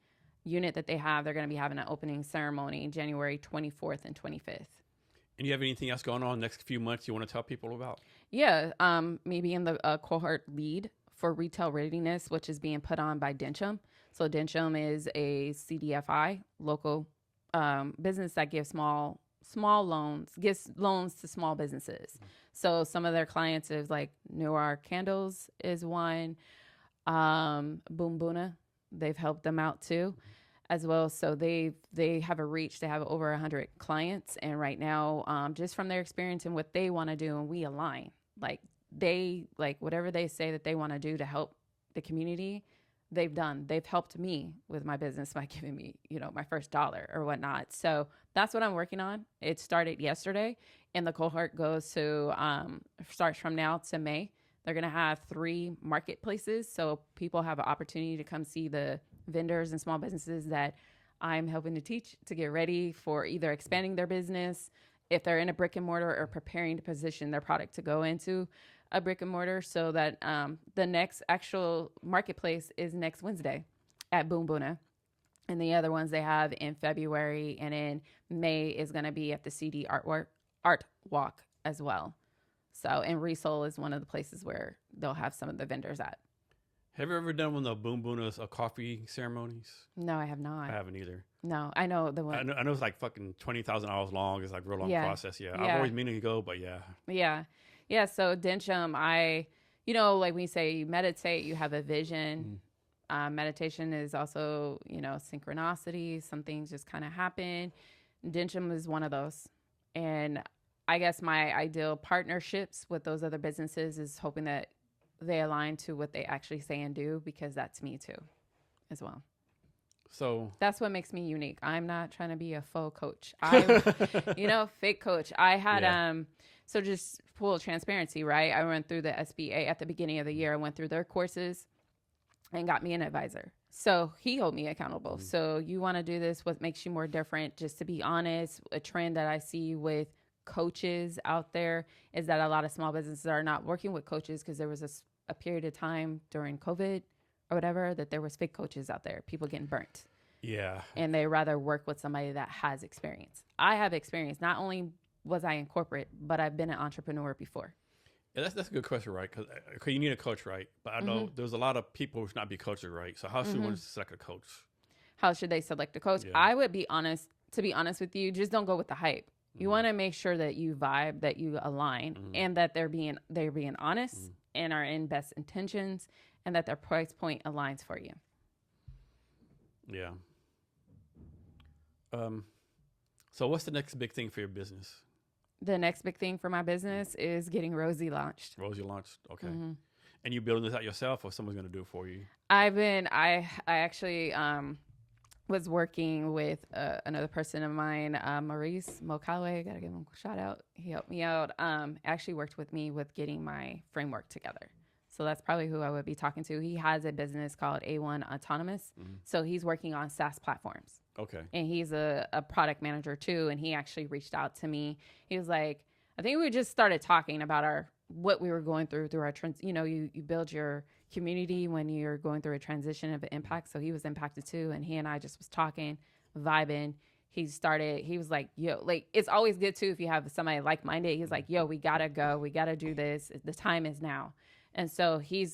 unit that they have. They're going to be having an opening ceremony January 24th and 25th. And you have anything else going on next few months you want to tell people about? Yeah, me being the cohort lead for retail readiness, which is being put on by Dencham. So Dencham is a CDFI, local business that gives small loans, gives loans to small businesses. Mm-hmm. So some of their clients is like Noir Candles is one, Boom Boona. They've helped them out too, as well. So they have a reach. They have over 100 clients, and right now, just from their experience and what they want to do, and we align. Like whatever they say that they want to do to help the community, they've done. They've helped me with my business by giving me, my first dollar or whatnot. So that's what I'm working on. It started yesterday, and the cohort goes to starts from now to May. They're going to have 3 marketplaces, so people have an opportunity to come see the vendors and small businesses that I'm helping to teach to get ready for either expanding their business, if they're in a brick and mortar, or preparing to position their product to go into a brick and mortar, so that the next actual marketplace is next Wednesday at Boom Boona. And the other ones they have in February, and in May is going to be at the CD Art Walk as well. So, and Resole is one of the places where they'll have some of the vendors at. Have you ever done one of the Boom Boona's coffee ceremonies? No, I have not. I haven't either. No, I know the one. I know it's like fucking 20,000 hours long. It's like a real long process. Yeah. I've always meaning to go, but yeah. Yeah. So Dencham, like we say, you meditate, you have a vision. Meditation is also, synchronicity. Some things just kind of happen. Dencham is one of those. And I guess my ideal partnerships with those other businesses is hoping that they align to what they actually say and do, because that's me too, as well. So that's what makes me unique. I'm not trying to be a faux coach. Fake coach. I had, so just full transparency, right? I went through the SBA at the beginning of the year. I went through their courses and got me an advisor. So he held me accountable. Mm-hmm. So you want to do this, what makes you more different? Just to be honest, a trend that I see with coaches out there is that a lot of small businesses are not working with coaches, because there was a period of time during COVID or whatever that there was fake coaches out there, people getting burnt. Yeah. And they rather work with somebody that has experience. I have experience. Not only was I in corporate, but I've been an entrepreneur before. Yeah, that's a good question, right? Because you need a coach, right? But I know there's a lot of people who should not be coaches, right? So how should one select a coach? How should they select a coach? Yeah. I would be honest. To be honest with you, just don't go with the hype. You want to make sure that you vibe, that you align, and that they're being honest and are in best intentions, and that their price point aligns for you. Yeah. So what's the next big thing for your business? The next big thing for my business is getting Rosie launched. Rosie launched. Okay. Mm-hmm. And you building this out yourself, or someone's going to do it for you? I actually was working with another person of mine, Maurice Mokale. Got to give him a shout out. He helped me out. Actually worked with me with getting my framework together. So that's probably who I would be talking to. He has a business called A1 Autonomous. Mm-hmm. So he's working on SaaS platforms. Okay. And he's a product manager too. And he actually reached out to me. He was like, I think we just started talking about what we were going through our you build your community when you're going through a transition of impact. So he was impacted too. And he and I just was talking, vibing. He was like, yo, like, it's always good too if you have somebody like-minded. He's like, yo, we gotta go. We gotta do this. The time is now. And so he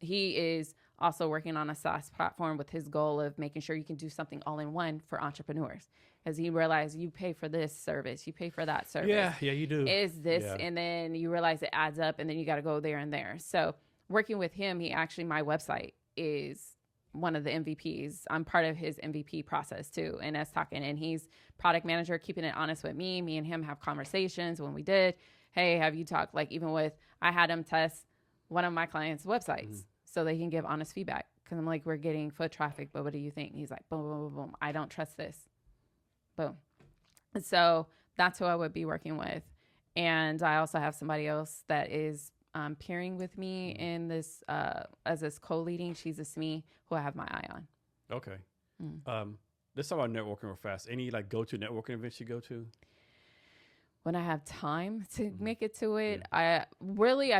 is also working on a SaaS platform with his goal of making sure you can do something all in one for entrepreneurs. Because he realized you pay for this service, you pay for that service. Yeah, you do. Is this, and then you realize it adds up, and then you got to go there and there. So working with him, my website is one of the MVPs. I'm part of his MVP process too, and us talking. And he's product manager, keeping it honest with me. Me and him have conversations when we did. Hey, have you talked? Like, even with, I had him test one of my clients' websites so they can give honest feedback. Because I'm like, we're getting foot traffic, but what do you think? And he's like, boom, boom, boom, boom. I don't trust this. Boom. So that's who I would be working with. And I also have somebody else that is peering with me in this, as this co-leading. She's a SME who I have my eye on. Okay. Let's talk about networking real fast. Any like go-to networking events you go to? When I have time to make it to it, I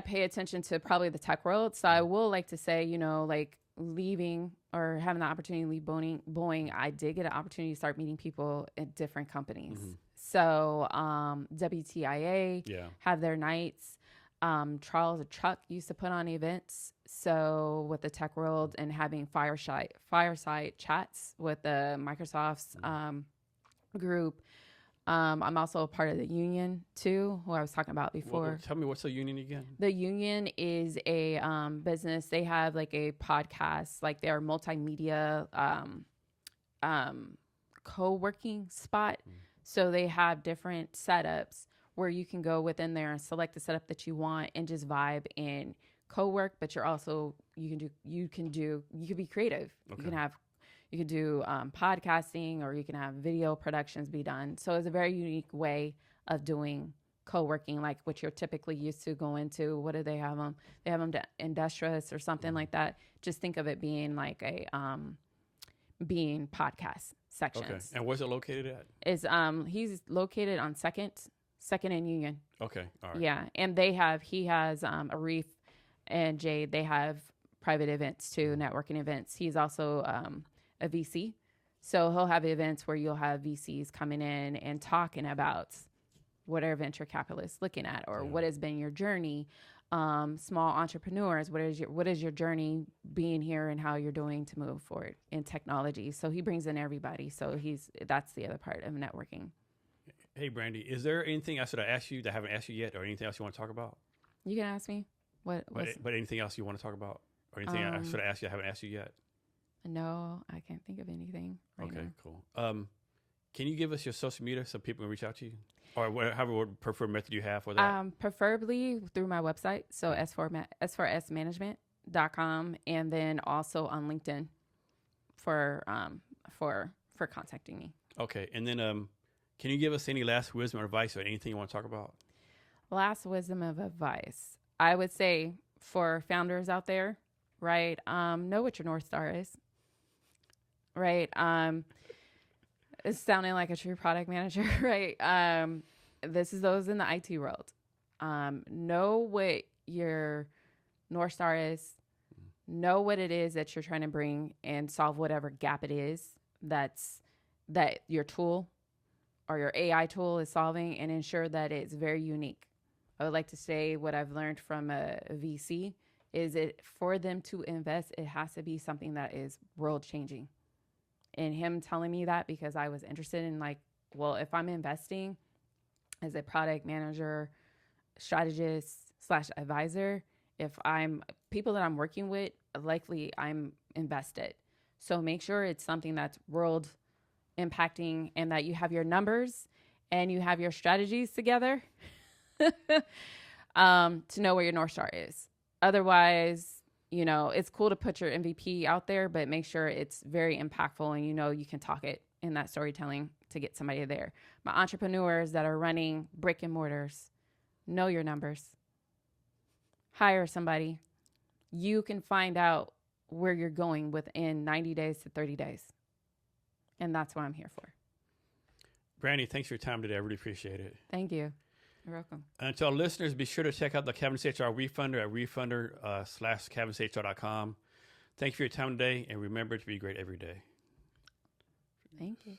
pay attention to probably the tech world. So I will like to say, you know, like leaving or having the opportunity to leave Boeing, I did get an opportunity to start meeting people at different companies. So WTIA have their nights. Charles and Chuck used to put on events. So with the tech world and having fireside chats with the Microsoft's group. I'm also a part of the union too, who I was talking about before. Well, tell me, what's the union again? The union is a business. They have like a podcast, like they're multimedia co-working spot. So they have different setups where you can go within there and select the setup that you want and just vibe and co-work. But you're also you can be creative. Okay. You can do podcasting, or you can have video productions be done. So it's a very unique way of doing co-working, like what you're typically used to going to. What do they have them? They have them to Industrious or something like that. Just think of it being like a being podcast sections. Okay. And where's it located at? Is he's located on Second and Union. Okay. All right. Yeah, and he has Arif and Jade. They have private events too, networking events. He's also a VC. So he'll have events where you'll have VCs coming in and talking about what are venture capitalists looking at, or what has been your journey. Small entrepreneurs, what is your journey being here and how you're doing to move forward in technology. So he brings in everybody. So that's the other part of networking. Hey, Brandie, is there anything else that I asked you that I haven't asked you yet, or anything else you want to talk about? You can ask me. But anything else you want to talk about, or anything I should have asked you I haven't asked you yet? No, I can't think of anything right now. Okay, cool. Can you give us your social media so people can reach out to you? Or whatever preferred method you have for that? Preferably through my website. So S4S Management.com, and then also on LinkedIn for contacting me. Okay. And then can you give us any last wisdom or advice or anything you want to talk about? Last wisdom of advice. I would say for founders out there, right? Know what your North Star is. Right. It's sounding like a true product manager, right? This is those in the IT world. Know what your North Star is. Know what it is that you're trying to bring and solve whatever gap it is that your tool or your AI tool is solving, and ensure that it's very unique. I would like to say what I've learned from a VC is it for them to invest, it has to be something that is world changing. And him telling me that, because I was interested in like, well, if I'm investing as a product manager, strategist / advisor, if I'm people that I'm working with, likely I'm invested. So make sure it's something that's world impacting and that you have your numbers and you have your strategies together to know where your North Star is. Otherwise, it's cool to put your MVP out there, but make sure it's very impactful and you can talk it in that storytelling to get somebody there. My entrepreneurs that are running brick and mortars, know your numbers. Hire somebody. You can find out where you're going within 90 days to 30 days. And that's what I'm here for. Brandie, thanks for your time today. I really appreciate it. Thank you. You're welcome. And to our listeners, be sure to check out the Cavness HR Refunder at refunder/cavnesshr.com. Thank you for your time today, and remember to be great every day. Thank you.